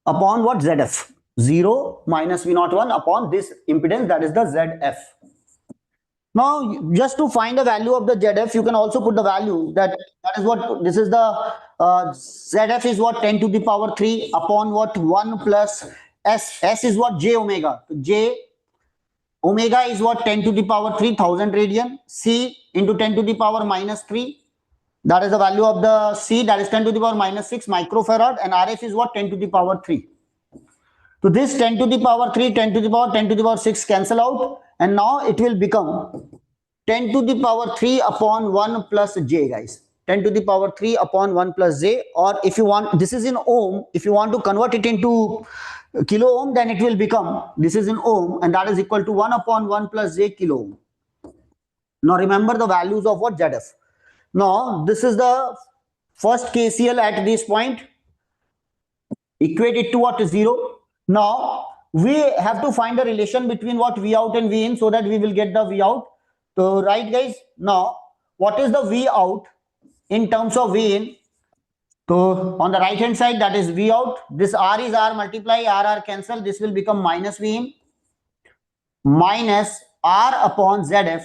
upon what? ZF. 0 minus V naught 1 upon this impedance, that is the ZF. Now, just to find the value of the ZF, you can also put the value that is what, this is the ZF is what, 10 to the power 3 upon what, 1 plus S. S is what? J omega. J omega is what? 10 to the power 3, 1000 radian. C into 10 to the power minus 3. That is the value of the C, that is 10 to the power minus 6 microfarad, and RF is what? 10 to the power 3. So this 10 to the power 3, 10 to the power, 10 to the power 6 cancel out, and now it will become 10 to the power 3 upon 1 plus J, guys. 10 to the power 3 upon 1 plus J, or if you want, this is in ohm, if you want to convert it into kilo ohm, then it will become, this is in ohm, and that is equal to 1 upon 1 plus J kilo ohm. Now remember the values of what? ZF. Now this is the first KCL at this point. Equate it to what? 0. Now we have to find the relation between what? V out and V in, so that we will get the V out. So right, guys, now what is the V out in terms of V in? So on the right hand side, that is V out. This R is R, multiply R cancel. This will become minus V in minus R upon ZF.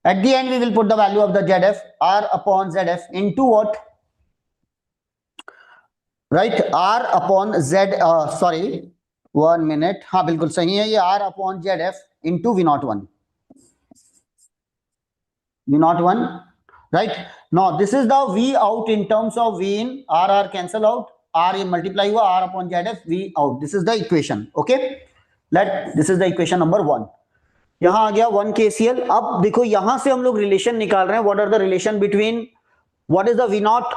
At the end, we will put the value of the ZF, R upon ZF, into what? Right, R upon Z, sorry, 1 minute. हाँ बिल्कुल सही है ये, R upon ZF into V naught 1. V naught 1, right? Now this is the V out in terms of V in, R cancel out, R in multiply हुआ, R upon ZF, V out. This is the equation, okay? This is the equation number 1. यहाँ आ गया 1 KCL. अब देखो यहाँ से हम लोग relation निकाल रहे हैं. What are the relation between, what is the V naught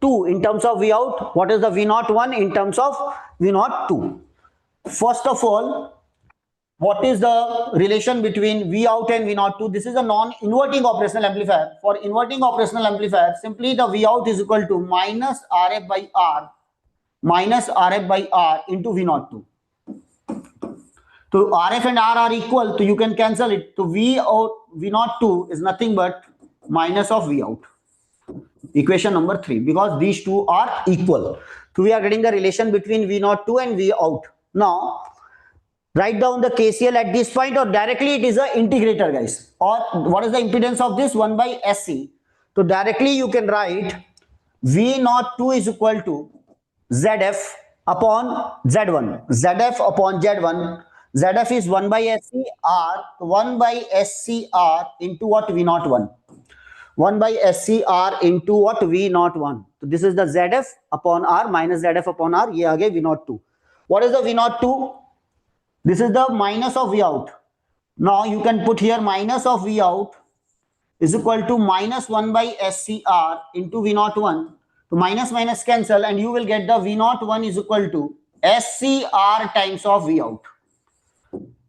2 in terms of V out, what is the V naught 1 in terms of V naught 2. First of all, what is the relation between V out and V naught 2? This is a non-inverting operational amplifier. For inverting operational amplifier, simply the V out is equal to minus RF by R into V naught 2. So RF and R are equal, so you can cancel it. So V out, V naught 2 is nothing but minus of V out. Equation number 3, because these two are equal. So we are getting the relation between V naught 2 and V out. Now write down the KCL at this point, or directly it is a integrator, guys. Or what is the impedance of this? 1 by SC. So directly you can write V naught 2 is equal to ZF upon Z1. ZF upon Z1. ZF is 1 by SC R, 1 by SC R into what? V naught 1. 1 by SCR into what? V naught 1. So this is the ZF upon R minus ZF upon R. ये आ गया V naught 2. What is the V naught 2? This is the minus of V out. Now you can put here minus of V out is equal to minus 1 by SCR into V naught 1. So minus minus cancel, and you will get the V naught 1 is equal to SCR times of V out.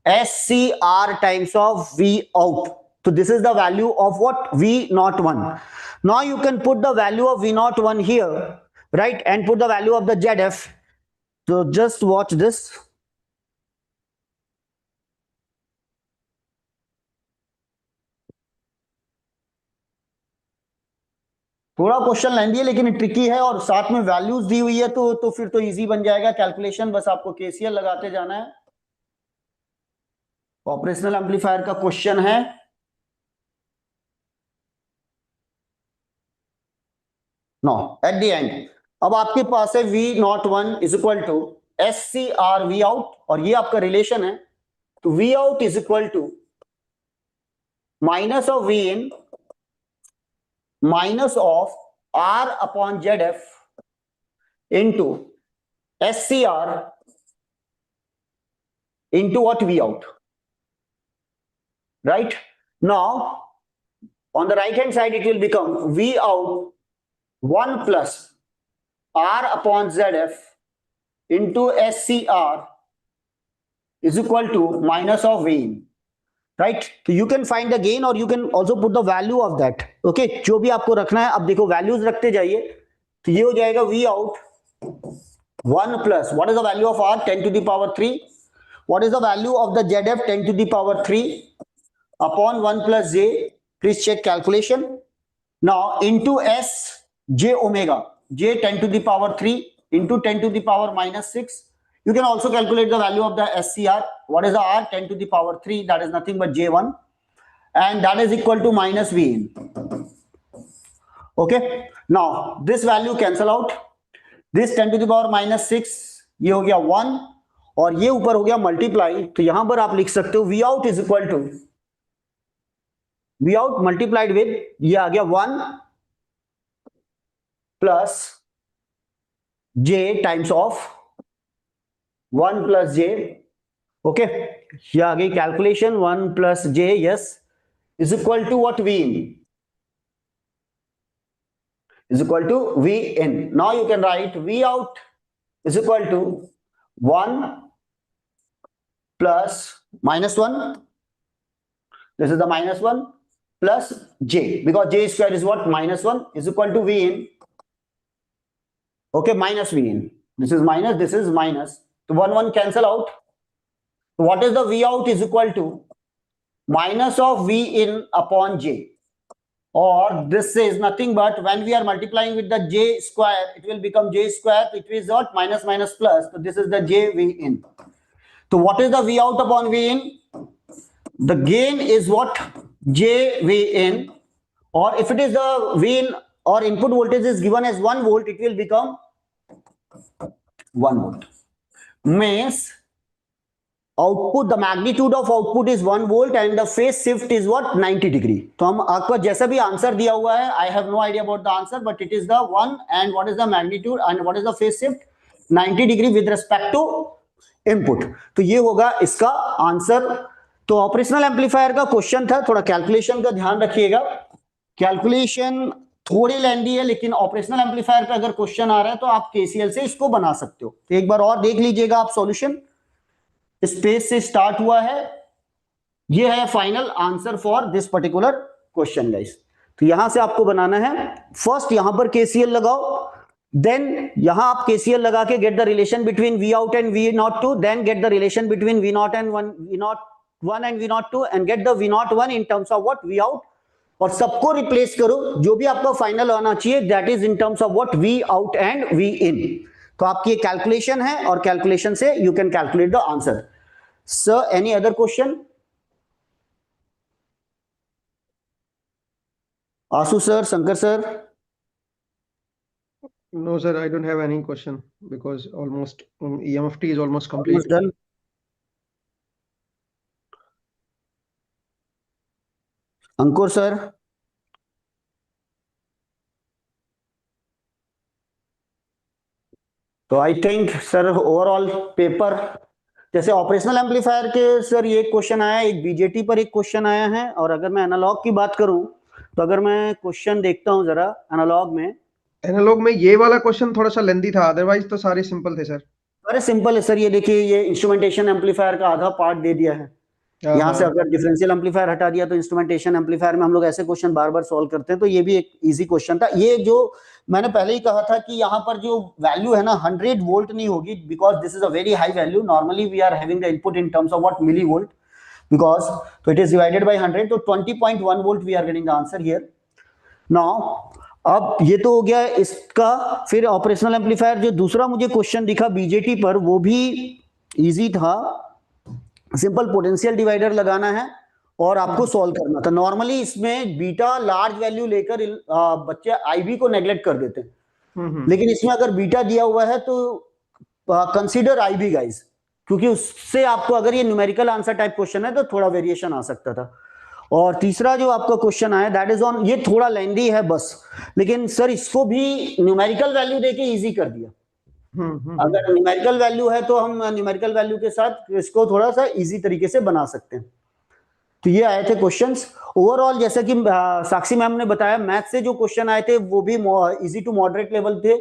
SCR times of V out. So this is the value of what? V naught 1. Now you can put the value of V naught 1 here, right? And put the value of the ZF. So just watch this. थोड़ा question लेंदी है लेकिन tricky है, और साथ में values दी हुई है, तो फिर तो इजी बन जाएगा कैलकुलेशन. बस आपको केसीएल लगाते जाना है. ऑपरेशनल एम्पलीफायर का क्वेश्चन है. नो एट द एंड अब आपके पास है V naught 1 is equal to SCR V out, और ये आपका रिलेशन है. तो V out is equal to minus of V in minus of R upon ZF into SCR into what? V out. Right? Now, on the right hand side, it will become V out 1 plus R upon ZF into SCR is equal to minus of V in. Right? So you can find the gain or you can also put the value of that. Okay? जो भी आपको रखना है, अब देखो values रखते जाइए, तो ये हो जाएगा V out 1 plus, what is the value of R? 10 to the power 3. What is the value of the ZF? 10 to the power 3 upon 1 plus J. Please check calculation. Now into S J omega, J 10 to the power 3 into 10 to the power minus 6. You can also calculate the value of the SCR. What is the R? 10 to the power 3, that is nothing but J1, and that is equal to minus V in. Okay, now this value cancel out. This 10 to the power minus 6 ये हो गया 1 और ये ऊपर हो गया multiply, तो यहां पर आप लिख सकते हो V out is equal to V out multiplied with, ये आ गया 1 plus J times of 1 plus J. Okay, ये आ गई calculation 1 plus J, yes, is equal to what? V in is equal to V in. Now you can write V out is equal to 1 plus minus 1. This is the minus 1 plus J, because J square is what? Minus 1 is equal to V in. Okay, minus V in. This is minus, this is minus. So 1 cancel out. So what is the V out is equal to minus of V in upon J. Or this is nothing but when we are multiplying with the J square, it will become J square, it is what? Minus minus plus. So this is the J V in. So what is the V out upon V in? The gain is what? J V in. Or if it is the V in or input voltage is given as 1 volt, it will become 1 volt. Means output, the magnitude of output is 1 volt and the phase shift is what? 90 degree. तो हम आपको जैसा भी answer दिया हुआ है, I have no idea about the answer, but it is the 1 and what is the magnitude and what is the phase shift? 90 degree with respect to input. तो ये होगा इसका आंसर. तो ऑपरेशनल एम्पलीफायर का question था, थोड़ा calculation का ध्यान रखिएगा. कैलकुलेशन थोड़ी लेंदी है, लेकिन ऑपरेशनल एम्पलीफायर पे अगर क्वेश्चन आ रहा है तो आप केसीएल से इसको बना सकते हो. तो एक बार और देख लीजिएगा आप सॉल्यूशन. स्पेस से स्टार्ट हुआ है, ये है final answer for this particular question guys. तो यहां से आपको बनाना है, फर्स्ट यहां पर केसीएल लगाओ, देन यहां आप केसीएल लगा के get the relation between V out and V naught 2, then get the relation between V naught and V naught 1 and V naught 2 and get the V naught 1 in terms of what? V out. और सबको replace करो, जो भी आपका final आना चाहिए that is in terms of what? V out and V in. तो आपकी ये कैलकुलेशन है और कैलकुलेशन से you can calculate the answer. Sir, any other question? Asu sir, Shankar sir?
No sir, I don't have any question because almost EMFT is almost complete.
Almost done. Ankur sir? तो I think sir overall paper, जैसे operational amplifier के sir ये question आया, एक BJT पर एक question आया है, और अगर मैं एनालॉग की बात करूं तो अगर मैं क्वेश्चन देखता हूं जरा एनालॉग में
ये वाला क्वेश्चन थोड़ा सा लेंदी था, अदरवाइज तो सारे सिंपल थे सर.
अरे सिंपल है सर. ये देखिए, ये इंस्ट्रूमेंटेशन एम्पलीफायर का आधा पार्ट दे दिया है. यहाँ से अगर डिफरेंशियल एम्पलीफायर हटा दिया तो इंस्ट्रूमेंटेशन एम्पलीफायर में हम लोग ऐसे क्वेश्चन बार बार सॉल्व करते हैं. तो ये भी एक इजी क्वेश्चन था. ये जो मैंने पहले ही कहा था कि यहाँ पर जो वैल्यू है ना 100 वोल्ट नहीं होगी, because this is a very high value. Normally we are having the input in terms of what? Milli volt, because तो इट इज डिवाइडेड बाय 100, तो 20.1 volt we are getting the answer here. Now अब ये तो हो गया इसका. फिर operational amplifier जो दूसरा मुझे क्वेश्चन दिखा बीजेटी पर, वो भी इजी था. सिंपल पोटेंशियल डिवाइडर लगाना है और आपको सॉल्व करना था. नॉर्मली इसमें बीटा लार्ज वैल्यू लेकर बच्चे आईबी को नेग्लेक्ट कर देते हैं, लेकिन इसमें अगर बीटा दिया हुआ है तो कंसीडर आईबी गाइस, क्योंकि उससे आपको अगर ये न्यूमेरिकल आंसर टाइप क्वेश्चन है तो थोड़ा वेरिएशन आ सकता था. और तीसरा जो आपका क्वेश्चन आया दैट इज ऑन, ये थोड़ा लेंदी है बस, लेकिन सर इसको भी न्यूमेरिकल वैल्यू देके इजी कर दिया. अगर न्यूमेरिकल वैल्यू है तो हम न्यूमेरिकल वैल्यू के साथ इसको थोड़ा सा इजी तरीके से बना सकते हैं। तो ये आए थे क्वेश्चंस ओवरऑल, जैसा कि साक्षी मैम ने बताया, मैथ से जो क्वेश्चन आए थे वो भी इजी टू मॉडरेट लेवल थे।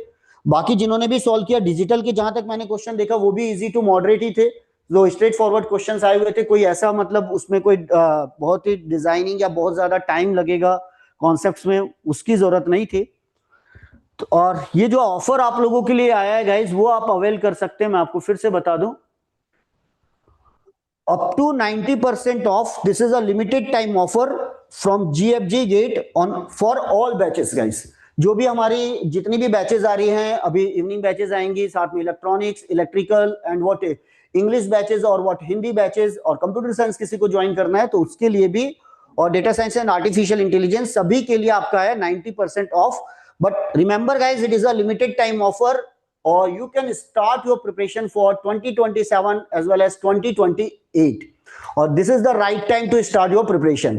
बाकी जिन्होंने भी सॉल्व किया डिजिटल के, जहां तक मैंने क्वेश्चन देखा वो भी इजी टू मॉडरेट ही थे, जो स्ट्रेट फॉरवर्ड क्वेश्चंस आए हुए थे। कोई ऐसा मतलब उसमें कोई बहुत ही डिजाइनिंग या बहुत ज्यादा टाइम लगेगा कॉन्सेप्ट्स में, उसकी जरूरत नहीं थी। तो और ये जो ऑफर आप लोगों के लिए आया है गाइज, वो आप अवेल कर सकते हैं। मैं आपको फिर से बता दूं, up to 90% off. This is a limited time offer from GFG Gate on for all batches guys. जो भी हमारी जितनी भी बैचेस आ रही हैं, अभी इवनिंग बैचेस आएंगी, साथ में electronics, electrical and what English batches और व्हाट हिंदी बैचेस, और कंप्यूटर साइंस किसी को ज्वाइन करना है तो उसके लिए भी, और data science and artificial intelligence, सभी के लिए आपका है 90% of. But remember guys, it is a limited time offer, or you can start your preparation for 2027 as well as 2028, और this is the right time to start your preparation।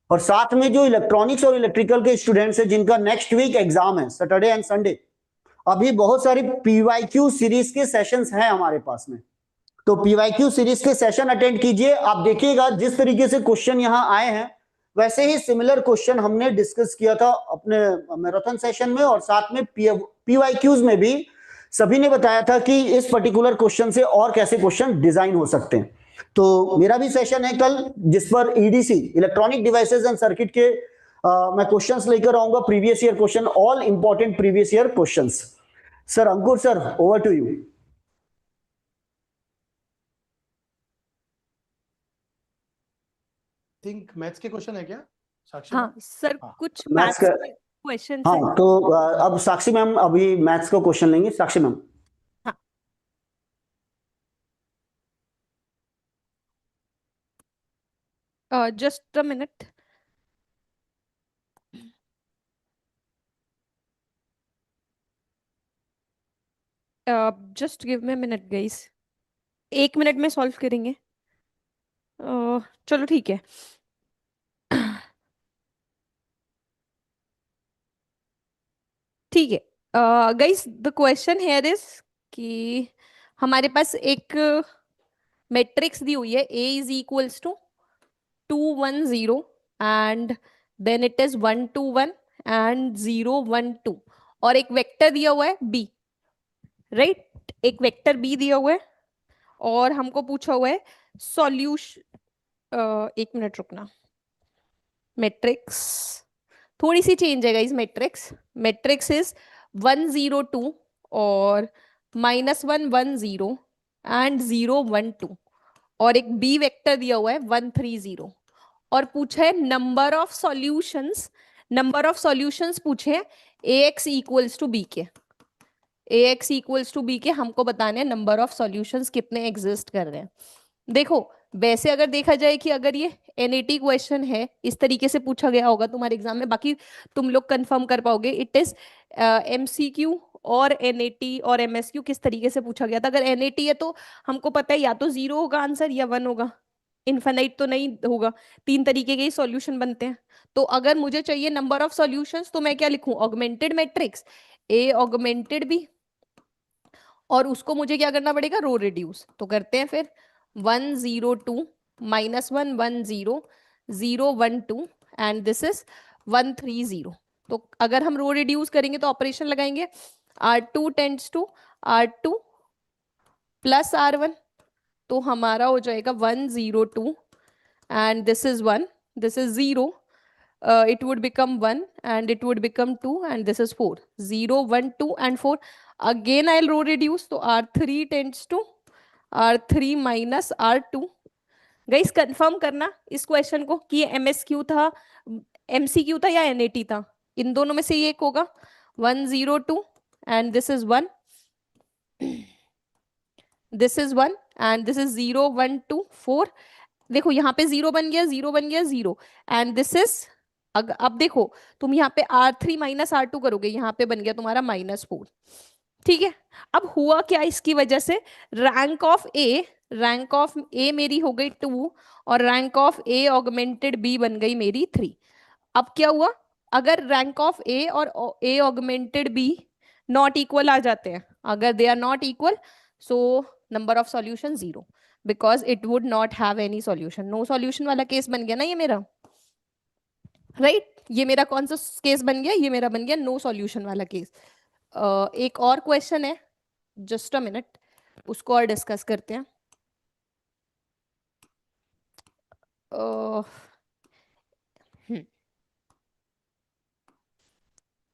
और साथ में जो इलेक्ट्रॉनिक्स और इलेक्ट्रिकल के students हैं जिनका next week exam है, सैटरडे एंड संडे, अभी बहुत सारी पीवाईक्यू सीरीज के सेशंस हैं हमारे पास में, तो पीवाईक्यू सीरीज के सेशन अटेंड कीजिए। आप देखिएगा जिस तरीके से क्वेश्चन यहाँ आए हैं वैसे ही सिमिलर क्वेश्चन हमने डिस्कस किया था अपने मैराथन सेशन में, और साथ में पीवाईक्यूज में भी सभी ने बताया था कि इस पर्टिकुलर क्वेश्चन से और कैसे क्वेश्चन डिजाइन हो सकते हैं। तो मेरा भी सेशन है कल, जिस पर EDC electronic devices and circuit के मैं क्वेश्चंस लेकर आऊंगा, previous year question, all important previous year questions. Sir Ankur sir, over to you.
Think maths के क्वेश्चन है क्या साक्षी?
हाँ सर,
हाँ।
कुछ
मैथ्स
मैथ्स
का
क्वेश्चन
हाँ, तो अब साक्षी मैम अभी मैथ्स का क्वेश्चन लेंगे। Sakshi ma'am.
Just a minute. Just give me a minute guys, 1 minute में सॉल्व करेंगे। चलो ठीक है। ठीक है guys, the question here is कि हमारे पास एक मैट्रिक्स दी हुई है, A is equals to 2 1 0 and then it is 1 2 1 and 0 1 2, और एक वेक्टर दिया हुआ है B, राइट? एक वेक्टर B दिया हुआ है और हमको पूछा हुआ है सॉल्यूशन। 1 मिनट रुकना, मैट्रिक्स थोड़ी सी चेंज है गाइस। मैट्रिक्स इज 1 0 2 और -1 1 0 एंड 0 1 2, और एक बी वेक्टर दिया हुआ है 1 3 0, और पूछा है number of solutions. Number of solutions पूछे ax इक्वल्स टू बी के, ax इक्वल्स टू बी के हमको बताने हैं नंबर ऑफ सॉल्यूशंस कितने एग्जिस्ट कर रहे हैं। देखो वैसे अगर देखा जाए कि अगर ये एनएटी क्वेश्चन है, इस तरीके से पूछा गया होगा तुम्हारे एग्जाम में, बाकी तुम लोग कंफर्म कर पाओगे, इट इज एमसीक्यू और एनएटी और एमएसक्यू किस तरीके से पूछा गया था। अगर एनएटी है तो हमको पता है या तो 0 होगा आंसर या 1 होगा, इनफाइनाइट तो नहीं होगा। 3 तरीके के ही सॉल्यूशन बनते हैं। तो अगर मुझे चाहिए नंबर ऑफ सॉल्यूशंस तो मैं क्या लिखूं, augmented matrix A augmented B, और उसको मुझे क्या करना पड़ेगा, रो रिड्यूस। तो करते हैं फिर 1 0 2 -1 1 0 0 1 2 एंड दिस इज 1 3 0। तो अगर हम रो रिड्यूस करेंगे तो ऑपरेशन लगाएंगे, R2 tends to R2 plus R1, तो हमारा हो जाएगा 1 0 2 and this is 1, this is 0, it would become 1 and it would become 2 and this is 4, 0 1 2 and 4। again I'll row reduce, तो R3 tends to R3 minus R2। Guys confirm करना इस question को कि ये MSQ था, MCQ था या NAT था, इन दोनों में से ये एक होगा। 1 0 2 and this is 1, this is 1 and this is 0 1 2 4। देखो यहाँ पे 0 बन गया, 0 बन गया, 0 एंड दिस इज, अब देखो तुम यहाँ पे R3 माइनस R2 करोगे, यहाँ पे बन गया तुम्हारा -4। ठीक है, अब हुआ क्या इसकी वजह से, रैंक ऑफ ए मेरी हो गई 2 और rank of A augmented B बन गई मेरी 3। अब क्या हुआ, अगर रैंक ऑफ ए और A augmented B not equal आ जाते हैं, अगर they are not equal so number of solution 0 because it would not have any solution. No solution वाला केस बन गया ना ये मेरा, राइट ये मेरा कौन सा केस बन गया, ये मेरा बन गया नो सॉल्यूशन वाला केस. एक और क्वेश्चन है, जस्ट अ मिनट, उसको और डिस्कस करते हैं.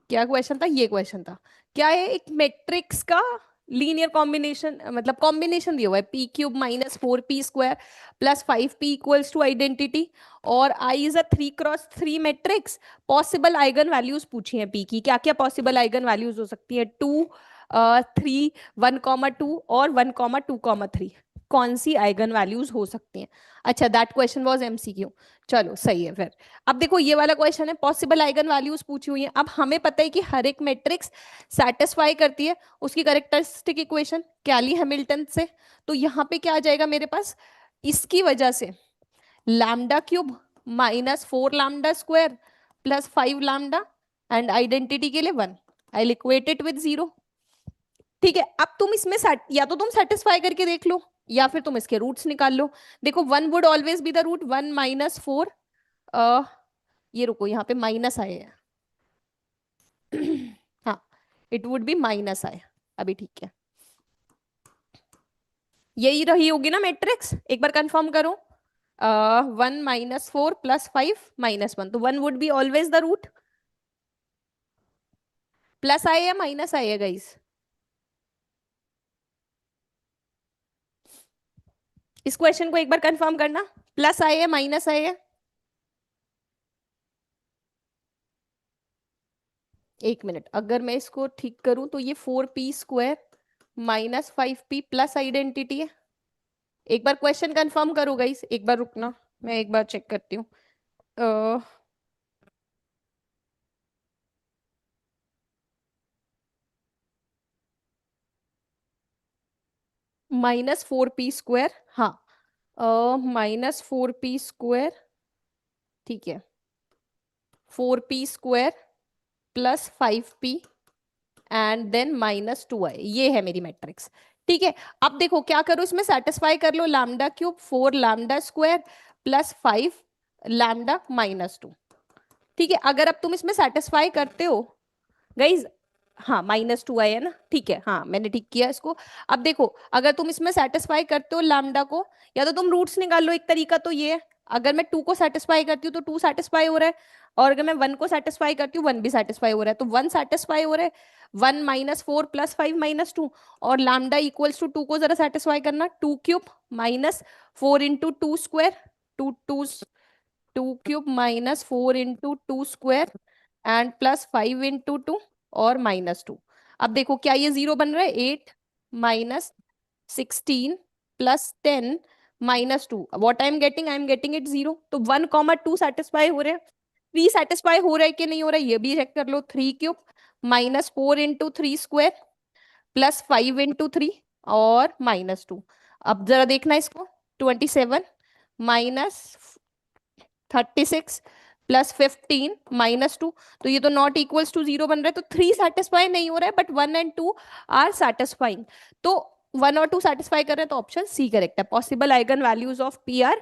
क्या क्वेश्चन था, ये क्वेश्चन था. क्या है, एक मैट्रिक्स का लीनियर कॉम्बिनेशन, मतलब कॉम्बिनेशन दिया हुआ है P cube minus 4p square plus 5p equals to identity, और I is a 3x3 matrix. Possible eigen values पूछी हैं पी की. क्या क्या पॉसिबल आइगन वैल्यूज हो सकती है, 2 3 1,2 और 1,2,3. कौन सी आइगन वैल्यूज हो सकती हैं. अच्छा दैट क्वेश्चन वाज एमसीक्यू. चलो सही है. फिर अब देखो ये वाला क्वेश्चन है, पॉसिबल आइगन वैल्यूज पूछी हुई है. अब हमें पता है कि हर एक मैट्रिक्स सेटिस्फाई करती है उसकी कैरेक्टरिस्टिक इक्वेशन कैली हैमिल्टन से. तो यहाँ पे क्या आ जाएगा मेरे पास, इसकी वजह से lambda cube minus 4 lambda square plus 5 lambda and identity के लिए 1. आई इक्वेट इट विद 0. ठीक है, अब तुम इसमें या तो तुम सेटिस्फाई करके देख लो या फिर तुम इसके रूट्स निकाल लो. देखो 1 would always be the root, 1 minus 4, ये रुको यहाँ पे माइनस आए हैं. हाँ इट वुड बी माइनस आए अभी. ठीक है, यही रही होगी ना मैट्रिक्स, एक बार कंफर्म करो. 1 माइनस 4 प्लस 5 माइनस 1, तो 1 would be always the root. Plus आए या माइनस आए गाइस, इस क्वेश्चन को एक बार कंफर्म करना. प्लस आए या माइनस आए है, एक मिनट. अगर मैं इसको ठीक करूं तो ये 4p square minus 5p plus identity है. एक बार क्वेश्चन कंफर्म करो गाइस, एक बार रुकना, मैं एक बार चेक करती हूँ. माइनस 4p स्क्वायर, हाँ माइनस 4p स्क्वायर, ठीक है, 4p square plus 5p and then minus 2i, ये है मेरी मैट्रिक्स. ठीक है, अब देखो क्या करो, इसमें सेटिस्फाई कर लो lambda cube 4 lambda square plus 5 lambda minus 2. ठीक है, अगर अब तुम इसमें सेटिस्फाई करते हो गाइज, हाँ माइनस 2 आया ना, ठीक है, हाँ मैंने ठीक किया इसको. अब देखो अगर तुम इसमें सेटिस्फाई करते हो लैम्डा को, या तो तुम रूट्स निकाल लो. एक तरीका तो ये है, अगर मैं 2 को सेटिस्फाई करती हूँ तो 2 सेटिस्फाई हो रहा है, और अगर मैं 1 को सेटिस्फाई करती हूँ 1 भी सेटिस्फाई हो रहा है, तो 1 सेटिस्फाई हो रहा है. 1 माइनस 4 प्लस 5 माइनस 2, और लैम्डा इक्वल्स टू 2 को जरा सेटिस्फाई करना, 2 cube minus 4 into 2 square, 2 cube minus 4 into 2 square and plus 5 into 2 और माइनस 2. अब देखो क्या ये 0 बन रहा है, 8 minus 16 plus 10 minus 2, what I am getting it 0. तो 1,2 सेटिस्फाई हो रहे हैं. 3 सेटिस्फाई हो रहा है कि नहीं हो रहा है ये भी चेक कर लो. 3 cube minus 4 into 3 square plus 5 into 3 और माइनस 2. अब जरा देखना इसको, 27 माइनस 36 प्लस 15 माइनस 2, तो ये तो नॉट इक्वल्स टू 0 बन रहा है. तो 3 सेटिस्फाई नहीं हो रहा है, बट 1 एंड 2 आर सेटिस्फाइंग. तो 1 और 2 सेटिस्फाई कर रहे हैं, तो ऑप्शन सी करेक्ट है. Possible eigen values of P R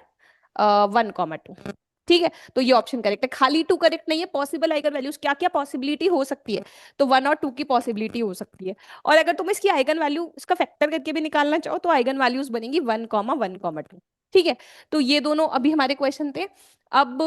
1,2. ठीक है, तो ये ऑप्शन करेक्ट है. खाली 2 करेक्ट नहीं है, पॉसिबल आइगन वैल्यूज क्या क्या पॉसिबिलिटी हो सकती है, तो 1 और 2 की पॉसिबिलिटी हो सकती है. और अगर तुम इसकी आइगन वैल्यू इसका फैक्टर करके भी निकालना चाहो तो आइगन वैल्यूज बनेंगी 1,1,2. ठीक है, तो ये दोनों अभी हमारे क्वेश्चन थे. अब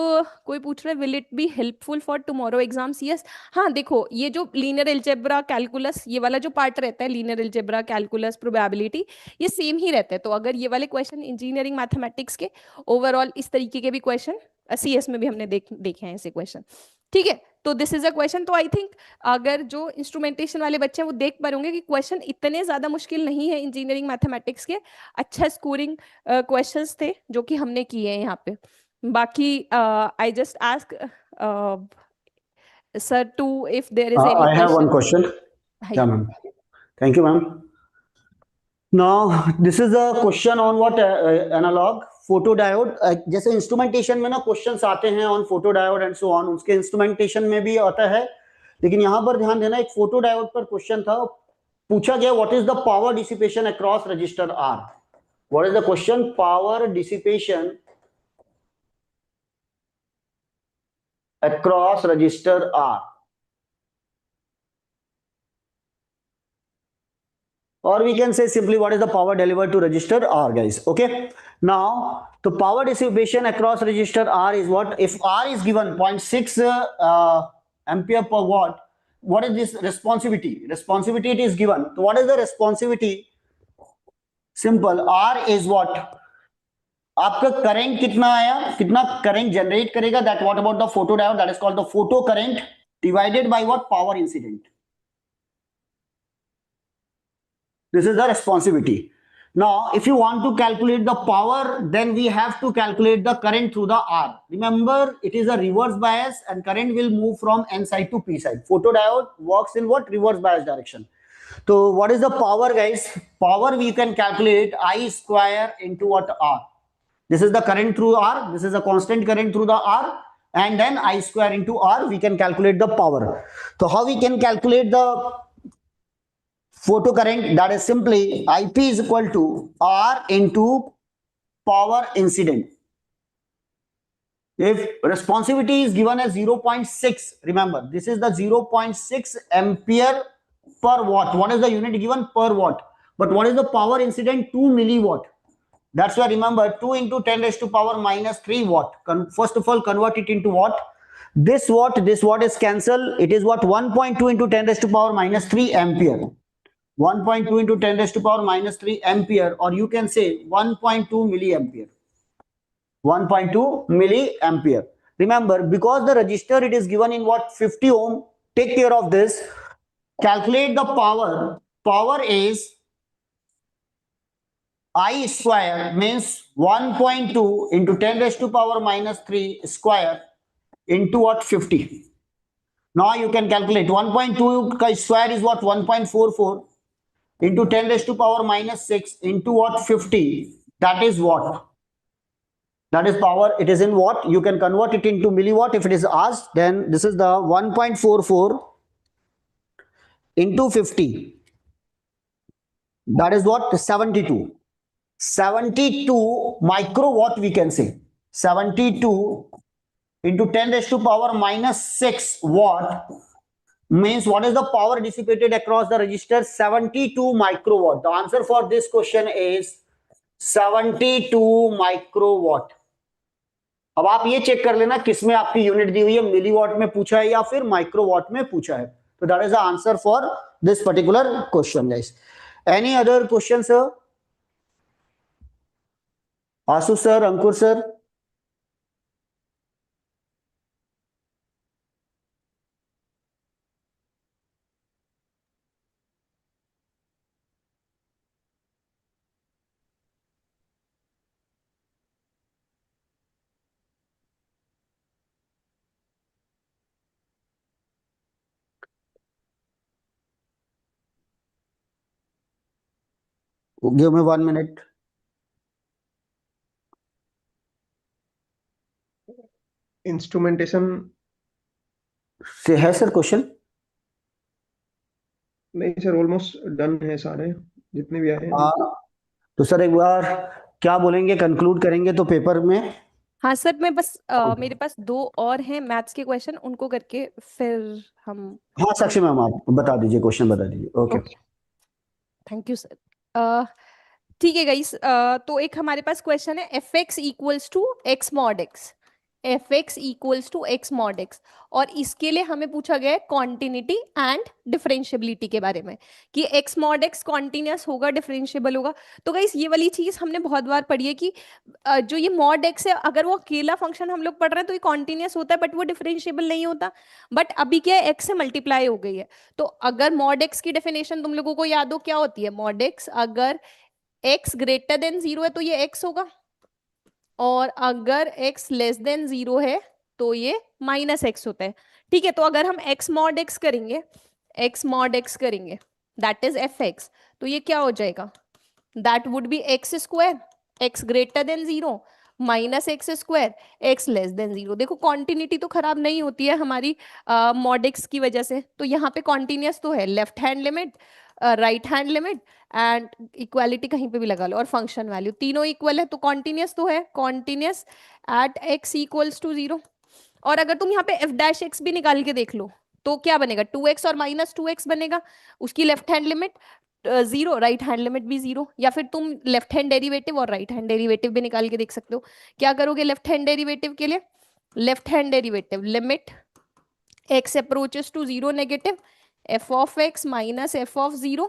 कोई पूछ रहा है will it be helpful for tomorrow exams. Yes, हाँ देखो ये जो लीनियर अलजेब्रा कैलकुलस, ये वाला जो पार्ट रहता है लीनियर अलजेब्रा कैलकुलस प्रोबेबिलिटी, ये सेम ही रहता है. तो अगर ये वाले क्वेश्चन इंजीनियरिंग मैथमेटिक्स के ओवरऑल इस तरीके के भी क्वेश्चन सीएस में भी हमने देखे हैं ऐसे क्वेश्चन. ठीक है, तो दिस इज अ क्वेश्चन. तो आई थिंक अगर जो इंस्ट्रूमेंटेशन वाले बच्चे हैं वो देख पा रहे होंगे कि क्वेश्चन इतने ज्यादा मुश्किल नहीं है इंजीनियरिंग मैथमेटिक्स के. अच्छा स्कोरिंग क्वेश्चंस थे जो कि हमने किए हैं यहाँ पे. बाकी I just ask sir to if there is any
I have one question. Yeah, ma'am. Thank you, ma'am. Now, this is a question on what analog photodiode. जैसे इंस्ट्रूमेंटेशन में ना क्वेश्चंस आते हैं on photodiode and so on, उसके instrumentation में भी आता है, लेकिन यहाँ पर ध्यान देना एक फोटोडायोड पर क्वेश्चन था. पूछा गया what is the power dissipation across register R. What is the question? Power dissipation across register R, or we can say simply what is the power delivered to register R, guys. Okay, now the power dissipation across register R is what? If R is given 0.6 ampere per watt, what is this responsivity? Responsivity it is given. So what is the responsivity? Simple, R is what? आपका current कितना आया, कितना current generate करेगा, that what about the photo diode, that is called the photo current divided by what? Power incident. This is the responsivity. Now if you want to calculate the power, then we have to calculate the current through the R. Remember, it is a reverse bias and current will move from N side to P side. Photodiode works in what? Reverse bias direction. So what is the power, guys? Power we can calculate I square into what? R. This is the current through R. This is a constant current through the R, and then I square into R. We can calculate the power. So how we can calculate the photo current? That is simply IP is equal to R into power incident. If responsivity is given as 0.6, remember this is the 0.6 ampere per watt. What is the unit given? Per watt. But what is the power incident? 2 milliwatt. That's why remember 2 into 10 raised to power minus 3 watt. First of all, convert it into watt. This watt is cancelled. It is what? 1.2 into 10 raised to power minus 3 ampere. 1.2 into 10 raised to power minus 3 ampere, or you can say 1.2 milliampere. 1.2 milliampere. Remember, because the resistor it is given in what? 50 ohm. Take care of this. Calculate the power. Power is I square, means 1.2 into 10 raised to power minus 3 square into what? 50. Now you can calculate 1.2 square is what? 1.44 into 10 raised to power minus 6 into what? 50. That is what? That is power. It is in watt. You can convert it into milliwatt if it is asked. Then this is the 1.44 into 50. That is what? 72. 72 microwatt we can say. 72 into 10 raised to power minus 6 watt means what is the power dissipated across the resistor? 72 microwatt. The answer for this question is 72 microwatt. अब आप ये check कर लेना किसमें आपकी unit दी हुई है, milliwatt में पूछा है या फिर माइक्रोवाट में पूछा है. तो that is the answer for this particular question, guys. Any other question sir? Ashu sir, Ankur sir? Give me 1 minute.
Instrumentation
से है सर क्वेश्चन?
नहीं सर, ऑलमोस्ट डन है सारे जितने भी आए हैं.
तो सर एक बार क्या बोलेंगे, कंक्लूड करेंगे तो पेपर में?
हाँ सर, मैं बस मेरे पास 2 और हैं मैथ्स के क्वेश्चन, उनको करके फिर हम.
हाँ साक्षी मैम, आप बता दीजिए, क्वेश्चन बता दीजिए. Okay,
thank you sir. ठीक है गाइस, तो एक हमारे पास क्वेश्चन है f x equals to x mod x. F x equals to x mod x, और इसके लिए हमें पूछा गया है कॉन्टिन्यूटी एंड डिफरेंशिएबिलिटी के बारे में कि एक्स मॉड एक्स कॉन्टिन्यूस होगा, डिफरेंशिएबल होगा. तो गाइस ये वाली चीज हमने बहुत बार पढ़ी है कि जो ये मॉड एक्स है, अगर वो अकेला फंक्शन हम लोग पढ़ रहे हैं तो ये कॉन्टिन्यूस होता है, बट वो डिफरेंशिएबल नहीं होता. बट अभी क्या है, एक्स से मल्टीप्लाई हो गई है. तो अगर मॉड एक्स की डेफिनेशन तुम लोगों को याद हो, क्या होती है मॉड एक्स? अगर x ग्रेटर देन 0 है तो ये x होगा, और अगर x लेस देन 0 है तो ये माइनस x होता है. ठीक है, तो अगर हम x मॉड x करेंगे, x मॉड x करेंगे, दैट इज एफ एक्स, तो ये क्या हो जाएगा? That would be x square, x greater than 0 minus x square, x less than 0. देखो कॉन्टिन्यूटी तो खराब नहीं होती है हमारी मॉड एक्स की वजह से, तो यहाँ पे कॉन्टिन्यूस तो है. Left hand limit right hand limit and equality कहीं पे भी लगा लो और फंक्शन वैल्यू तीनों इक्वल है तो कॉन्टिन्यूस तो है, continuous at x equals to 0। और अगर तुम यहाँ पे f डैश x भी निकाल के देख लो तो क्या बनेगा, 2x और माइनस 2x बनेगा, उसकी left hand limit 0, right hand limit भी 0। या फिर तुम लेफ्ट हैंड डेरिवेटिव और राइट हैंड डेरिवेटिव भी निकाल के देख सकते हो। क्या करोगे लेफ्ट हैंड डेरिवेटिव के लिए, left hand derivative limit x approaches to 0 negative f of x minus f of 0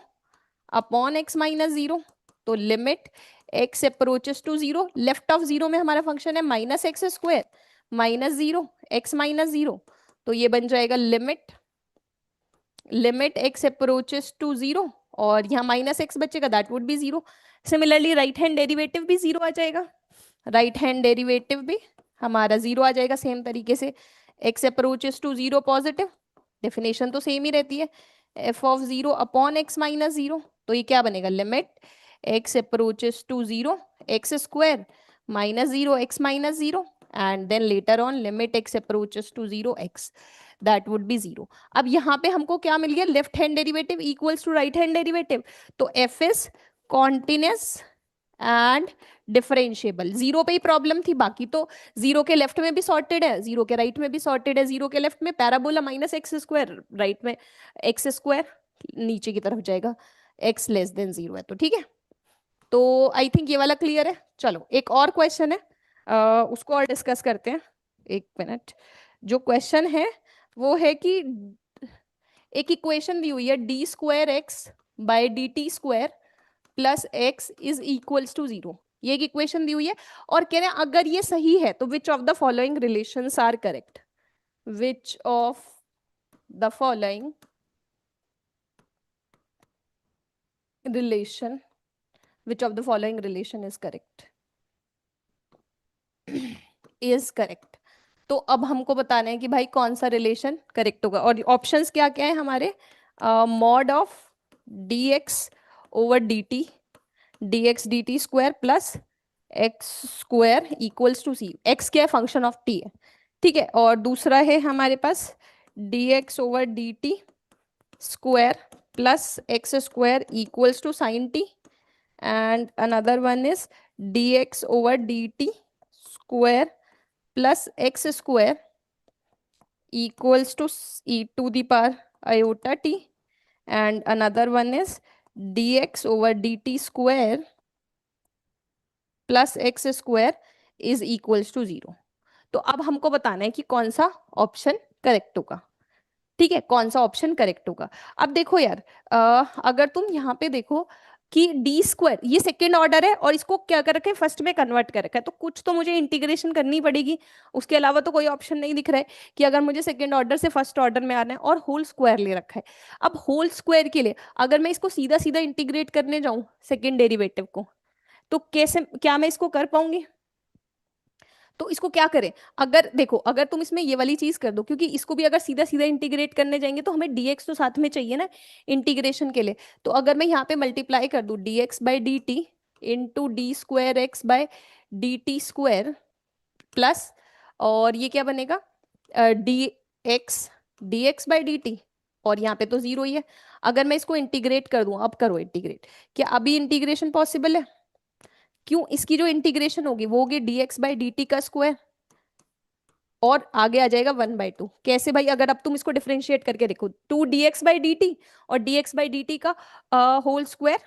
upon x minus 0। तो limit x approaches to 0, left of 0 में हमारा फंक्शन है minus x square minus 0 x minus 0, तो ये बन जाएगा लिमिट x अप्रोचेस टू 0 और यहाँ माइनस एक्स बचेगा, that would be 0। Similarly right hand derivative भी 0 आ जाएगा, राइट हैंड डेरिवेटिव भी हमारा 0 आ जाएगा सेम तरीके से। x approaches to 0 positive, definition तो सेम ही रहती है, f of 0 upon x minus 0, तो ये क्या बनेगा, limit x approaches to 0 x square minus 0 x minus 0 and then later on limit x approaches to 0 x, that would be 0। अब यहाँ पे हमको क्या मिल गया, left hand derivative equals to right hand derivative, तो f is continuous and differentiable. 0 पे ही problem थी, बाकी तो 0 के लेफ्ट में भी सॉर्टेड है, 0 के राइट में भी सॉर्टेड है। 0 के लेफ्ट में parabola minus x square, right में एक्स स्क्वायर नीचे की तरफ जाएगा, x लेस देन 0 है, तो ठीक है। तो आई थिंक ये वाला क्लियर है। चलो एक और क्वेश्चन है, उसको और डिस्कस करते हैं। एक मिनट, जो क्वेश्चन है वो है कि एक इक्वेशन दी हुई है d square x by d t square plus x is equals to 0। ये एक इक्वेशन दी हुई है और कह रहे हैं अगर ये सही है तो which of the following relations are correct, which of the following relation, which of the following relation is correct, is correct। तो अब हमको बताना है कि भाई कौन सा रिलेशन करेक्ट होगा, और ऑप्शंस क्या क्या है हमारे, mod of dx over dt, dx dt square plus x square equals to c, x क्या है, फंक्शन ऑफ t है, ठीक है। और दूसरा है हमारे पास dx over dt square plus x square equals to sin t, and another one is dx over dt square plus x square equals to e to the power iota t, and another one is dx over dt square plus x square is equals to 0। तो अब हमको बताना है कि कौन सा option correct होगा, ठीक है, कौन सा ऑप्शन करेक्ट होगा। अब देखो यार, अगर तुम यहाँ पे देखो कि डी स्क्वायर ये सेकेंड ऑर्डर है और इसको क्या कर रखा है, फर्स्ट में कन्वर्ट कर रखा है, तो कुछ तो मुझे इंटीग्रेशन करनी पड़ेगी, उसके अलावा तो कोई ऑप्शन नहीं दिख रहा है कि अगर मुझे सेकेंड ऑर्डर से फर्स्ट ऑर्डर में आना है, और होल स्क्वायर ले रखा है। अब होल स्क्वायर के लिए अगर मैं इसको सीधा सीधा इंटीग्रेट करने जाऊं सेकेंड डेरिवेटिव को, तो कैसे, क्या मैं इसको कर पाऊंगी? तो इसको क्या करें, अगर देखो अगर तुम इसमें ये वाली चीज कर दो, क्योंकि इसको भी अगर सीधा सीधा इंटीग्रेट करने जाएंगे तो हमें dx तो साथ में चाहिए ना इंटीग्रेशन के लिए। तो अगर मैं यहाँ पे मल्टीप्लाई कर दूं dx by d t into d square x by d t square plus, और ये क्या बनेगा d x by d t, और यहाँ पे तो 0 ही है। अगर मैं इसको इंटीग्रेट कर दूं, अब करो इंटीग्रेट, क्या अभी इंटीग्रेशन पॉसिबल है? क्यों, इसकी जो इंटीग्रेशन होगी वो होगी dx बाई डी टी का स्क्वायर और आगे आ जाएगा 1/2। कैसे भाई, अगर अब तुम इसको डिफरेंशिएट करके देखो, 2 dx बाई डी टी और dx बाई डी टी का whole square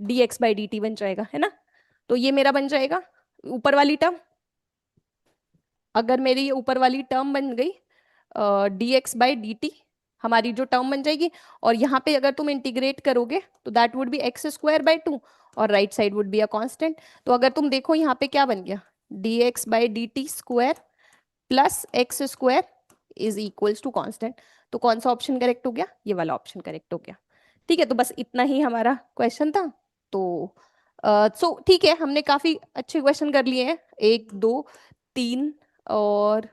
dx by d t बन जाएगा, है ना। तो ये मेरा बन जाएगा ऊपर वाली टर्म। अगर मेरी ये ऊपर वाली टर्म बन गई dx बाई डी टी, हमारी जो टर्म बन जाएगी, और यहाँ पे अगर तुम इंटीग्रेट करोगे तो that would be x square by 2 और right side would be a constant. तो अगर तुम देखो यहाँ पे क्या बन गया, dx by d t square plus x square is equals to constant. तो कौन सा ऑप्शन करेक्ट हो गया? ये वाला ऑप्शन करेक्ट हो गया, ठीक है। तो बस इतना ही हमारा क्वेश्चन था। तो सो ठीक है, हमने काफी अच्छे क्वेश्चन कर लिए हैं, 1 2 3 और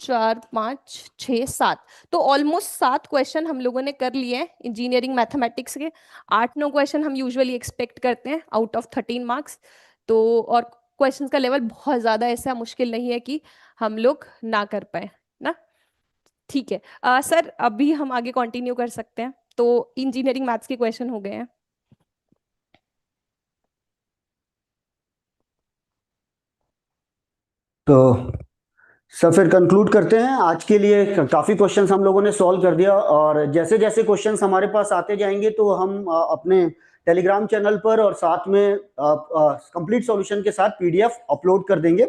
4 5 6 7, तो ऑलमोस्ट 7 क्वेश्चन हम लोगों ने कर लिए हैं इंजीनियरिंग मैथमेटिक्स के। 8-9 क्वेश्चन हम यूजुअली एक्सपेक्ट करते हैं आउट ऑफ 13 मार्क्स। तो और क्वेश्चंस का लेवल बहुत ज्यादा ऐसा मुश्किल नहीं है कि हम लोग ना कर पाए ना, ठीक है। सर अभी हम आगे कंटिन्यू कर सकते हैं, तो इंजीनियरिंग मैथ्स के क्वेश्चन हो गए हैं।
तो सर फिर कंक्लूड करते हैं आज के लिए। काफी क्वेश्चंस हम लोगों ने सॉल्व कर दिया, और जैसे जैसे क्वेश्चंस हमारे पास आते जाएंगे तो हम अपने टेलीग्राम चैनल पर और साथ में कंप्लीट सॉल्यूशन के साथ पीडीएफ अपलोड कर देंगे,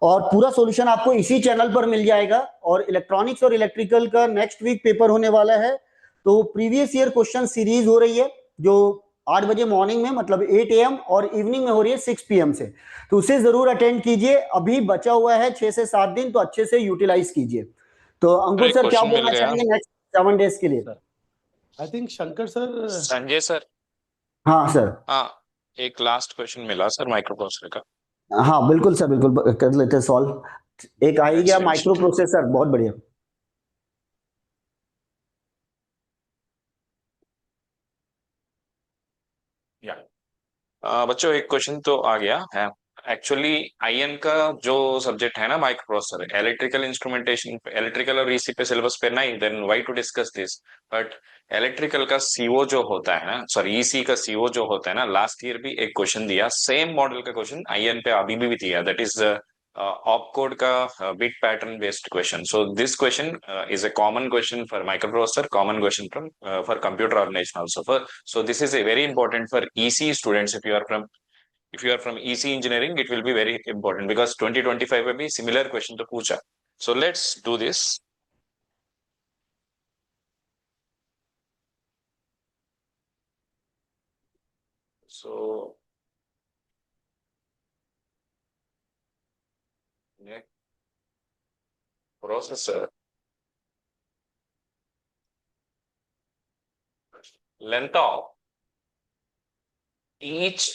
और पूरा सॉल्यूशन आपको इसी चैनल पर मिल जाएगा। और इलेक्ट्रॉनिक्स और इलेक्ट्रिकल का नेक्स्ट वीक पेपर होने वाला है, तो प्रीवियस ईयर क्वेश्चन सीरीज हो रही है जो 8 बजे मॉर्निंग में, मतलब 8 AM, और इवनिंग में हो रही है 6 PM से। तो उसे जरूर अटेंड कीजिए, अभी बचा हुआ है 6 से 7 दिन, तो अच्छे से यूटिलाइज कीजिए। तो अंकुर
एक
सर क्या
क्वेश्चन मिल
बोलना
गया
चाहेंगे नेक्स्ट 7 डेज के लिए?
I think Shankar sir,
Sanjay sir.
हाँ सर।
हाँ, एक लास्ट क्वेश्चन मिला सर माइक्रो प्रोसेसर का।
हाँ बिल्कुल सर, बिल्कुल कर लेते हैं सॉल्व। एक आ ही गया, माइक्रो प्रोसेसर, बहुत बढ़िया।
बच्चों एक क्वेश्चन तो आ गया है। एक्चुअली आईएन का जो सब्जेक्ट है ना microprocessor, electrical instrumentation, electrical और ईसी पे सिलेबस पे नहीं, then why to discuss this. But electrical का सीओ जो होता है ना, सॉरी ईसी का सीओ जो होता है ना, लास्ट ईयर भी एक क्वेश्चन दिया, सेम मॉडल का क्वेश्चन आईएन पे अभी भी दिया, दैट इज opcode का bit pattern based question. So this question is a common question for microprocessor, common question from for computer organization also. So this is a very important for EC students. If you are from EC engineering, it will be very important because 2025 में भी similar question तो पूछा. So let's do this. So next processor length of each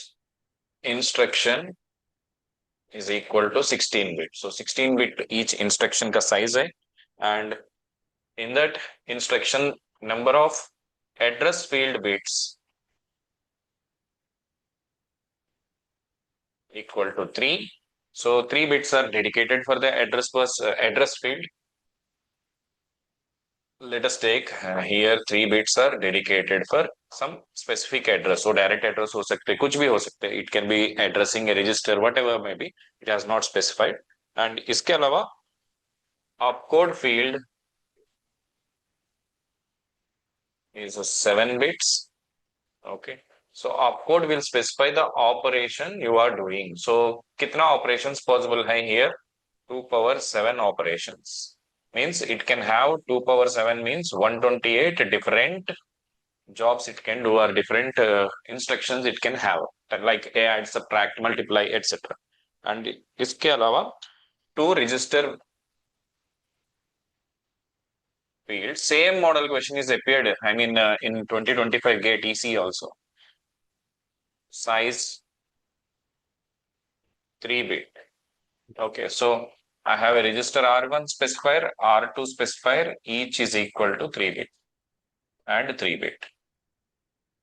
instruction is equal to 16 bit. So 16 bit each instruction का size है, and in that instruction number of address field bits equal to 3. So 3 bits are dedicated for the address field. Let us take here 3 bits are dedicated for some specific address. So direct address हो सकते, कुछ भी हो सकते, it can be addressing a register, whatever may be, it has not specified. And इसके अलावा opcode field is 7 bits. Okay, so opcode will specify the operation you are doing. So कितना operations possible है here? 2 power 7 operations. Means it can have 2 power 7 means 128 different jobs it can do, or different instructions it can have, like add, subtract, multiply, etc. And इसके अलावा 2 register field. Same model question is appeared, I mean in 2025 GATE EC also. Size 3 bit. Okay, so I have a register R1 specifier, R2 specifier, each is equal to 3 bit and 3 bit.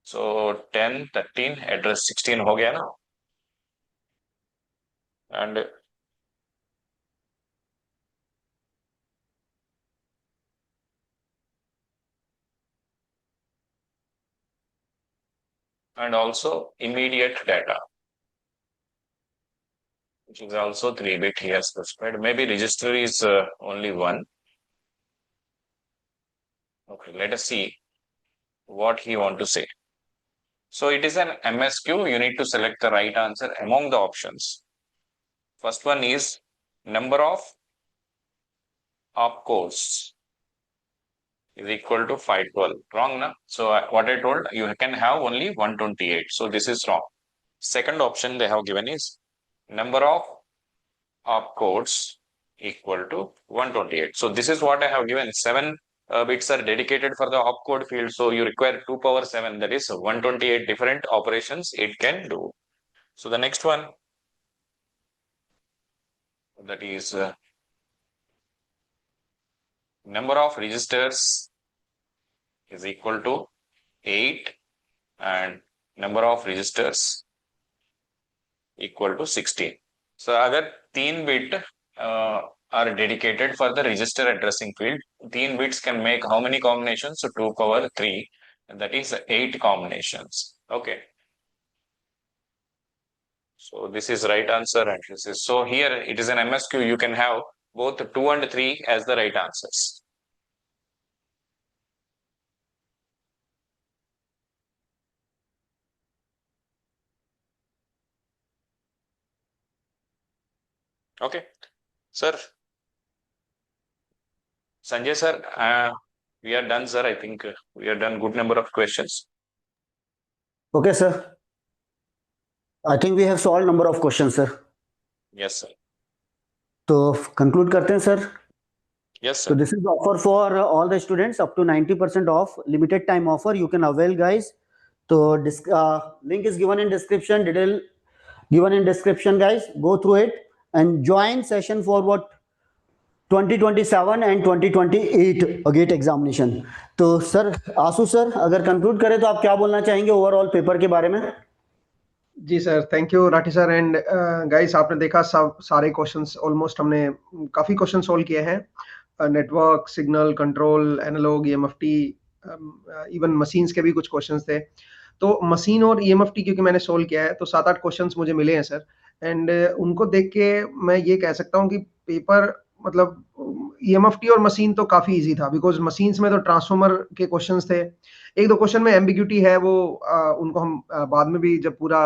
So 10, 13, address 16 हो गया ना, and also immediate data, which is also 3 bit here specified. Maybe register is only 1. Okay, let us see what he want to say. So it is an MSQ. You need to select the right answer among the options. First one is number of opcodes is equal to 512. Wrong, na? So what I told, you can have only 128. So this is wrong. Second option they have given is number of opcodes equal to 128. So this is what I have given. 7 bits are dedicated for the opcode field. So you require 2 power 7, that is 128 different operations it can do. So the next one, that is number of registers is equal to 8 and number of registers equal to 16. So अगर 3 bit are dedicated for the register addressing field, 3 bits can make how many combinations? So 2 power 3. that is 8 combinations. Okay. So this is right answer, and this is, so here it is an MSQ. You can have both 2 and 3 as the right answers. Okay, sir. Sanjay sir, we are done, sir. I think we are done good number of questions.
Okay, sir. I think we have solved number of questions, sir.
Yes, sir.
तो conclude करते हैं, sir.
Yes,
So
sir.
this is offer for all the students, up to 90% off, limited time offer. You can avail, guys. So link is given in description. Detail given in description, guys. Go through it and join session for what 2027 and 2028 GATE examination. तो sir Aasu sir, अगर conclude करें तो आप क्या बोलना चाहेंगे overall paper के बारे में?
जी sir, thank you Rathi sir. And guys, आपने देखा सब सारे क्वेश्चंस ऑलमोस्ट हमने काफी क्वेश्चन सोल्व किए हैं. Network, signal, control, analog, EMFT, even machines के भी कुछ क्वेश्चंस थे. तो मशीन और ईएमएफटी क्योंकि मैंने सोल्व किया है, तो 7-8 क्वेश्चंस मुझे मिले हैं सर. एंड उनको देख के मैं ये कह सकता हूँ कि पेपर मतलब ईएमएफटी और मशीन तो काफी इजी था, बिकॉज मशीन्स में तो ट्रांसफॉर्मर के क्वेश्चंस थे. एक दो क्वेश्चन में एम्बिग्यूटी है, वो उनको हम बाद में भी जब पूरा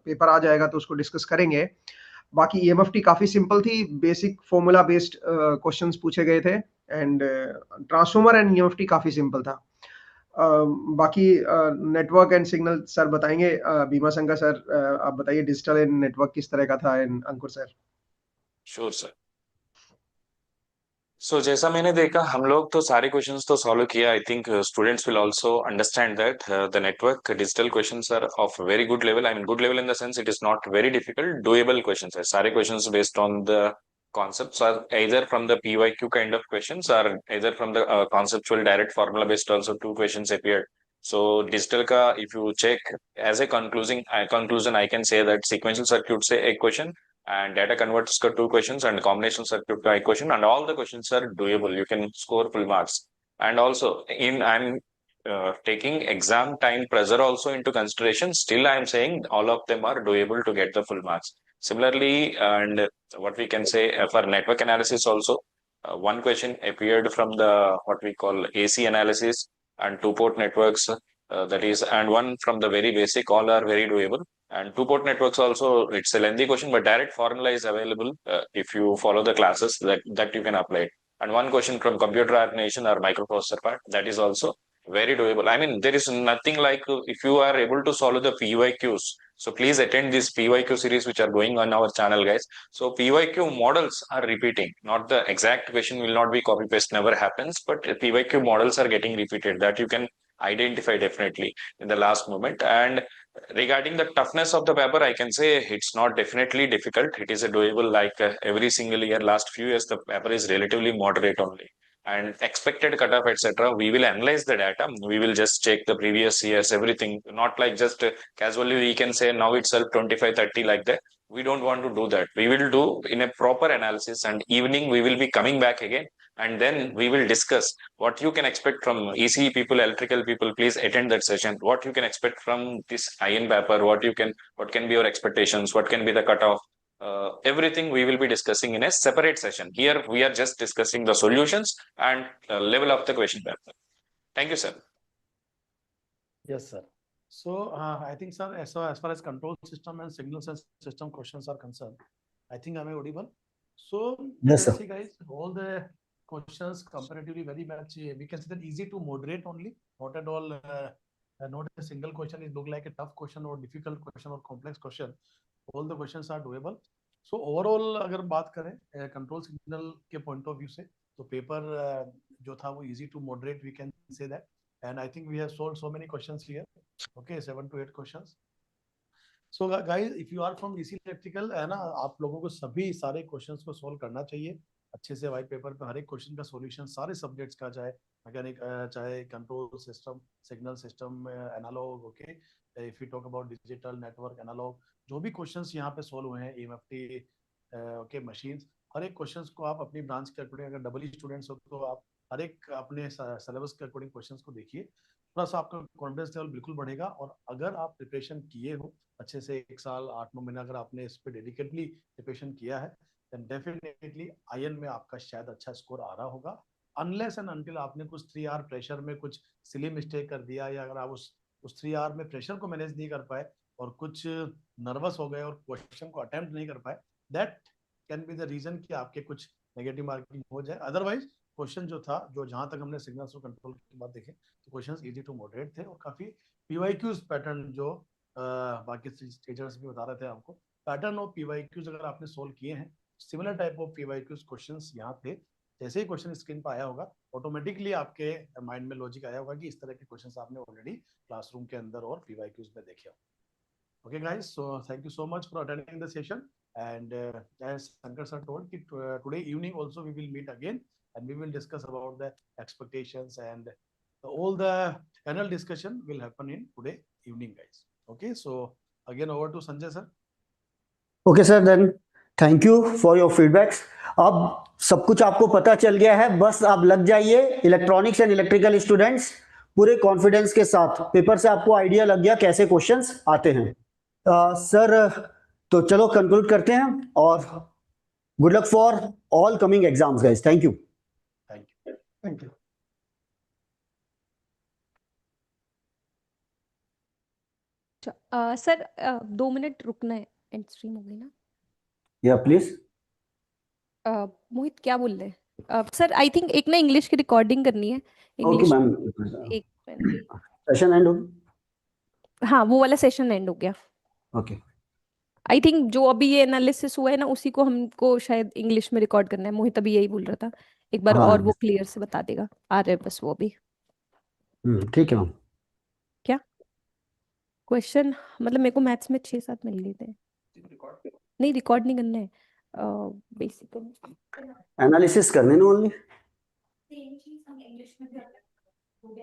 पेपर आ जाएगा तो उसको डिस्कस करेंगे. बाकी ईएमएफटी काफी सिंपल थी, बेसिक फॉर्मूला बेस्ड क्वेश्चंस पूछे गए थे. एंड ट्रांसफॉर्मर एंड ईएमएफटी काफी सिंपल था. बाकी नेटवर्क एंड सिग्नल सर बताएंगे. भीमा शंकर सर, आप बताइए डिजिटल एंड नेटवर्क किस तरह का था. And Ankur sir.
Sure sir. So जैसा मैंने देखा, हम लोग तो सारे क्वेश्चंस तो सॉल्व किया. I think students will also understand that the network digital questions are of very good level. I mean good level in the sense it is not very difficult, doable questions है. सारे questions based on the concepts are either from the PYQ kind of questions or either from the conceptual direct formula based. Also 2 questions appeared. So digital ka, if you check as a conclusion, I can say that sequential circuit se ek question and data converters ka 2 questions and combination circuit ka ek question, and all the questions are doable. You can score full marks. And also I'm taking exam time pressure also into consideration. Still I am saying all of them are doable to get the full marks. Similarly, and what we can say for network analysis also, one question appeared from the what we call AC analysis and 2-port networks, that is, and one from the very basic. All are very doable. And 2-port networks also, it's a lengthy question, but direct formula is available if you follow the classes that you can apply it. And one question from computer animation or microprocessor part, that is also very doable. I mean, there is nothing like if you are able to solve the PYQs. So please attend this PYQ series which are going on our channel, guys. So PYQ models are repeating, not the exact question will not be copy paste, never happens, but PYQ models are getting repeated, that you can identify definitely in the last moment. And regarding the toughness of the paper, I can say it's not definitely difficult. It is a doable, like every single year, last few years, the paper is relatively moderate only. And expected cutoff, etc. We will analyze the data. We will just check the previous years, everything. Not like just casually we can say now itself 25, 30 like that. We don't want to do that. We will do in a proper analysis, and evening we will be coming back again, and then we will discuss what you can expect from ECE people, electrical people. Please attend that session. What you can expect from this iron paper, what can be your expectations, what can be the cutoff. Everything we will be discussing in a separate session. Here we are just discussing the solutions and level of the question paper. Thank you, sir.
Yes, sir. So I think, sir, as far as control system and signal system questions are concerned, I think I'm audible. So
Yes, sir.
see, guys, all the questions comparatively very much, we can say that easy to moderate only, not at all. Not a single question is look like a tough question or difficult question or complex question. All the questions are doable. So overall अगर बात करें control signal के point of view से, तो paper जो था वो easy to moderate, we can say that. And I think we have solved so many questions here. Okay, 7 to 8 questions. So guys, if you are from EC electrical, है ना, आप लोगों को सभी सारे क्वेश्चंस को सोल्व करना चाहिए अच्छे से. व्हाइट पेपर पे हर एक क्वेश्चन का सॉल्यूशन सारे सब्जेक्ट्स का, चाहे मैकेनिक, चाहे control system, signal system, analog. Okay, if you talk about digital, network, analog, जो भी क्वेश्चंस यहाँ पे सोल्व हुए हैं, ईएमएफटी, ओके, मशीन्स, हर एक क्वेश्चंस को आप अपनी ब्रांच के अकॉर्डिंग, अगर डबल स्टूडेंट्स हो तो आप हर एक अपने सिलेबस के अकॉर्डिंग क्वेश्चंस को देखिए. थोड़ा सा आपका कॉन्फिडेंस लेवल बिल्कुल बढ़ेगा। और अगर आप प्रिपरेशन किए हो अच्छे से 1 साल 8-9 महीना अगर आपने इस पे डेडिकेटली प्रिपरेशन किया है, देन डेफिनेटली आयन में आपका शायद अच्छा स्कोर आ रहा होगा। अनलेस एंड अनटिल आपने कुछ 3 आवर प्रेशर में कुछ सिली मिस्टेक कर दिया, या अगर आप उस 3 आवर में प्रेशर को मैनेज नहीं कर पाए और कुछ नर्वस हो गए और क्वेश्चन को अटेम्प्ट नहीं कर पाए, that can be the reason कि आपके कुछ नेगेटिव मार्किंग हो जाए। अदरवाइज क्वेश्चन जो था, जो जहां तक हमने सिग्नल्स को कंट्रोल की बात देखे, तो क्वेश्चंस इजी टू मॉडरेट थे और काफी पीवाईक्यूज पैटर्न जो बाकी टीचर्स भी बता रहे थे आपको, पैटर्न ऑफ पीवाईक्यूज अगर आपने सोल्व किए हैं, similar type of PYQs questions यहाँ थे। जैसे ही क्वेश्चन स्क्रीन पर आया होगा, ऑटोमेटिकली आपके माइंड में लॉजिक आया होगा कि इस तरह के क्वेश्चंस आपने ऑलरेडी क्लासरूम के अंदर और पीवाईक्यूज में देखे हो। Okay, guys. So thank you so much for attending the session. And as Shankar sir told, today evening also we will meet again and we will discuss about the expectations, and all the panel discussion will happen in today evening, guys. Okay. So again over to Sanjay sir.
Okay sir, then thank you for your feedbacks. अब सब कुछ आपको पता चल गया है, बस आप लग जाइए। इलेक्ट्रॉनिक्स एंड इलेक्ट्रिकल स्टूडेंट्स पूरे कॉन्फिडेंस के साथ, पेपर से आपको आइडिया लग गया कैसे क्वेश्चंस आते हैं। सर तो चलो कंक्लूड करते हैं और good luck for all coming exams guys. Thank you.
Thank you.
Sir 2 minute रुकना है, एंड स्ट्रीम हो गई ना।
या प्लीज।
मोहित क्या बोल रहे हैं? सर आई थिंक एक ना इंग्लिश की रिकॉर्डिंग करनी है।
ओके
इंग्लिश
मैम,
एक मिनट।
सेशन एंड हो।
हाँ, वो वाला सेशन एंड हो गया।
ओके।
आई थिंक जो अभी ये एनालिसिस हुआ है ना, उसी को हमको शायद इंग्लिश में रिकॉर्ड करना है। मोहित अभी यही बोल रहा था, एक बार
हाँ
और वो क्लियर से बता देगा। आ रहे बस वो भी।
ठीक है मैम।
क्या क्वेश्चन? मतलब मेरे को मैथ्स में 6-7 मिल गए थे। नहीं, रिकॉर्ड नहीं करना है, बेसिकली
एनालिसिस करने ना ओनली।
सेम चीज हम इंग्लिश में भी